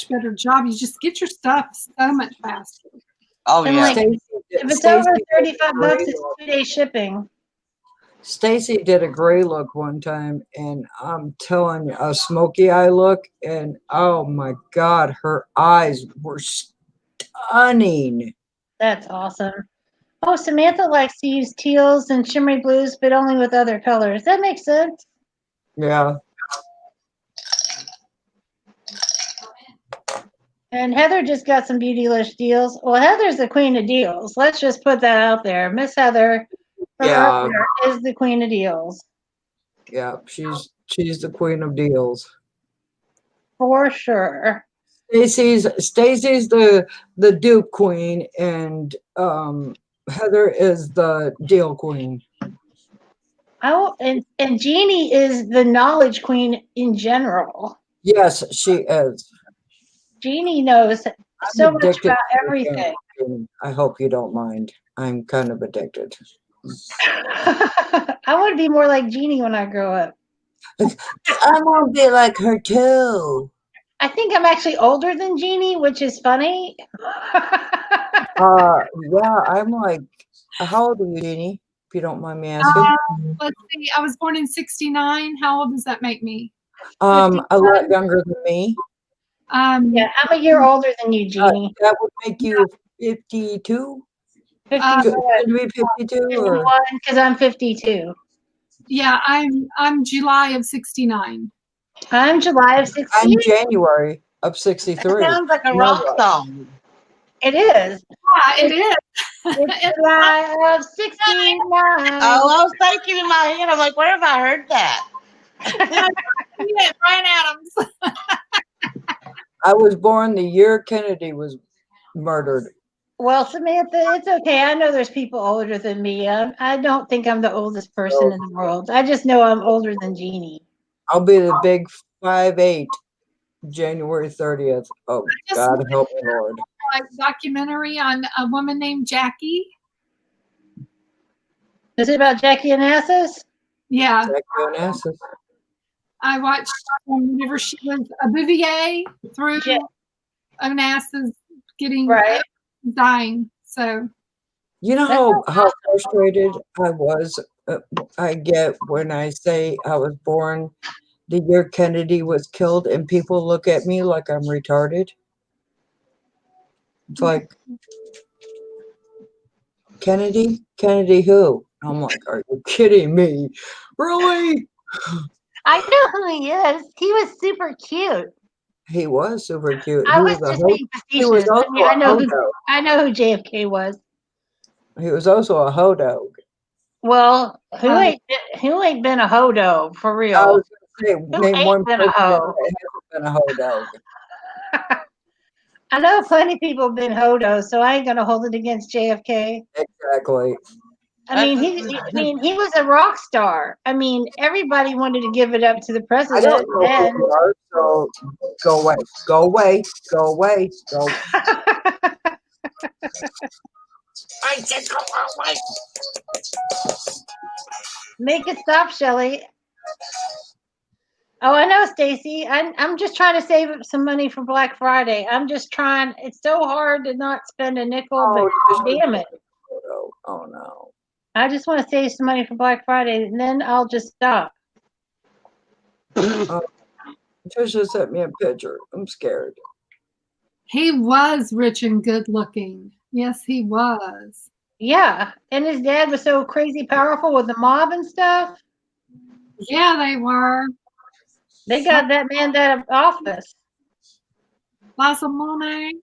better job. You just get your stuff so much faster. Oh And yeah. if it's over $35, it's 2-day shipping. Stacy did a gray look one time, and I'm telling you, a smoky eye look, and oh my God, her eyes were stunning. That's awesome. Oh, Samantha likes to use teals and shimmery blues, but only with other colors. That makes sense. Yeah. And Heather just got some Beautylish deals. Well, Heather's the queen of deals. Let's just put that out there. Miss Heather is the queen of deals. Yeah, she's the queen of deals. For sure. Stacy's the dupe queen, and Heather is the deal queen. Oh, and Jeannie is the knowledge queen in general. Yes, she is. Jeannie knows so much about everything. I hope you don't mind. I'm kind of addicted. I want to be more like Jeannie when I grow up. I want to be like her too. I think I'm actually older than Jeannie, which is funny. Yeah, I'm like, how old are you, Jeannie? If you don't mind me asking. Let's see. I was born in '69. How old does that make me? A lot younger than me. Yeah, I'm a year older than you, Jeannie. That would make you 52. 52 or because I'm 52. Yeah, I'm July of '69. I'm July of 63. I'm January of 63. Sounds like a rock song. It is. Yeah, it is. It's July of 69. Oh, I was thinking in my head, I'm like, where have I heard that? Yeah, Brian Adams. I was born the year Kennedy was murdered. Well, Samantha, it's okay. I know there's people older than me. I don't think I'm the oldest person in the world. I just know I'm older than Jeannie. I'll be the big 5'8", January 30th. Oh, God help me, Lord. Documentary on a woman named Jackie. Is it about Jackie Onassis? Yeah. Jackie Onassis. I watched whenever she was a Bouvier through Onassis getting dying. So you know how frustrated I get when I say I was born the year Kennedy was killed, and people look at me like I'm retarded. It's like, Kennedy who? I'm like, are you kidding me? Really? I know who he is. He was super cute. He was super cute. I was just being facetious. I know who JFK was. He was also a hoe dog. Well, who ain't been a hoe dog for real? I was going to say, name one been person a hoe. that hasn't been a hoe dog. I know plenty of people have been hodos, so I ain't gonna hold it against JFK. Exactly. I mean, he was a rock star. I mean, everybody wanted to give it up to the president. I don't know who you are, so go away. Go away. Go away. Go. I said go away. Make it stop, Shelly. Oh, I know, Stacy. I'm just trying to save up some money for Black Friday. I'm just trying. It's so hard to not spend a nickel, but damn it. Oh, no. I just want to save some money for Black Friday, and then I'll just stop. Trisha sent me a picture. I'm scared. He was rich and good looking. Yes, he was. Yeah, and his dad was so crazy powerful with the mob and stuff. Yeah, they were. They got that man out of office. Lots of money.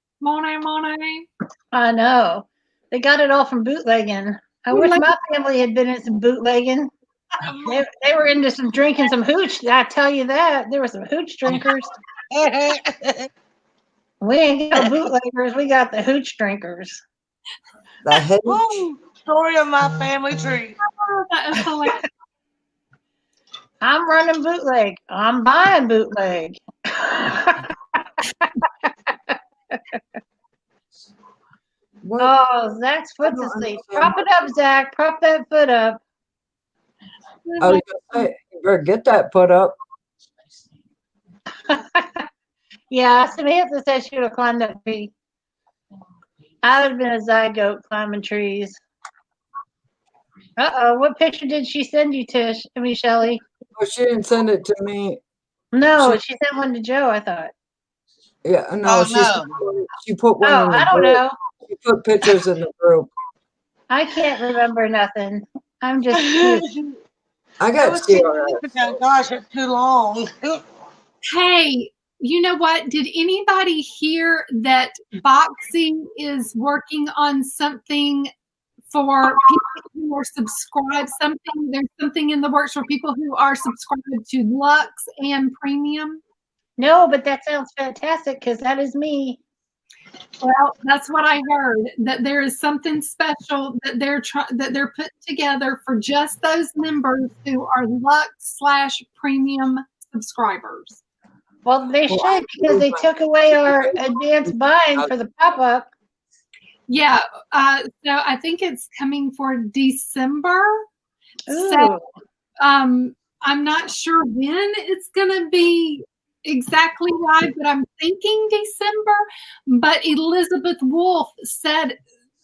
I know. They got it all from bootlegging. I wish my family had been in some bootlegging. They were into some drinking, some hooch. I tell you that. There were some hooch drinkers. We ain't got bootleggers. We got the hooch drinkers. The hooch. Oh, story of my family tree. Oh, that is hilarious. I'm running bootleg. I'm buying bootleg. Oh, Zach's foot's asleep. Prop it up, Zach. Prop that foot up. I was gonna say, you better get that foot up. Yeah, Samantha said she would have climbed that tree. I would have been a zygote climbing trees. Uh-oh, what picture did she send you, Tish? I mean, Shelly? Oh, she didn't send it to me. No, she sent one to Joe, I thought. Yeah, no, she put one in the I don't group. know. She put pictures in the group. I can't remember nothing. I'm just cute. I got CRS. Gosh, it's too long. Hey, you know what? Did anybody hear that Boxy is working on something for people who are subscribed? There's something in the works for people who are subscribed to Lux and Premium. No, but that sounds fantastic because that is me. Well, that's what I heard. That there is something special that they're putting together for just those members who are Lux/Premium subscribers. Well, they should because they took away our advanced buying for the pop-up. Yeah, so I think it's coming for December. Ooh. So I'm not sure when it's going to be exactly live, but I'm thinking December. But Elizabeth Wolf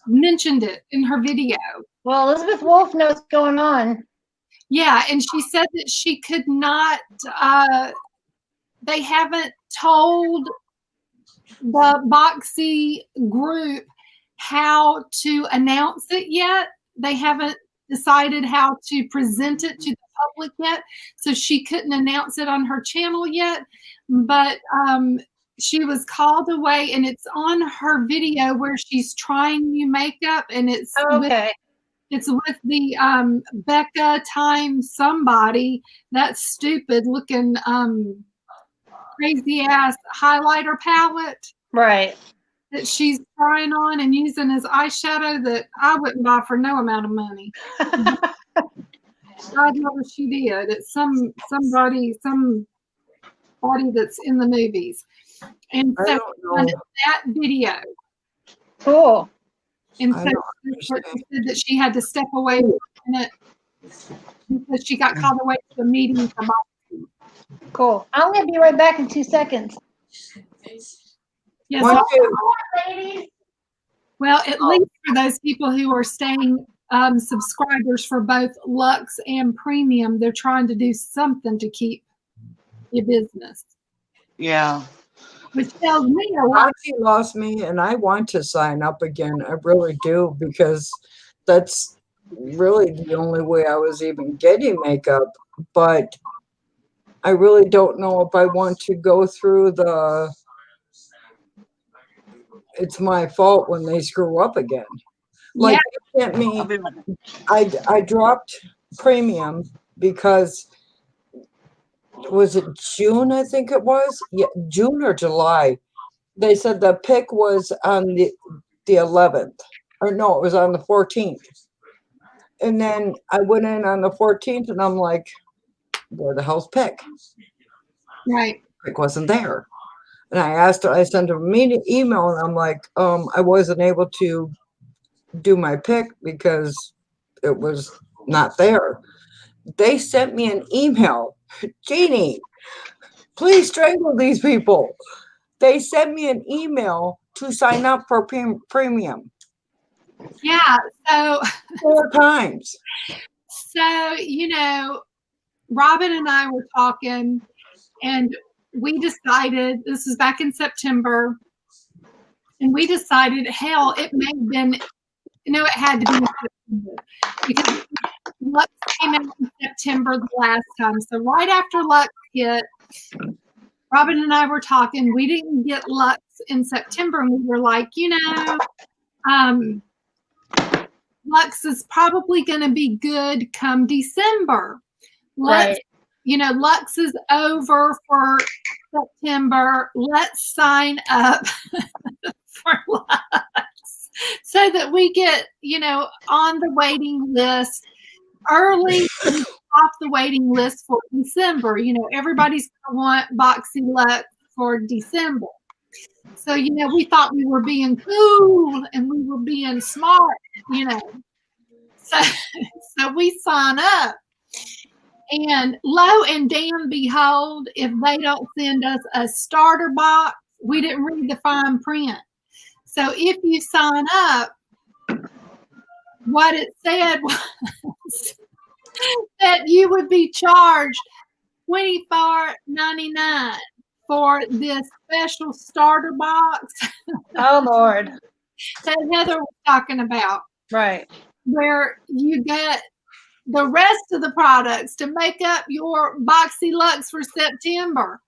mentioned it in her video. Well, Elizabeth Wolf knows what's going on. Yeah, and she said that she could not, they haven't told the Boxy group how to announce it yet. They haven't decided how to present it to the public yet. So she couldn't announce it on her channel yet. But she was called away, and it's on her video where she's trying new makeup, and it's with the Becca times somebody, that stupid looking crazy ass highlighter palette. Right. That she's trying on and using as eyeshadow that I wouldn't buy for no amount of money. I'd rather she did. It's somebody that's in the movies. And so on that video. Cool. And so she said that she had to step away from it because she got called away to a meeting. Cool. I'm going to be right back in 2 seconds. Yes. Well, at least for those people who are staying subscribers for both Lux and Premium, they're trying to do something to keep your business. Yeah. Which tells me a lot. She lost me, and I want to sign up again. I really do, because that's really the only way I was even getting makeup. But I really don't know if I want to go through the it's my fault when they screw up again. Like, they sent me, I dropped Premium because, was it June, I think it was? Yeah, June or July. They said the pick was on the 11th. Or no, it was on the 14th. And then I went in on the 14th, and I'm like, where the hell's pick? Right. Pick wasn't there. And I sent her an email, and I'm like, I wasn't able to do my pick because it was not there. They sent me an email. Jeannie, please strangle these people. They sent me an email to sign up for Premium. Yeah, so 4 times. So, Robin and I were talking, And we decided, this was back in September, and we decided, hell, it may have been, it had to be in September because Lux came out in September the last time. So right after Lux hit, Robin and I were talking. We didn't get Lux in September, and we were like, Lux is probably going to be good come December. Right. Lux is over for September. Let's sign up for Lux so that we get, on the waiting list early, off the waiting list for December. Everybody's going to want Boxy Lux for December. So, we thought we were being cool and we were being smart, So we sign up. And lo and damn behold, if they don't send us a starter box, we didn't read the fine print. So if you sign up, what it said was that you would be charged $24.99 for this special starter box. Oh, Lord. That Heather was talking about. Right. Where you get the rest of the products to make up your Boxy Lux for September.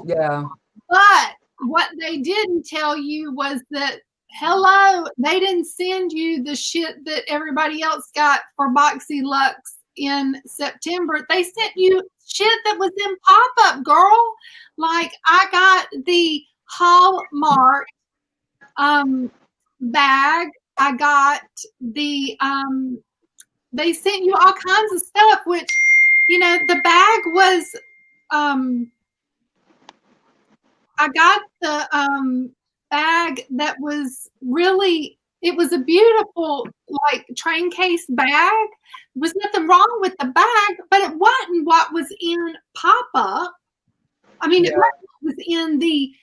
Yeah. But what they didn't tell you was that, hello, they didn't send you the shit that everybody else got for Boxy Lux in September. They sent you shit that was in pop-up, girl. Like, I got the Hallmark bag. I got the they sent you all kinds of stuff, which, the bag was, I got the bag that was really, it was a beautiful, like, train case bag. There was nothing wrong with the bag, but it wasn't what was in pop-up. I mean, it wasn't what was in the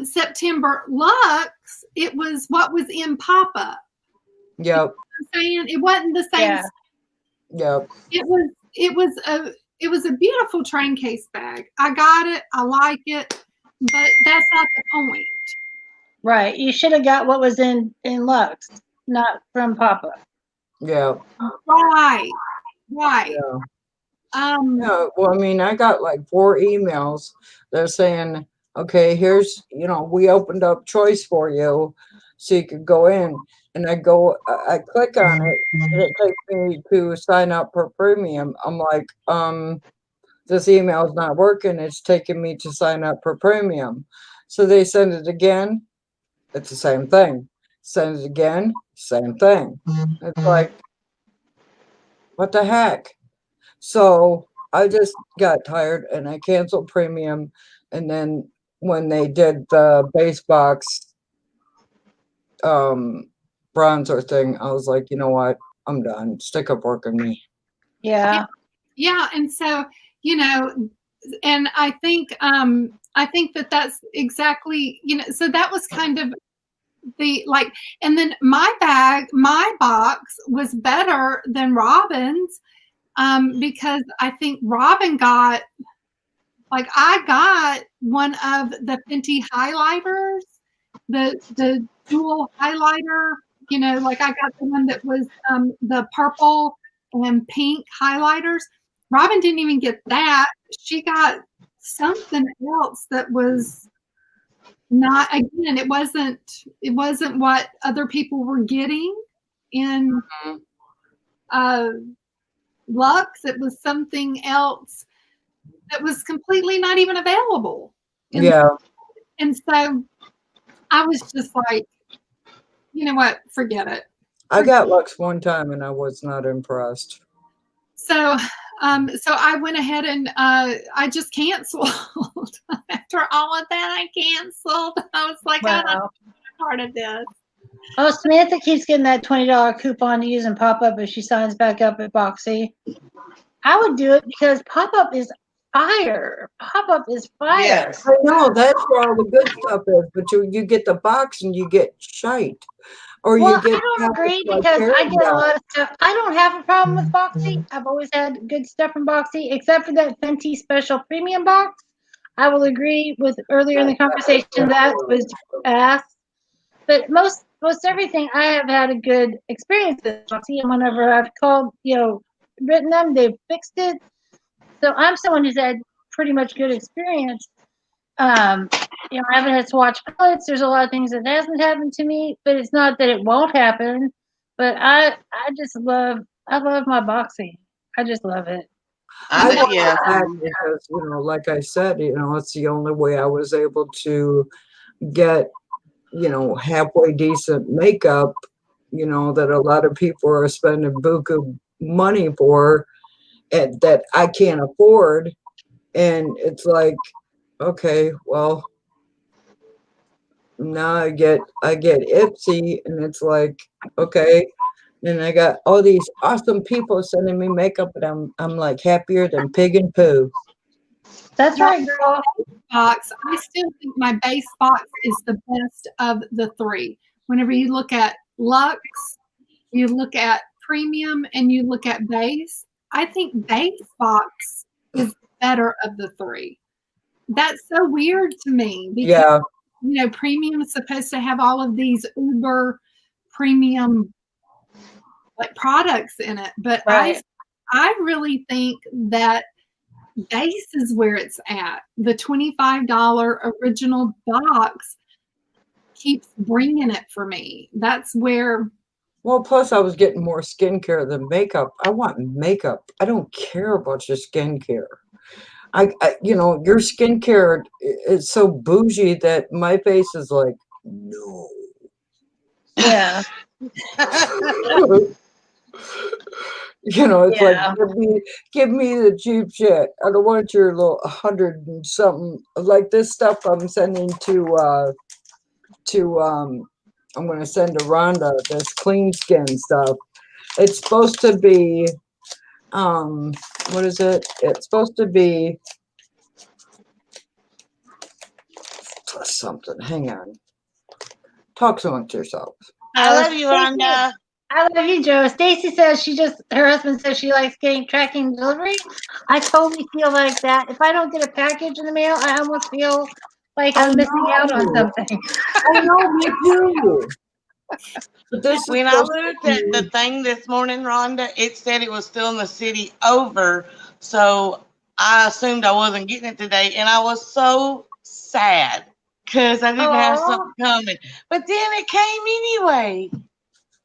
September Lux. It was what was in pop-up. Yep. You know what I'm saying? It wasn't the same. Yeah. Yep. It was a beautiful train case bag. I got it. I like it, but that's not the point. Right. You should have got what was in Lux, not from Papa. Yeah. Right. Yeah. Yeah. Well, I mean, I got like 4 emails. They're saying, okay, here's, we opened up choice for you so you could go in. And I click on it, and it takes me to sign up for premium. I'm like, this email is not working. It's taking me to sign up for premium. So they send it again. It's the same thing. Send it again. Same thing. It's like, what the heck? So I just got tired and I canceled premium. And then when they did the base box, bronzer thing, I was like, you know what? I'm done. Stick up working me. Yeah. Yeah. And so, and I think that that's exactly, so that was kind of the, like, and then my box was better than Robin's, because I think Robin got, like, I got one of the Fenty highlighters, the dual highlighter, like I got the one that was the purple and pink highlighters. Robin didn't even get that. She got something else that was not, again, it wasn't what other people were getting in Lux. It was something else that was completely not even available. And so I was just like, you know what? Forget it. I got Lux one time and I was not impressed. So I went ahead and I just canceled. After all of that, I canceled. I was like, I'm not part of this. Oh, Samantha keeps getting that $20 coupon to use and Pop-Up if she signs back up at Boxy. I would do it because Pop-Up is fire. Pop-Up is fire. Yes. I know, that's where all the good stuff is, but you get the box and you get shite. Or Well, you get I don't half the agree like because I Karen get a got. lot of stuff. I don't have a problem with Boxy. I've always had good stuff from Boxy, except for that Fenty Special Premium box. I will agree with earlier in the conversation that was ass. But most everything I have had a good experience with Boxy, and whenever I've called, written them, they've fixed it. So I'm someone who's had pretty much good experience. I haven't had to watch pellets. There's a lot of things that hasn't happened to me, but it's not that it won't happen. But I love my Boxy. I just love it. I bet, want yeah. it back because, like I said, it's the only way I was able to get, halfway decent makeup, that a lot of people are spending buku money for and that I can't afford. And it's like, okay, well, now I get Ipsy, and it's like, okay. And I got all these awesome people sending me makeup, and I'm like happier than pig and poo. That's right, girl. Box. I still think my base box is the best of the three. Whenever you look at Luxe, you look at Premium, and you look at Base, I think Base box is better of the three. That's so weird to me because Premium is supposed to have all of these uber premium like products in it, but Right. I really think that Base is where it's at. The $25 original box keeps bringing it for me. That's where. Well, plus I was getting more skincare than makeup. I want makeup. I don't care about your skincare. Your skincare is so bougie that my face is like, no. Yeah. It's like, give me the cheap shit. I don't want your little 100 and something like this stuff I'm sending to I'm going to send to Rhonda, this clean skin stuff. It's supposed to be what is it? It's supposed to be something. Hang on. Talk amongst yourselves. I love you, Rhonda. I love you, Joe. Stacy says her husband says she likes getting tracking delivery. I totally feel like that. If I don't get a package in the mail, I almost feel like I'm missing out on something. I know, me too. When I looked at the thing this morning, Rhonda, it said it was still in the city over. So I assumed I wasn't getting it today. And I was so sad because I didn't have something coming. But then it came anyway.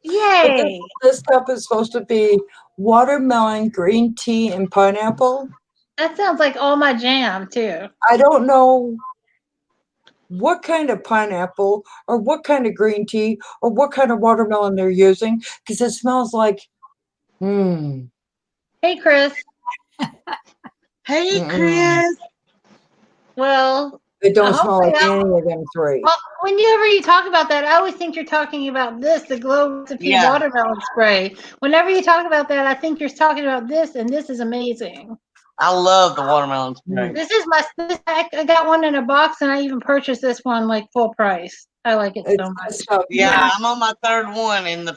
Yay. This stuff is supposed to be watermelon, green tea, and pineapple. That sounds like all my jam, too. I don't know what kind of pineapple or what kind of green tea or what kind of watermelon they're using because it smells like Hey, Chris. Hey, Chris. Well, it don't smell like any of them three. Well, whenever you talk about that, I always think you're talking about this, the Glow Recipe watermelon spray. Whenever you talk about that, I think you're talking about this, and this is amazing. I love the watermelon spray. This is I got one in a box, and I even purchased this one like full price. I like it so much. Yeah, I'm on my third one, and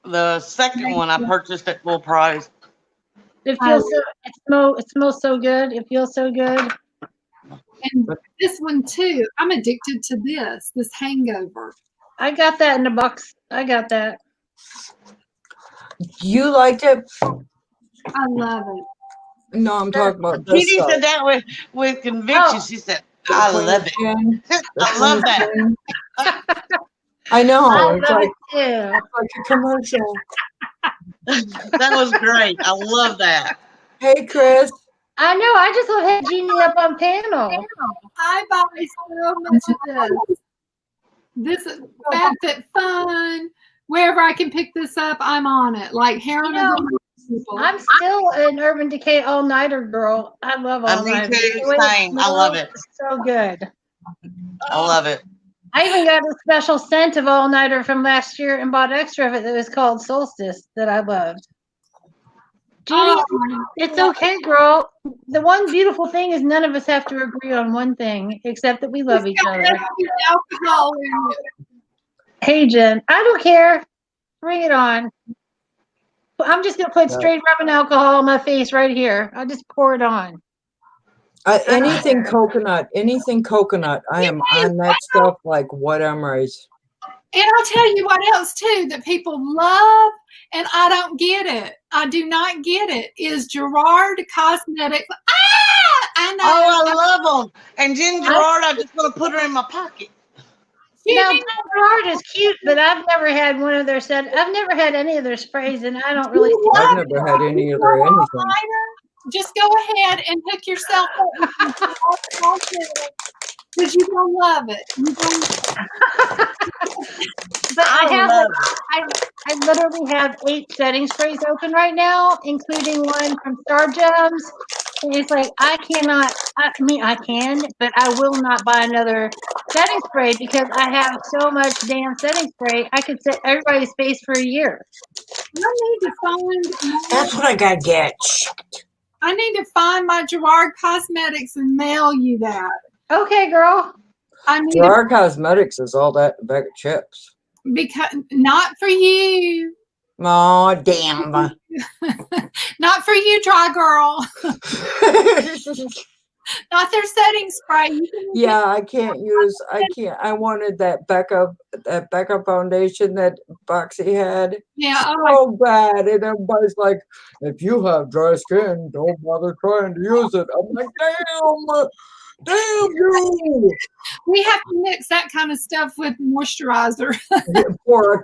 the second one I purchased at full price. It feels it smells so good. It feels so good. And this one too, I'm addicted to this hangover. I got that in the box. I got that. You liked it? I love it. No, I'm talking about this She stuff. said that with conviction. She said, I love it. I love that. I know. I it's love like, it too. It's like a commercial. That was great. I love that. Hey, Chris. I know. I just want to have Jeannie up on panel. I buy so much of this. This is FabFitFun. Wherever I can pick this up, I'm on it. Like Heron people. I'm still an Urban Decay all-nighter girl. I love all-nighter. Me too. Same. I love it. It's so good. I love it. I even got a special scent of all-nighter from last year and bought extra of it that was called Solstice that I loved. Jeannie, it's okay, girl. The one beautiful thing is none of us have to agree on one thing, except that we love each other. Alcohol in Hey, Jen. I don't care. Bring it on. I'm just going to put straight rubbing alcohol on my face right here. I'll just pour it on. Anything coconut. I am on that stuff like wet emeries. And I'll tell you what else too that people love, and I don't get it. I do not get it. Is Gerard Cosmetics? I know. Oh, I love them. And Jen Gerard, I just want to put her in my pocket. Now, Gerard is cute, but I've never had one of their set. I've never had any of their sprays, and I don't really. I've never had any of their anything. Just go ahead and hook yourself up because you're gonna love it. But I literally have 8 setting sprays open right now, including one from Star Gems. And it's like I can, but I will not buy another setting spray because I have so much damn setting spray. I could set everybody's face for a year. I need to find. That's what I gotta get. I need to find my Gerard Cosmetics and mail you that. Okay, girl. Gerard Cosmetics is all that bag of chips. Because not for you. Oh, damn. Not for you, Dry Girl. Not their setting spray. Yeah, I can't. I wanted that Becca foundation that Boxy had. Yeah. So bad. And everybody's like, if you have dry skin, don't bother trying to use it. I'm like, damn you. We have to mix that kind of stuff with moisturizer. For a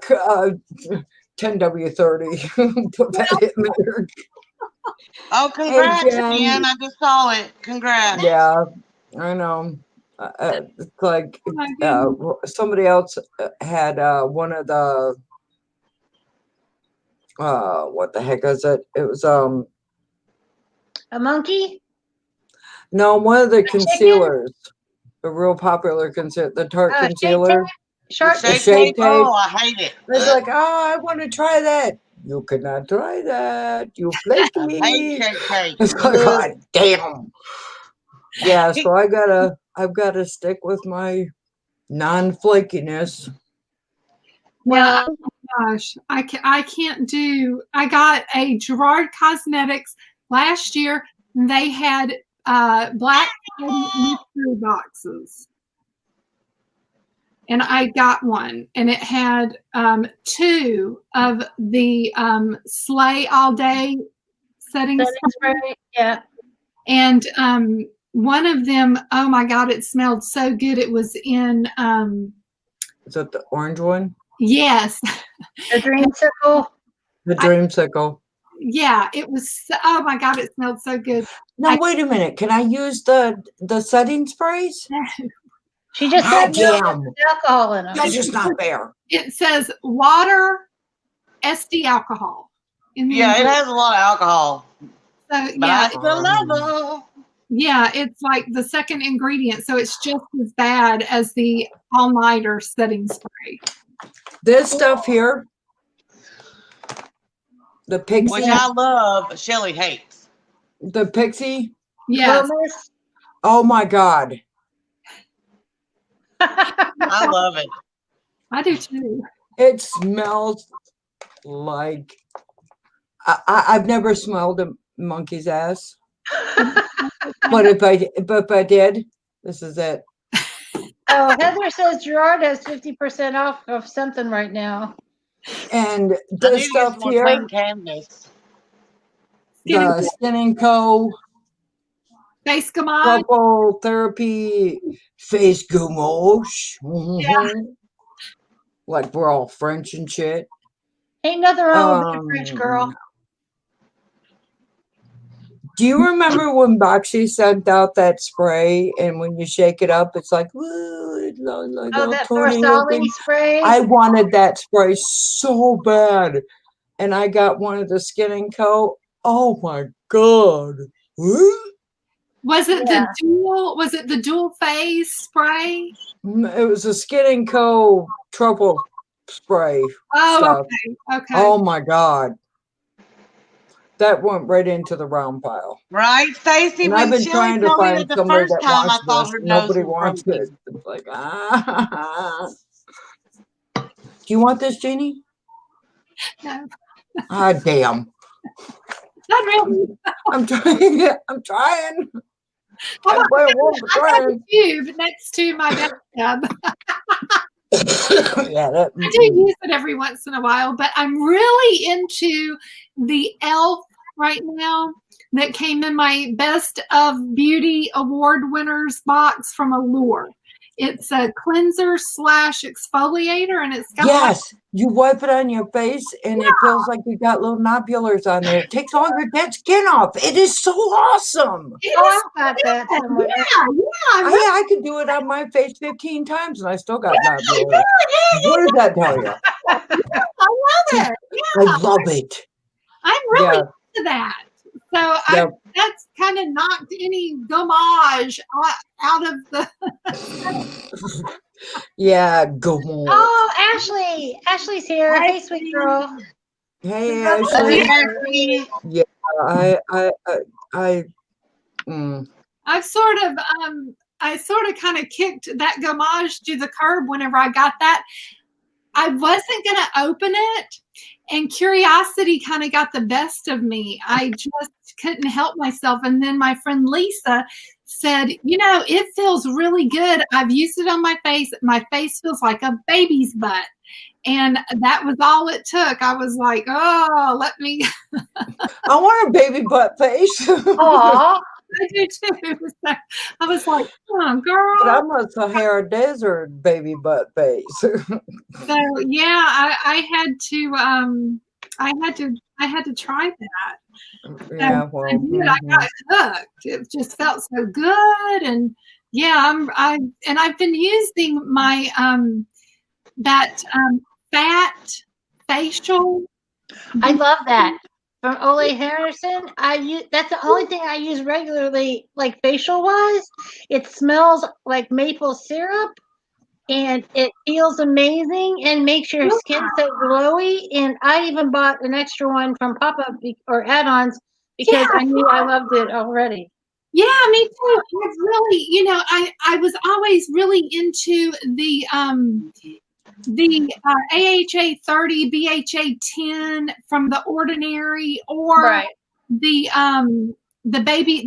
10W30. Put that in there. Oh, congrats, Jen. I just saw it. Congrats. Yeah, I know. It's like somebody else had one of the what the heck is it? It was a monkey? No, one of the concealers. A real popular concealer, the Tarte concealer. The shade tape. Oh, I hate it. It's like, I want to try that. You cannot try that. You flaky. I hate shade tape. It's like, God damn. Yeah, so I've gotta stick with my non-flakiness. Well, oh my gosh, I can't do. I got a Gerard Cosmetics last year. And they had black mystery boxes, and I got one, and it had 2 of the Slay All Day setting spray. Yeah, and one of them, oh my God, it smelled so good. It was in. Is that the orange one? Yes. The Dreamsicle. The Dreamsicle. Yeah, it was. Oh my God, it smelled so good. Now wait a minute. Can I use the setting sprays? She just said damn. alcohol in them. That's just not fair. It says water, SD alcohol. Yeah, it has a lot of alcohol. So but yeah, I still love them. Yeah, it's like the second ingredient, so it's just as bad as the all-nighter setting spray. This stuff here. The Pixie. Which I love, Shelly hates. The Pixie? Yes. Oh my God. I love it. I do too. It smells like I've never smelled a monkey's ass. But if I did, this is it. Oh, Heather says Gerard has 50% off of something right now. And this stuff here, canvas. the Skin & Co. Face Gamage. Couple Therapy Face Gamage. Yeah. Like we're all French and shit. Ain't nothing wrong with being French, girl. Do you remember when Boxy sent out that spray and when you shake it up, it's like, woo, that Farsali spray? I wanted that spray so bad. And I got one of the Skin & Co. Oh my God. Was it the dual phase spray? It was a Skin & Co. trouble spray. Oh, stuff. Okay. Oh my God. That went right into the round pile. Right, Stacy? And I've been trying to find somebody that wants this. Nobody wants it. It's like, you want this, Jeannie? No, Ah, damn. not really. I'm trying. I'm trying. I I'm got trying. a tube next to my bathtub. Yeah, that. I do use it every once in a while, but I'm really into the e.l.f. right now that came in my Best of Beauty Award winners box from Allure. It's a cleanser / exfoliator, and it's got Yes, you wipe it on your face, and it feels like you got little nobulars on there. It takes all your dead skin off. It is so awesome. Oh, I've got that somewhere. I could do it on my face 15 times, and I still got nobulars. What does that tell you? I love it. I love it. I'm really into that. So that's kind of knocked any gommage out of the. Yeah, go more. Oh, Ashley. Ashley's here. Hey, sweet girl. Hey, Ashley. Yeah, I've sort of kind of kicked that gommage to the curb whenever I got that. I wasn't going to open it, and curiosity kind of got the best of me. I just couldn't help myself. And then my friend Lisa said, it feels really good. I've used it on my face. My face feels like a baby's butt. And that was all it took. I was like, oh, let me. I want a baby butt face. Aw. I do too. So I was like, oh, girl. But I'm a Sahara Desert baby butt face. So yeah, I had to try that. Yeah, well, I got hooked. It just felt so good, and yeah, I've been using my that fat facial. I love that. From Ole Henderson, that's the only thing I use regularly, like facial wise. It smells like maple syrup, and it feels amazing and makes your skin so glowy. And I even bought an extra one from Pop-Up or add-ons because I knew I loved it already. Yeah, me too. I've really, I was always really into the AHA 30, BHA 10 from The Ordinary, or the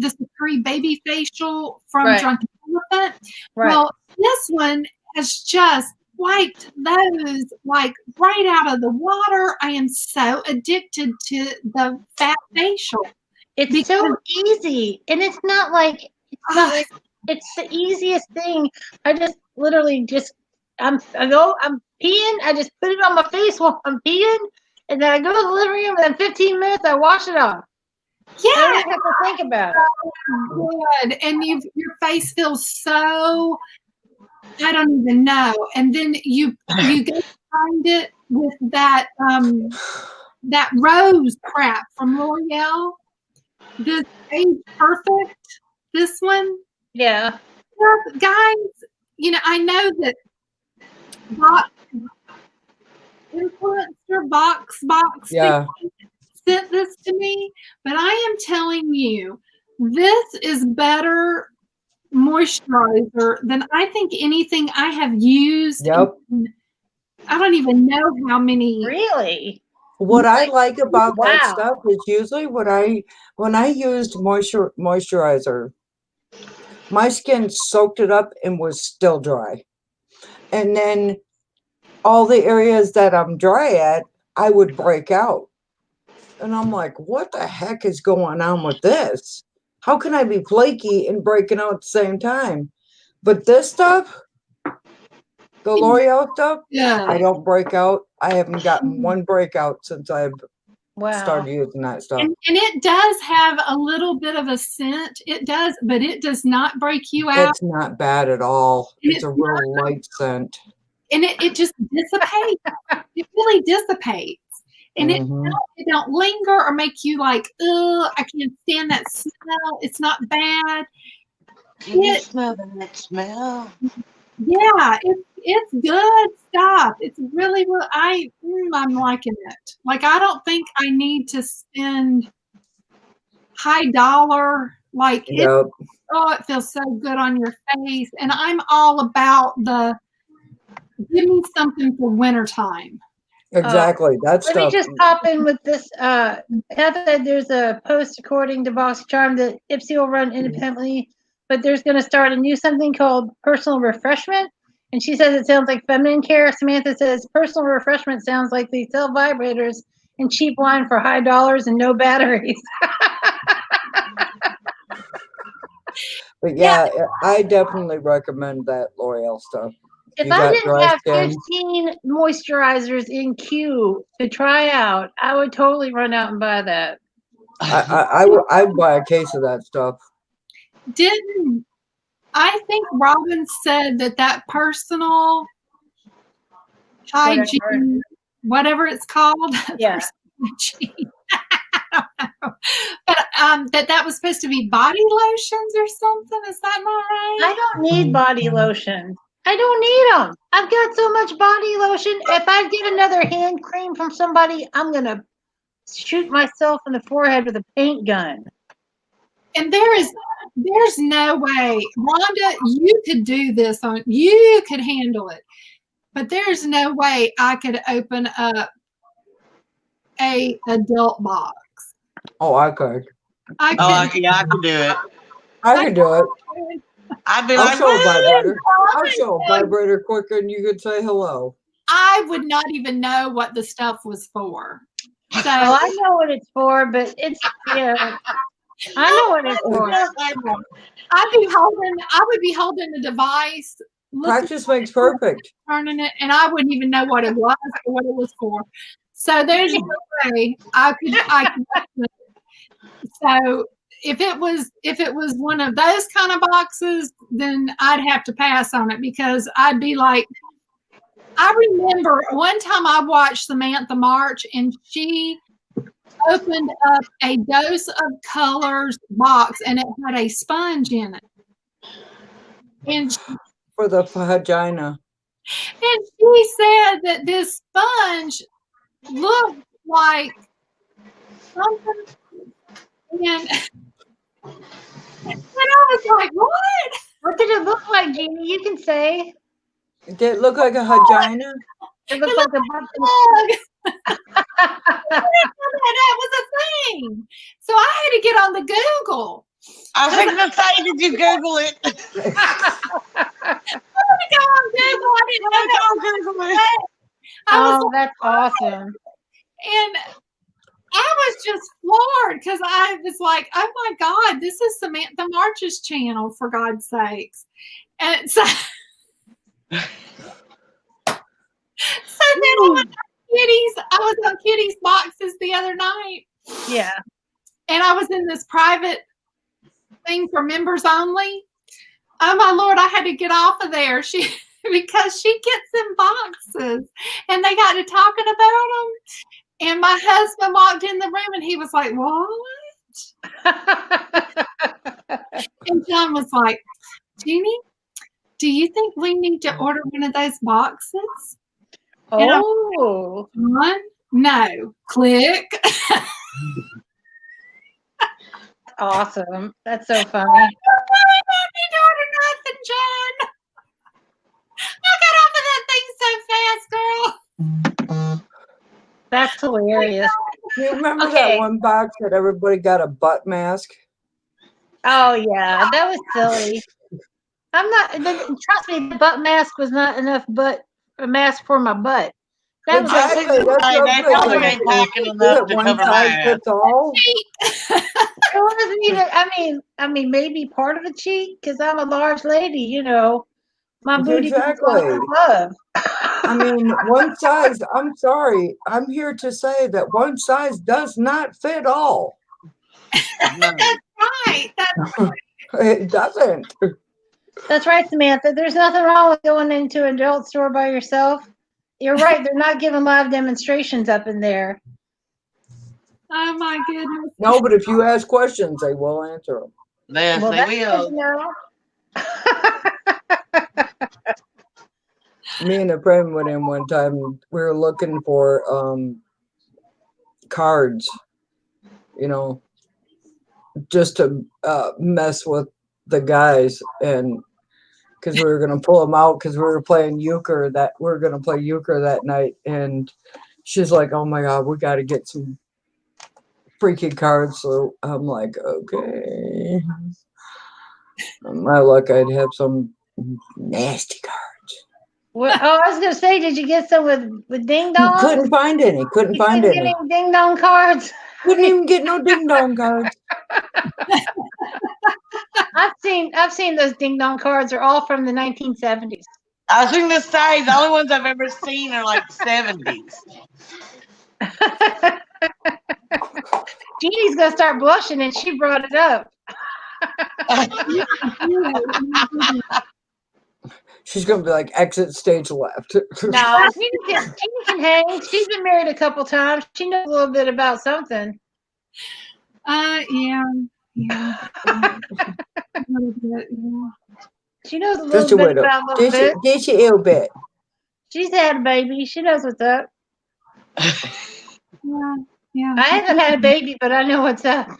Supreme Baby Facial from Drunken Elephant. Well, this one has just wiped those like right out of the water. I am so addicted to the fat facial. It's so easy, and it's not like it's the easiest thing. I just literally I'm peeing. I just put it on my face while I'm peeing, and then I go to the living room, and in 15 minutes I wash it off. Yeah, I don't have to think about it. Good, and your face feels so. I don't even know. And then you go find it with that that rose crap from L'Oreal. This Age Perfect. This one. Yeah. Guys, I know that influencer box sent this to me, but I am telling you, this is better moisturizer than I think anything I have used. Yep. I don't even know how many. Really? What I like about that stuff is usually when I used moisturizer, my skin soaked it up and was still dry. And then all the areas that I'm dry at, I would break out. And I'm like, what the heck is going on with this? How can I be flaky and breaking out at the same time? But this stuff, the L'Oreal stuff, I don't break out. I haven't gotten one breakout since I've started using that stuff. And it does have a little bit of a scent. It does, but it does not break you out. It's not bad at all. It's a real light scent. And it just dissipates. It really dissipates. And it don't linger or make you like, ugh, I can't stand that smell. It's not bad. Can you smell that smell? Yeah, it's good stuff. It's really, I'm liking it. Like, I don't think I need to spend high dollar. Like, it feels so good on your face. And I'm all about the give me something for wintertime. Exactly. That's Let me just pop in with this. Heather, there's a post according to Boss Charm that Ipsy will run independently, but there's going to start a new something called personal refreshment. And she says it sounds like feminine care. Samantha says personal refreshment sounds like they sell vibrators and cheap wine for high dollars and no batteries. But yeah, I definitely recommend that L'Oreal stuff. If I didn't have 15 moisturizers in queue to try out, I would totally run out and buy that. I'd buy a case of that stuff. I think Robin said that personal hygiene, whatever it's called, yeah. But that was supposed to be body lotions or something. Is that not right? I don't need body lotion. I don't need them. I've got so much body lotion. If I get another hand cream from somebody, I'm going to shoot myself in the forehead with a paint gun. And there's no way, Rhonda, you could do this you could handle it. But there's no way I could open up a adult box. Oh, I could. I could do it. I could do it. I'd be I'll like, show a vibrator. I'll show a vibrator quicker than you could say hello. I would not even know what the stuff was for. So I know what it's for, but it's I know what it's for. I would be holding the device. Practice makes perfect. Turning it, and I wouldn't even know what it was or what it was for. So there's no way I could. So if it was one of those kind of boxes, then I'd have to pass on it because I'd be like, I remember one time I watched Samantha March and she opened up a Dose of Colors box and it had a sponge in it. And for the vagina. And she said that this sponge looked like something. And I was like, what? What did it look like, Jeannie? You can say. Did it look like a vagina? It looked like a bug. That was a thing. So I had to get on the Google. I was going to say, did you Google it? I had to go on Google. I didn't know Google it. Oh, that's awesome. And I was just floored because I was like, oh my God, this is Samantha March's channel, for God's sakes. And so, then I was on Kitty's boxes the other night. Yeah. And I was in this private thing for members only. Oh my Lord, I had to get off of there. Because she gets them boxes and they got to talking about them. And my husband walked in the room and he was like, what? And John was like, Jeannie, do you think we need to order one of those boxes? Oh. One? No. Click. Awesome. That's so funny. I don't need to order nothing, John. I got off of that thing so fast, girl. That's hilarious. Do you remember that one box that everybody got a butt mask? Oh yeah, that was silly. Trust me, the butt mask was not enough a mask for my butt. That exactly. was ain't packing enough to cover my ass. It wasn't even. I mean, maybe part of a cheek because I'm a large lady. You know, my booty. Exactly. I mean, one size. I'm sorry. I'm here to say that one size does not fit all. That's right. It doesn't. That's right, Samantha. There's nothing wrong with going into an adult store by yourself. You're right. They're not giving live demonstrations up in there. Oh my goodness. No, but if you ask questions, they will answer them. Yes, they will. Me and a friend went in one time. We were looking for cards, you know, just to mess with the guys, and because we were gonna pull them out because we were playing euchre that night, and she's like, "Oh my God, we got to get some freaking cards." So I'm like, "Okay." My luck, I'd have some nasty cards. Well, oh, I was gonna say, did you get some with ding dong? Couldn't find any. Couldn't find any. Ding dong cards. Couldn't even get no ding dong cards. I've seen those ding dong cards. Are all from the 1970s. I was going to say the only ones I've ever seen are like 70s. Jeannie's gonna start blushing, and she brought it up. She's gonna be like, exit stage left. No, Jeannie can hang. She's been married a couple times. She knows a little bit about something. Yeah. She knows a little bit about a little bit. Just a little bit. She's had a baby. She knows what's up. Yeah. I haven't had a baby, but I know what's up.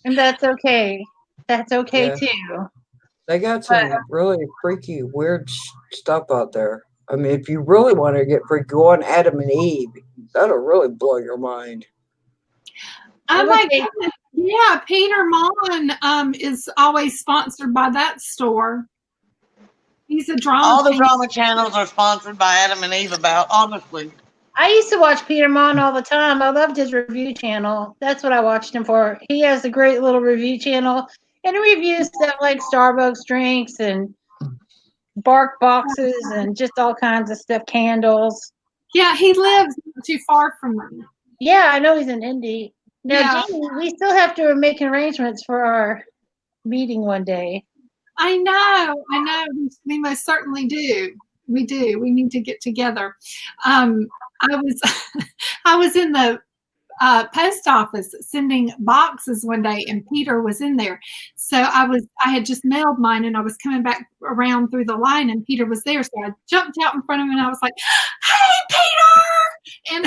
And that's okay. That's okay too. They got some really freaky, weird stuff out there. I mean, if you really want to get freaky, go on Adam and Eve. That'll really blow your mind. Oh my goodness. Yeah, Peter Mon is always sponsored by that store. He's a drama. All the drama channels are sponsored by Adam and Eve, honestly. I used to watch Peter Mon all the time. I loved his review channel. That's what I watched him for. He has a great little review channel, and he reviews stuff like Starbucks drinks and bark boxes and just all kinds of stuff, candles. Yeah, he lives not too far from me. Yeah, I know he's in Indy. Now, Jamie, we still have to make arrangements for our meeting one day. I know. We most certainly do. We do. We need to get together. I was in the post office sending boxes one day, and Peter was in there. So I had just mailed mine, and I was coming back around through the line, and Peter was there. So I jumped out in front of him, and I was like, "Hey, Peter!" And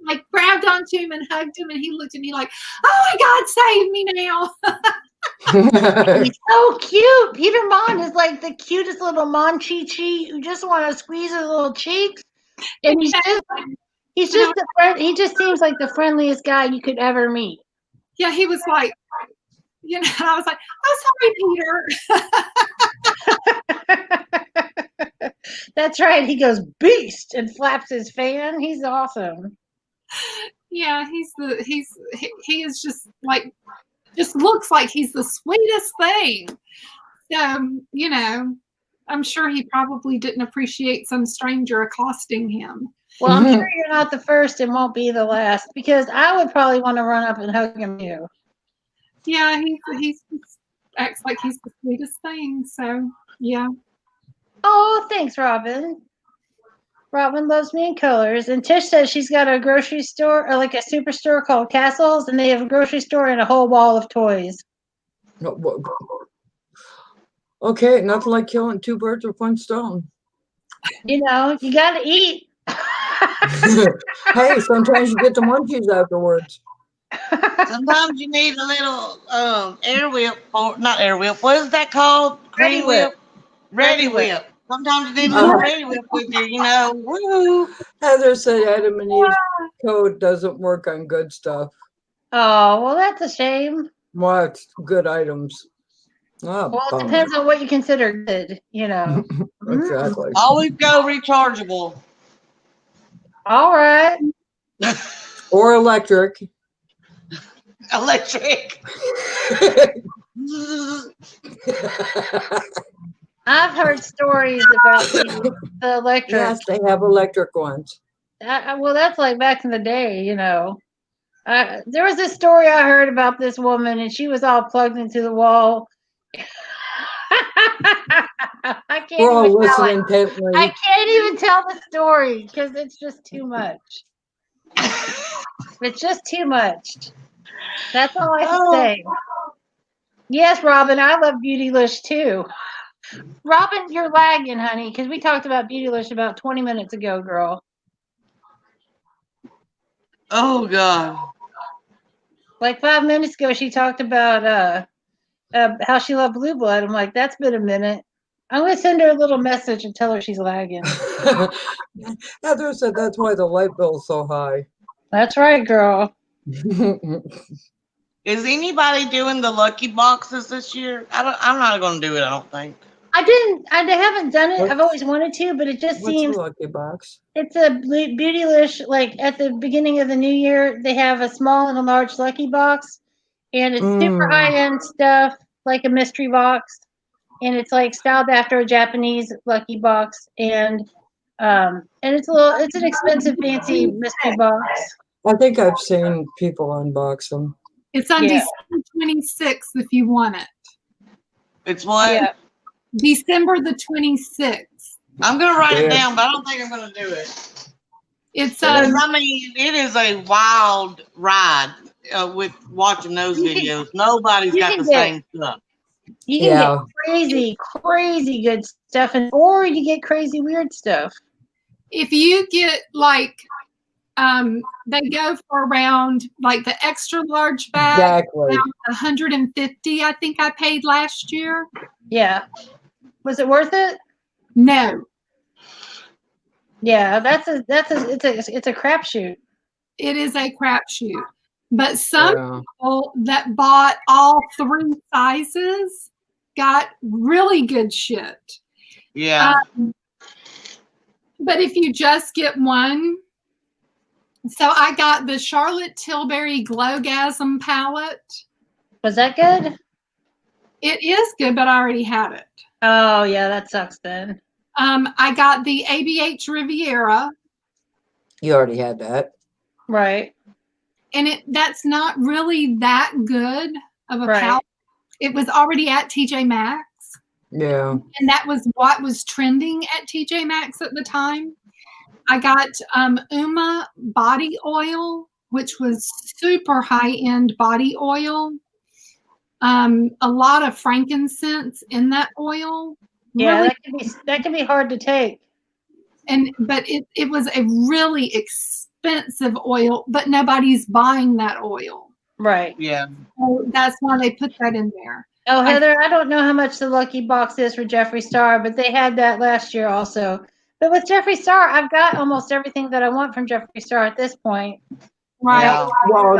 I grabbed onto him and hugged him, and he looked at me like, "Oh my God, save me now!" He's so cute. Peter Mon is like the cutest little Mon Chi Chi who just want to squeeze his little cheeks, and he just seems like the friendliest guy you could ever meet. Yeah, he was like, I was like, "Oh, sorry, Peter." That's right. He goes beast and flaps his fan. He's awesome. Yeah, he is just like. Just looks like he's the sweetest thing. So, I'm sure he probably didn't appreciate some stranger accosting him. Well, I'm sure you're not the first and won't be the last, because I would probably want to run up and hug him too. Yeah, he acts like he's the sweetest thing. So, yeah. Oh, thanks, Robin. Robin loves me in colors. And Tish says she's got a grocery store, or like a superstore called Castles, and they have a grocery store and a whole wall of toys. Okay, nothing like killing two birds with one stone. You got to eat. Hey, sometimes you get the munchies afterwards. Sometimes you need a little air whip, or not air whip. What is that called? Ready whip. Ready whip. Sometimes you need a little ready whip with you, Woo! Heather said Adam and Eve's code doesn't work on good stuff. Oh, well, that's a shame. What? Good items. Oh, well, it depends on what you consider good, Exactly. Always go rechargeable. All right. Or electric. Electric. I've heard stories about the electric. Yes, they have electric ones. Well, that's like back in the day, There was this story I heard about this woman, and she was all plugged into the wall. I can't even tell the story because it's just too much. It's just too much. That's all I can say. Yes, Robin, I love Beautylish too. Robin, you're lagging, honey, because we talked about Beautylish about 20 minutes ago, girl. Oh, God. Like 5 minutes ago, she talked about how she loved Blue Blood. I'm like, that's been a minute. I'm gonna send her a little message and tell her she's lagging. Heather said that's why the light bill's so high. That's right, girl. Is anybody doing the lucky boxes this year? I'm not going to do it. I don't think. I haven't done it. I've always wanted to, but it just seems. What's a lucky box? It's a Beautylish. Like at the beginning of the new year, they have a small and a large lucky box, and it's super high end stuff, like a mystery box, and it's like styled after a Japanese lucky box, and it's an expensive, fancy mystery box. I think I've seen people unbox them. It's on December 26th if you want it. It's what? Yeah. December the 26th. I'm going to write it down, but I don't think I'm going to do it. It's I mean, it is a wild ride with watching those videos. Nobody's got the same stuff. You can get crazy good stuff, or you get crazy weird stuff. If you get like, they go for around like the extra large bag, around 150. I think I paid last year. Yeah, was it worth it? No. Yeah, it's a crapshoot. It is a crapshoot. But some people that bought all 3 sizes got really good shit. Yeah. But if you just get one, so I got the Charlotte Tilbury Glowgasm palette. Was that good? It is good, but I already had it. Oh yeah, that sucks then. I got the ABH Riviera. You already had that. Right. And that's not really that good of a palette. It was already at TJ Maxx. Yeah. And that was what was trending at TJ Maxx at the time. I got Uma body oil, which was super high-end body oil. A lot of frankincense in that oil. Yeah, really, that can be hard to take. But it was a really expensive oil, but nobody's buying that oil. Right. Yeah. So that's why they put that in there. Oh, Heather, I don't know how much the lucky box is for Jeffree Star, but they had that last year also. But with Jeffree Star, I've got almost everything that I want from Jeffree Star at this point. Right. Yeah. Well,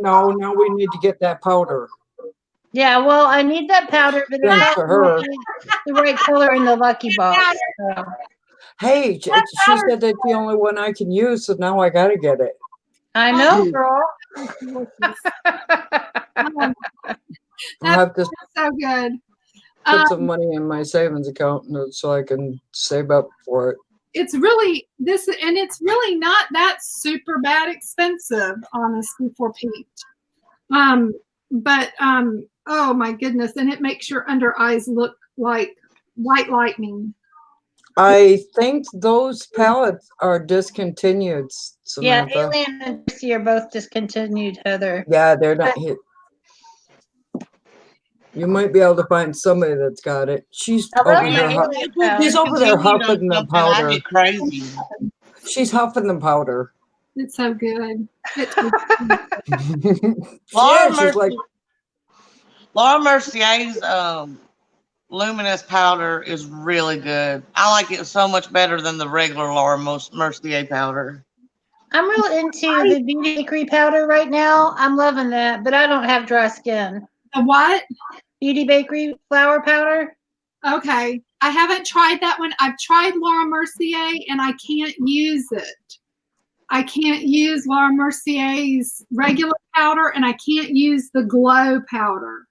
now we need to get that powder. Yeah, well, I need that powder, but it's not the right color in the lucky box. So. Hey, she said that's the only one I can use, so now I got to get it. I know, girl. I'll have to so good. Put some money in my savings account so I can save up for it. It's really it's really not that super bad expensive, honestly, for Pete. But oh my goodness, and it makes your under eyes look like white lightning. I think those palettes are discontinued, Samantha. Yeah, Alien and Lucy are both discontinued, Heather. Yeah, they're not hit. You might be able to find somebody that's got it. She's over there. She's over there huffing the powder. Crazy. She's huffing the powder. It's so good. Laura Mercier's luminous powder is really good. I like it so much better than the regular Laura Mercier powder. I'm real into the Beauty Bakery powder right now. I'm loving that, but I don't have dry skin. The what? Beauty Bakery flour powder. Okay. I haven't tried that one. I've tried Laura Mercier and I can't use it. I can't use Laura Mercier's regular powder and I can't use the glow powder.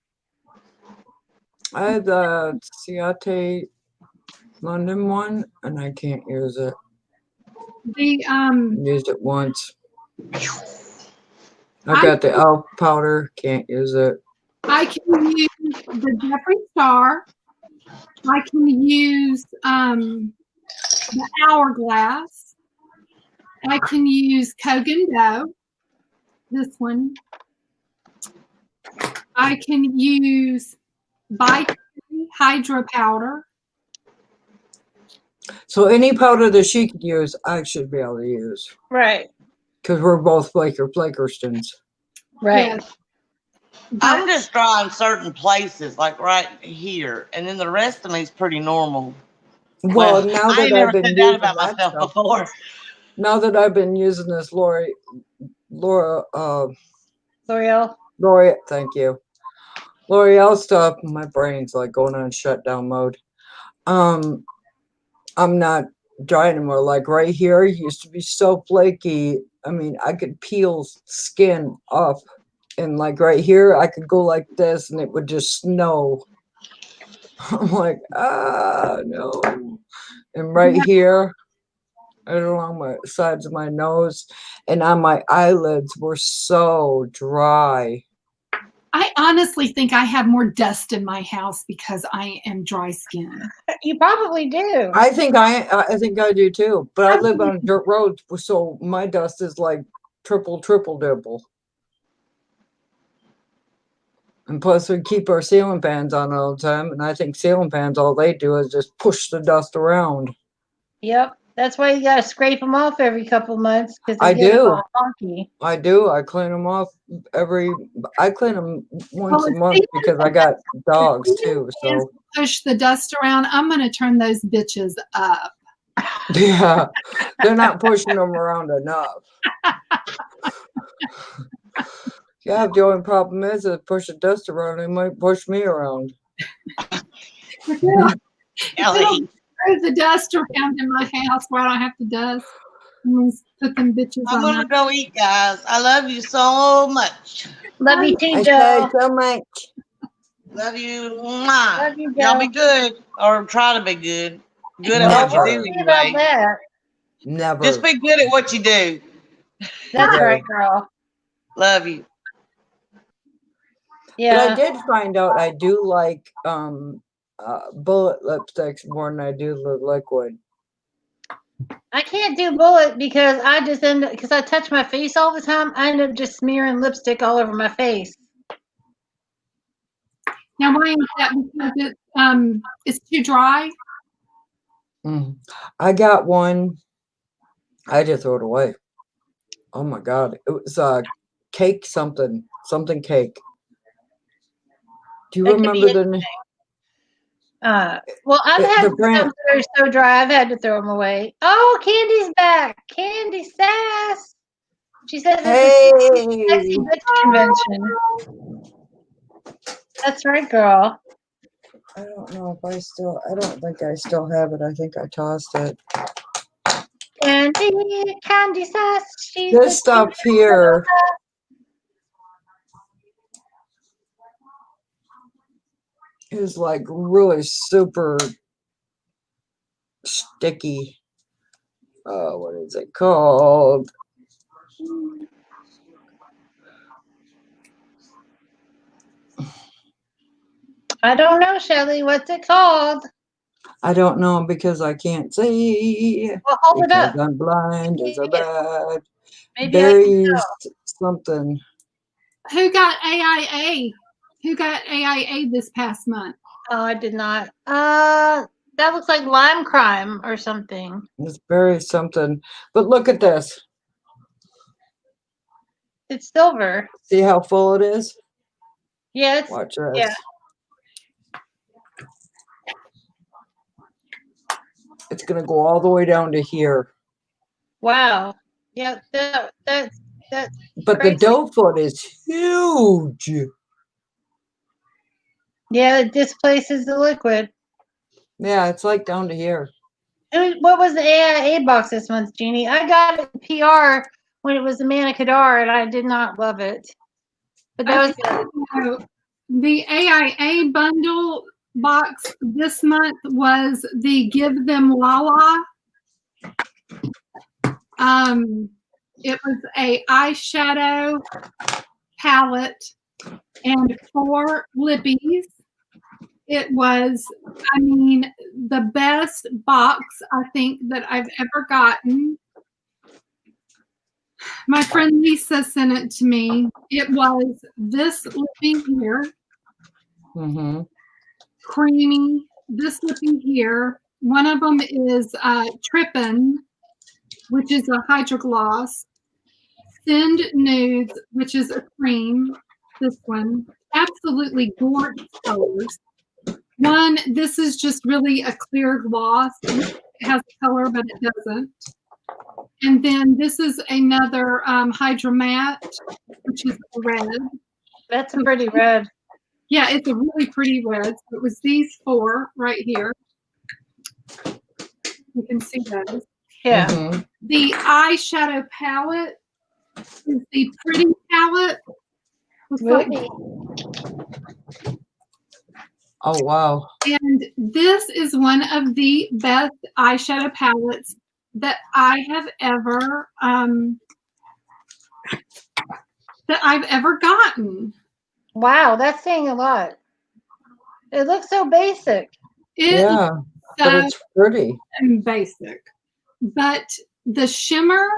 I have the Ciate London one and I can't use it. Used it once. I got the elf powder, can't use it. I can use the Jeffree Star. I can use the Hourglass. I can use Kogan Dough. This one. I can use Hydra powder. So any powder that she could use, I should be able to use. Right. Because we're both Flakerstons. Right. I'm just dry in certain places, like right here, and then the rest of me is pretty normal. Well, now I that ain't I've never been said that using about that myself stuff, before. now that I've been using this L'Oreal, thank you, L'Oreal stuff, my brain's like going on shutdown mode. I'm not dry anymore. Like right here, used to be so flaky. I mean, I could peel skin off, and like right here, I could go like this, and it would just snow. I'm like, no. And right here, right along my sides of my nose, and on my eyelids were so dry. I honestly think I have more dust in my house because I am dry skinned. You probably do. I think I do too. But I live on a dirt road, so my dust is like triple double. And plus, we keep our ceiling fans on all the time, and I think ceiling fans, all they do is just push the dust around. Yep, that's why you gotta scrape them off every couple months because I get do. all funky. I do. I clean them off I clean them once a month because I got dogs too. So push the dust around. I'm going to turn those bitches up. yeah, they're not pushing them around enough. Yeah, the only problem is if push the dust around, they might push me around. Ellie. Throw the dust around in my house where I don't have to dust. Put them bitches I'm on. gonna go eat, guys. I love you so much. Love you too, I Joe. so much. Love you. Mwah. Love you, Y'all Joe. be good, or try to be good. Good at Never. what you do anyway. Never. Just be good at what you do. That's Okay. right, girl. Love you. Yeah. But I did find out I do like bullet lipsticks more than I do the liquid. I can't do bullet because I just because I touch my face all the time. I end up just smearing lipstick all over my face. Now, why is that? Because it's too dry. I got one. I just threw it away. Oh my god! It was cake something cake. Do you remember the name? Well, I've had some that are so dry, I've had to throw them away. Oh, Candy's back. Candy Sass. She says it's a sexy bitch convention. That's right, girl. I don't know if I don't think I still have it. I think I tossed it. Candy Sass. This stuff here is like really super sticky. What is it called? I don't know, Shelly. What's it called? I don't know because I can't see. Well, hold it up. I'm blind as a bat. Maybe Berries something. Who got AIA? Who got AIA this past month? Oh, I did not. That looks like Lime Crime or something. It's berry something. But look at this. It's silver. See how full it is? Yeah, it's watch this. Yeah. It's gonna go all the way down to here. Wow. Yeah, that's but crazy. the dough foot is huge. Yeah, it displaces the liquid. Yeah, it's like down to here. What was the AIA box this month, Jeannie? I got it PR when it was the Manna Kadar, and I did not love it. But that was the AIA bundle box this month was the Give Them Lala. It was a eyeshadow palette and 4 lippies. It was, I mean, the best box I think that I've ever gotten. My friend Lisa sent it to me. It was this lippy here. Mm-hmm. Creamy. This lippy here. One of them is Trippin', which is a hydrogloss. Thinned Nudes, which is a cream. this one. Absolutely gorgeous colors. One, this is just really a clear gloss. It has color, but it doesn't. And then this is another Hydra Matte, which is red. That's a pretty red. Yeah, it's a really pretty red. So it was these four right here. You can see those. Yeah. Mm-hmm. The eyeshadow palette is the Pretty palette. Really? Oh, wow. And this is one of the best eyeshadow palettes that I have ever gotten. Wow, that's saying a lot. It looks so basic. Yeah, but it's pretty. And basic. But the shimmers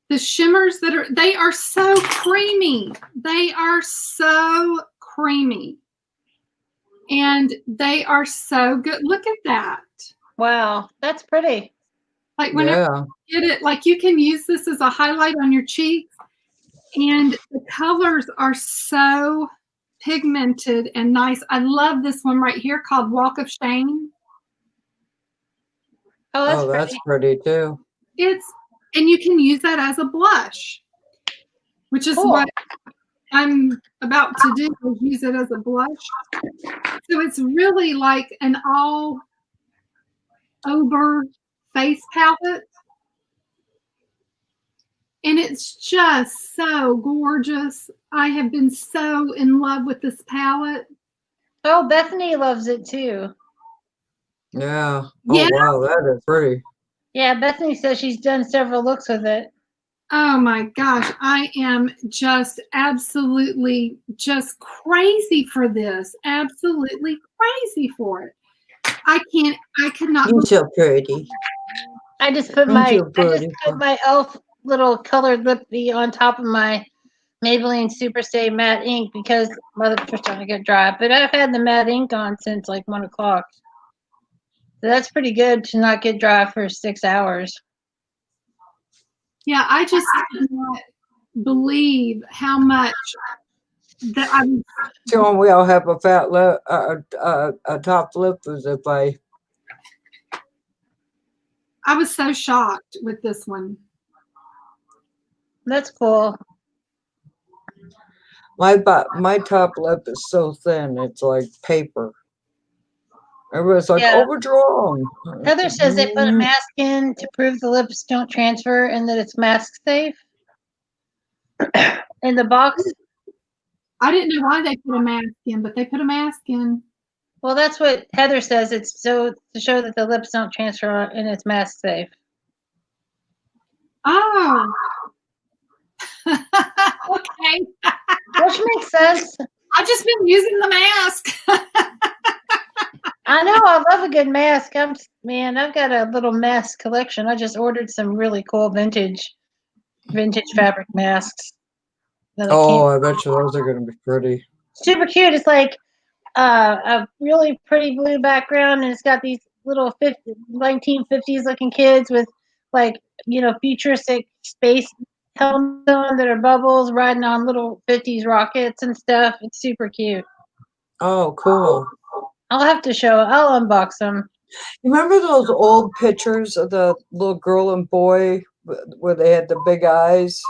they are so creamy. They are so creamy. And they are so good. Look at that. Wow, that's pretty. Like whenever you get it, like you can use this as a highlight on your cheeks. And the colors are so pigmented and nice. I love this one right here called Walk of Shame. Oh, that's pretty too. And you can use that as a blush, which is what I'm about to do, is use it as a blush. So it's really like an all over face palette. And it's just so gorgeous. I have been so in love with this palette. Oh, Bethany loves it too. Yeah. Oh, wow, that is pretty. Yeah, Bethany says she's done several looks with it. Oh my gosh, I am just absolutely just crazy for this. Absolutely crazy for it. I could not. You're so pretty. I just put my elf little colored lippy on top of my Maybelline Super Stay matte ink because my lips are starting to get dry. But I've had the matte ink on since like 1 o'clock. So that's pretty good to not get dry for 6 hours. Yeah, I just cannot believe how much that I'm. So we all have a fat lip, a top lip as if I was so shocked with this one. That's cool. My top lip is so thin, it's like paper. Everybody's like, overdrawn. Heather says they put a mask in to prove the lips don't transfer and that it's mask safe. In the box. I didn't know why they put a mask in, but they put a mask in. Well, that's what Heather says. It's so to show that the lips don't transfer and it's mask safe. Oh. Okay. Which makes sense. I've just been using the mask. I know. I love a good mask. I've got a little mask collection. I just ordered some really cool vintage fabric masks. I bet you those are going to be pretty. Super cute. It's like a really pretty blue background, and it's got these little 1950s looking kids with futuristic space helmets on that are bubbles riding on little 50s rockets and stuff. It's super cute. Oh, cool. I'll unbox them. You remember those old pictures of the little girl and boy where they had the big eyes?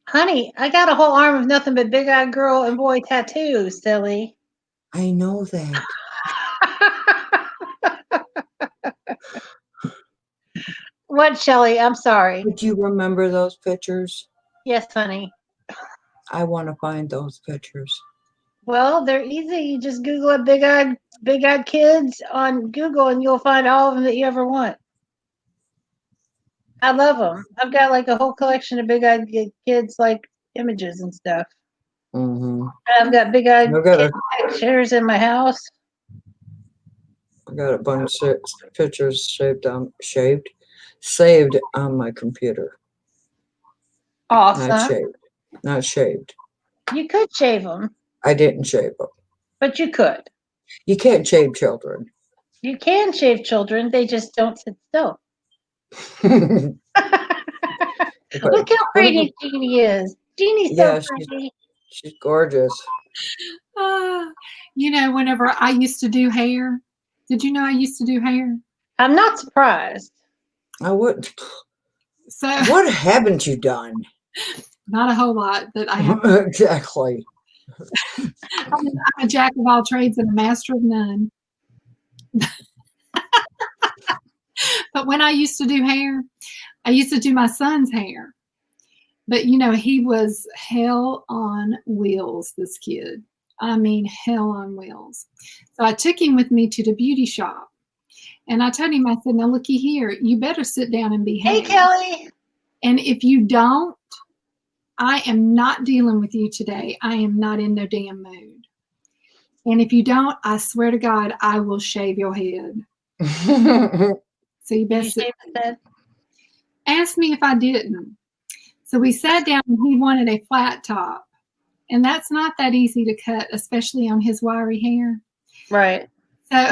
Honey, I got a whole arm of nothing but big-eyed girl and boy tattoos, silly. I know that. What, Shelly? I'm sorry. Do you remember those pictures? Yes, honey. I want to find those pictures. Well, they're easy. You just Google it, big-eyed kids on Google, and you'll find all of them that you ever want. I love them. I've got like a whole collection of big-eyed kids, like images and stuff. Mm-hmm. I've got big-eyed kid pictures in my house. I got a bunch of pictures saved on my computer. Awesome. Not shaved. You could shave them. I didn't shave them. But you could. You can't shave children. You can shave children. They just don't sit still. Look how pretty Jeannie is. Jeannie's so pretty. She's gorgeous. You know, whenever I used to do hair, did you know I used to do hair? I'm not surprised. I wouldn't. So What haven't you done? not a whole lot that I have. Exactly. I'm a jack of all trades and a master of none. But when I used to do hair, I used to do my son's hair. But, you know, he was hell on wheels, this kid. I mean, hell on wheels. So I took him with me to the beauty shop. And I told him, I said, now looky here, you better sit down and behave. Hey, Kelly. And if you don't, I am not dealing with you today. I am not in no damn mood. And if you don't, I swear to God, I will shave your head. So you best sit. Ask me if I didn't. So we sat down and he wanted a flat top. And that's not that easy to cut, especially on his wiry hair. Right. So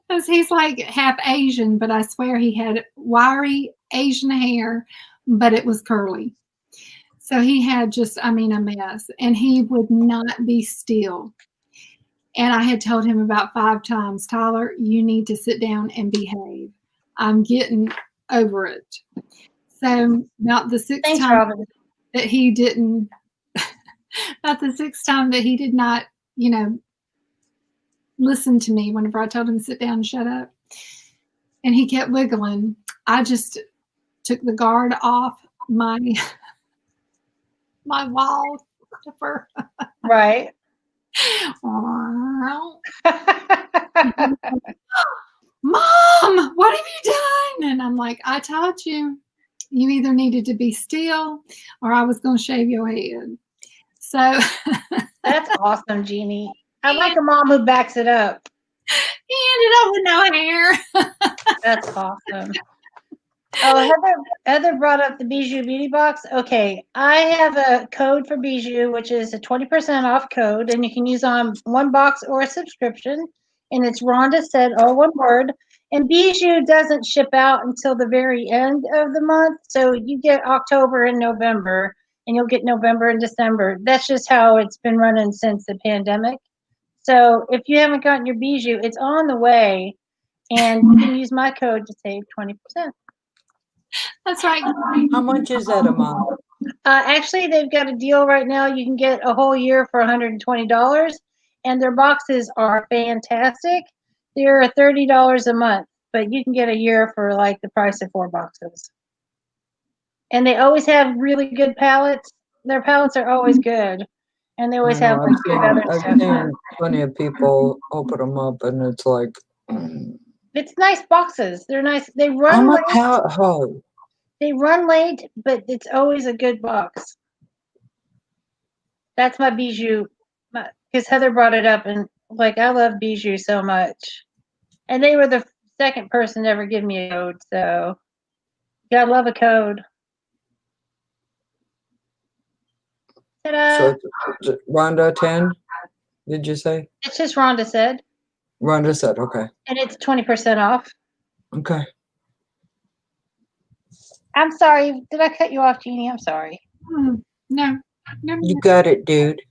because he's like half Asian, but I swear he had wiry Asian hair, but it was curly. So he had just, I mean, a mess. And he would not be still. And I had told him about 5 times, Tyler, you need to sit down and behave. I'm getting over it. So about the 6th time that he didn't, about the 6th time that he did not, you know, listen to me whenever I told him to sit down and shut up. And he kept wiggling. I just took the guard off my wallpaper. Right. Mom, what have you done? And I'm like, I told you, you either needed to be still or I was going to shave your head. So that's awesome, Jeannie. I like a mom who backs it up. He ended up with no hair. That's awesome. Oh, Heather brought up the Bijou Beauty Box. Okay, I have a code for Bijou, which is a 20% off code, and you can use on one box or a subscription. And it's Rhonda said, all one word. And Bijou doesn't ship out until the very end of the month. So you get October and November, and you'll get November and December. That's just how it's been running since the pandemic. So if you haven't gotten your Bijou, it's on the way. And you can use my code to save 20%. That's right. How much is that a month? Actually, they've got a deal right now. You can get a whole year for $120, and their boxes are fantastic. They're $30 a month, but you can get a year for like the price of 4 boxes. And they always have really good palettes. Their palettes are always good, and they always have like good other I've stuff. seen plenty of people open them up, and it's like. It's nice boxes. They're nice. They run I'm a late. pallet hoe. They run late, but it's always a good box. That's my Bijou. Because Heather brought it up, and like I love Bijou so much. And they were the second person to ever give me a code, so you gotta love a code. Ta-da. So it's Rhonda 10, did you say? It's just Rhonda said. Rhonda said, okay. And it's 20% off. Okay. I'm sorry. Did I cut you off, Jeannie? I'm sorry. No. You got it, dude.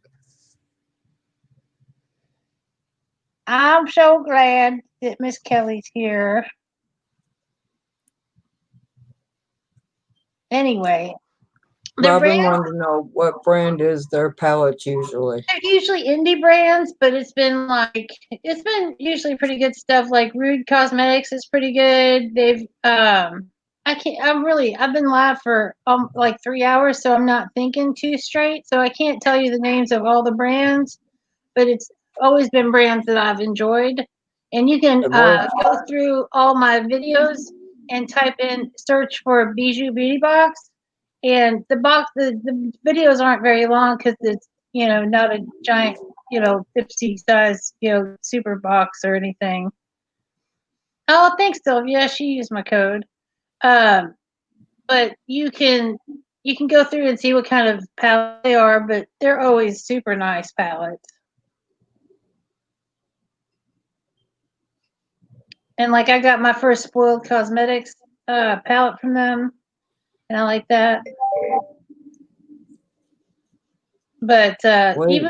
I'm so glad that Miss Kelly's here. Anyway. Robin wanted to know what brand is their palettes usually. They're usually indie brands, but it's been usually pretty good stuff. Like Rude Cosmetics is pretty good. They've I've been live for like 3 hours, so I'm not thinking too straight. So I can't tell you the names of all the brands, but it's always been brands that I've enjoyed. And you can go through all my videos and search for Bijou Beauty Box. And the videos aren't very long because it's, not a giant, 50 size, super box or anything. Oh, thanks, Sylvia. She used my code. But you can go through and see what kind of palette they are, but they're always super nice palettes. And like I got my first Spoiled Cosmetics palette from them. And I like that. But Wait.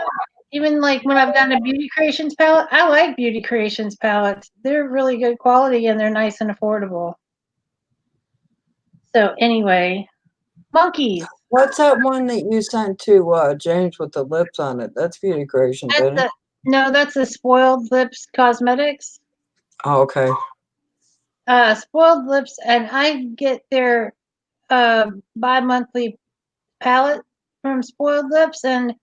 even like when I've gotten a Beauty Creations palette, I like Beauty Creations palettes. They're really good quality and they're nice and affordable. So anyway, monkeys. What's that one that you sent to James with the lips on it? That's Beauty Creations, isn't it? No, that's the Spoiled Lips Cosmetics. Oh, okay. Spoiled Lips, and I get their bi-monthly palette from Spoiled Lips, and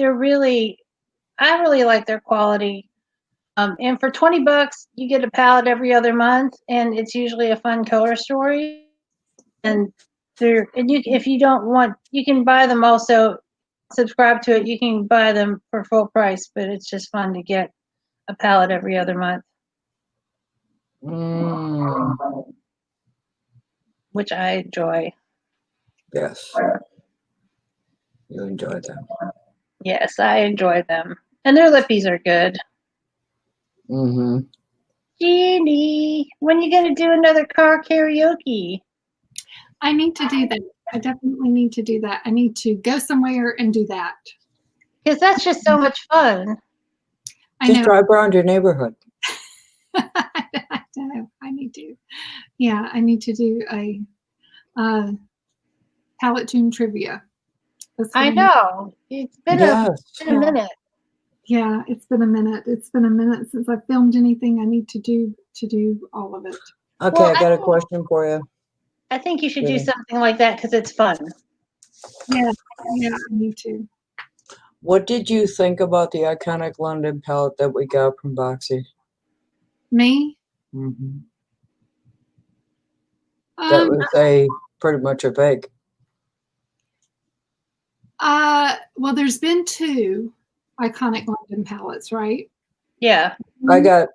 I really like their quality. And for $20, you get a palette every other month, and it's usually a fun color story. And if you don't want, you can buy them also. Subscribe to it. You can buy them for full price, but it's just fun to get a palette every other month, which I enjoy. Yes, you enjoy them. Yes, I enjoy them, and their lippies are good. Jeannie, when you gonna do another car karaoke? I need to do that. I definitely need to do that. I need to go somewhere and do that. Because that's just so much fun. Just drive around your neighborhood. I know. I need to. Yeah, I need to do a palette tune trivia. I know. It's been a minute. Yeah, it's been a minute. It's been a minute since I filmed anything. I need to do all of it. Okay, well, I got a question for you. I think you should do something like that because it's fun. Yeah, I need to. What did you think about the iconic London palette that we got from Boxy? Me? That was pretty much a fake. Well, there's been 2 iconic London palettes, right? Yeah. I got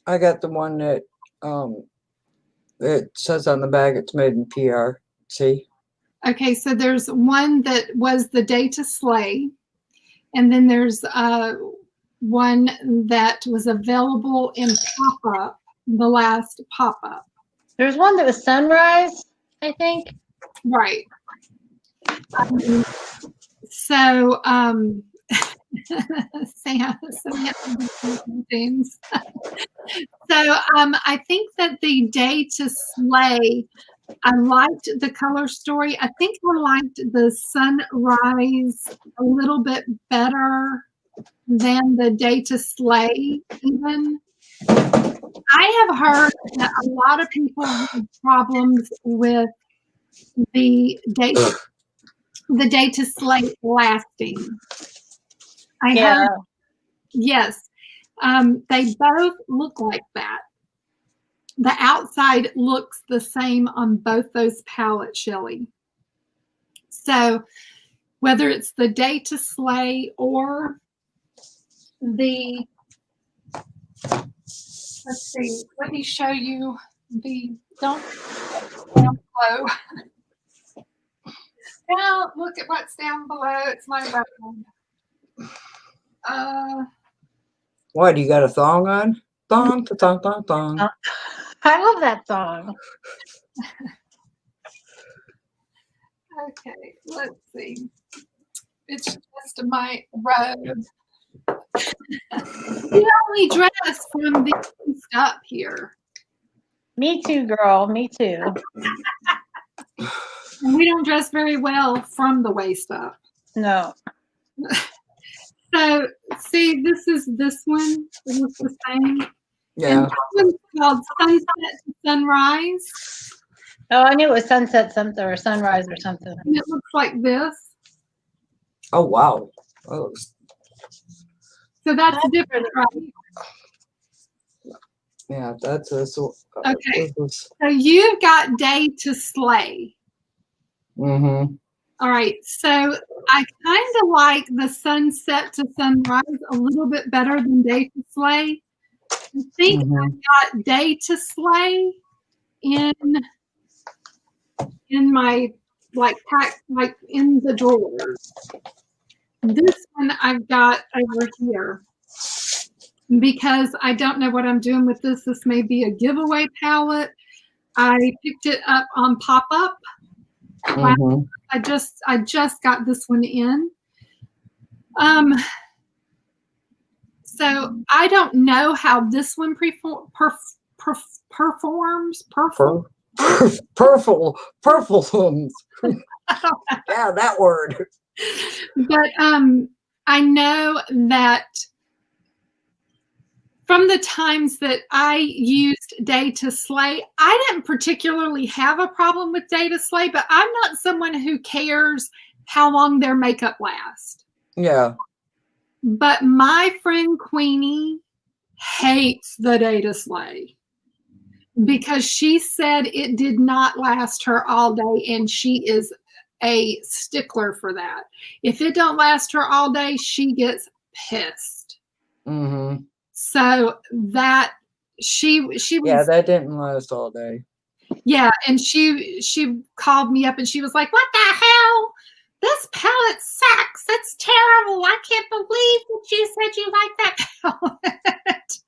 the one that it says on the bag it's made in PRC. Okay, so there's one that was the Day to Slay, and then there's one that was available in pop-up, the last pop-up. There's one that was Sunrise, I think. Right. So James. So I think that the Day to Slay, I liked the color story. I think I liked the Sunrise a little bit better than the Day to Slay even. I have heard that a lot of people have problems with the Day to Slay lasting. I heard, yes, they both look like that. The outside looks the same on both those palettes, Shelly. So whether it's the Day to Slay or the, let's see, let me show you the, don't below. Now look at what's down below. It's my background. What, you got a thong on? Thong, thong, thong, thong. I love that song. Okay, let's see. It's just my robe. We only dress from the waist up here. Me too, girl. Me too. And we don't dress very well from the waist up. No. So, see, this is this one. It looks the same. Yeah. And that one's called Sunset to Sunrise. Oh, I knew it was Sunset something or Sunrise or something. And it looks like this. Oh, wow. Oh. So that's different, right? Yeah, that's a okay. So you've got Day to Slay. All right. So I kind of like the Sunset to Sunrise a little bit better than Day to Slay. I think I got Day to Slay in my pack, in the drawers. This one I've got over here because I don't know what I'm doing with this. This may be a giveaway palette. I picked it up on pop-up. I just got this one in. So I don't know how this one performs. Performs. Yeah, that word. But I know that from the times that I used Day to Slay, I didn't particularly have a problem with Day to Slay, but I'm not someone who cares how long their makeup lasts. Yeah. But my friend Queenie hates the Day to Slay because she said it did not last her all day, and she is a stickler for that. If it don't last her all day, she gets pissed. Mm-hmm. So that she was, yeah, that didn't last all day. Yeah, and she called me up and she was like, "What the hell? This palette sucks. That's terrible. I can't believe that you said you like that palette."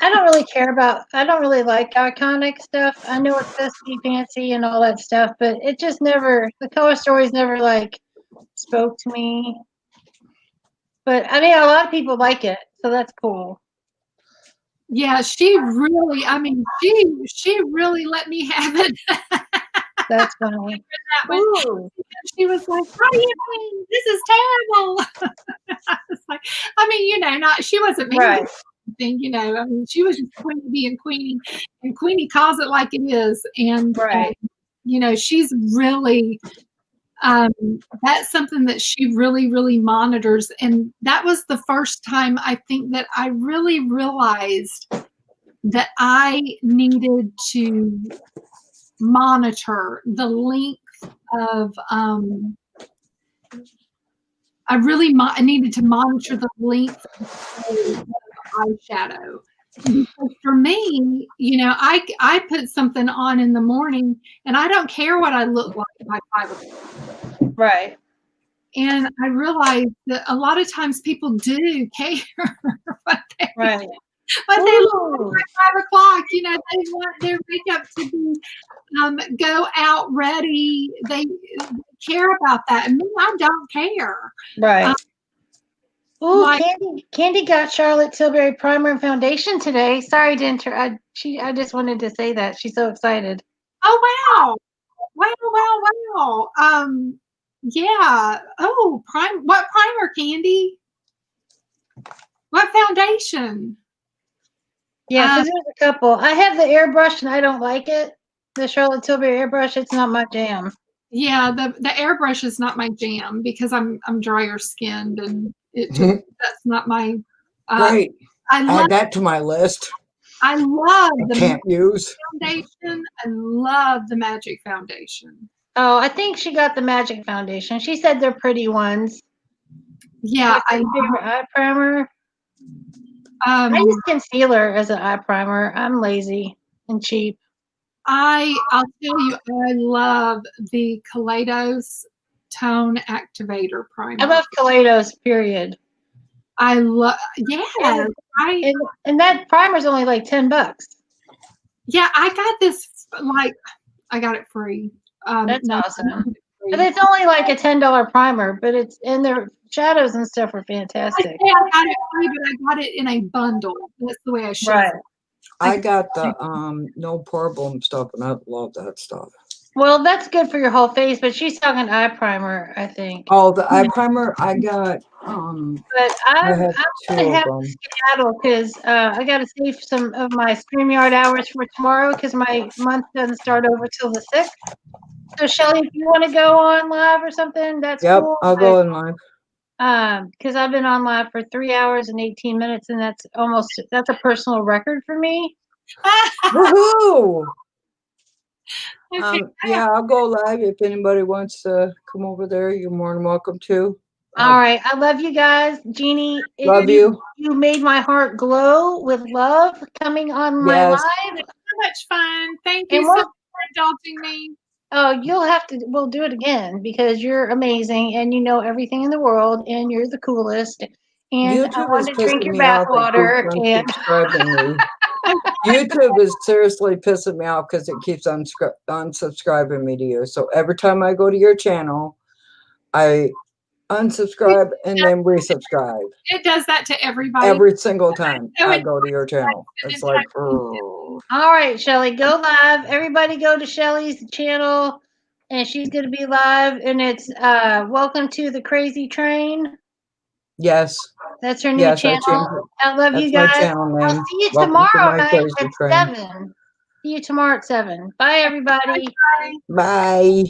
I don't really care about, I don't really like iconic stuff. I know it's supposed to be fancy and all that stuff, but it just never, the color stories never like spoke to me. But I mean, a lot of people like it, so that's cool. Yeah, she really really let me have it. That's funny. She was like, "What do you mean? This is terrible." I was like, I mean, she wasn't mean to anything, I mean, she was just Queenie being Queenie, and Queenie calls it like it is. And, she's really, that's something that she really, really monitors. And that was the first time I think that I really realized that I needed to monitor the length of, I needed to monitor the length of eyeshadow. Because for me, I put something on in the morning and I don't care what I look like by 5 o'clock. Right. And I realized that a lot of times people do care what they look like by 5 o'clock. They want their makeup to be go out ready. They care about that. And me, I don't care. Right. Candy got Charlotte Tilbury primer and foundation today. Sorry to interrupt. I just wanted to say that. She's so excited. Oh, wow. Yeah. Oh, what primer, Candy? What foundation? Yeah, because there's a couple. I have the airbrush and I don't like it. The Charlotte Tilbury airbrush, it's not my jam. Yeah, the airbrush is not my jam because I'm drier skinned, and that's not my. Right. Add that to my list. I love the can't use foundation. I love the Magic Foundation. Oh, I think she got the Magic Foundation. She said they're pretty ones. Yeah, I favorite eye primer. I use concealer as an eye primer. I'm lazy and cheap. I'll tell you, I love the Kaleidos Tone Activator Primer. I love Kaleidos, period. I love, and that primer's only like $10. Yeah, I got this, I got it free. That's awesome. But it's only like a $10 primer, but and their shadows and stuff are fantastic. I got it free, but I got it in a bundle. That's the way I should. Right. I got the no problem stuff, and I love that stuff. Well, that's good for your whole face, but she's talking eye primer, I think. Oh, the eye primer I got. But I'm gonna have to skedaddle because I got to save some of my StreamYard hours for tomorrow because my month doesn't start over till the 6th. So Shelly, if you want to go on live or something, that's cool. I'll go on live. Because I've been on live for 3 hours and 18 minutes, and that's a personal record for me. Woohoo! Yeah, I'll go live if anybody wants to come over there. You're more than welcome to. All right, I love you guys, Jeannie. Love you. You made my heart glow with love coming on my live. So much fun. Thank you so much for indulging me. Oh, we'll do it again because you're amazing and you know everything in the world and you're the coolest. And I want to drink your bathwater. YouTube is seriously pissing me off because it keeps unsubscribing me to you. So every time I go to your channel, I unsubscribe, and then resubscribe. It does that to everybody. Every single time So I it- go to your channel. It's like, All right, Shelly, go live. Everybody go to Shelly's channel, and she's going to be live. And it's Welcome to the Crazy Train. yes. That's her new Yes, I channel. changed it. I love That's you my guys. channel I'll name. see you Welcome to tomorrow my night crazy at train. 7. See you tomorrow at 7. Bye, everybody. Bye.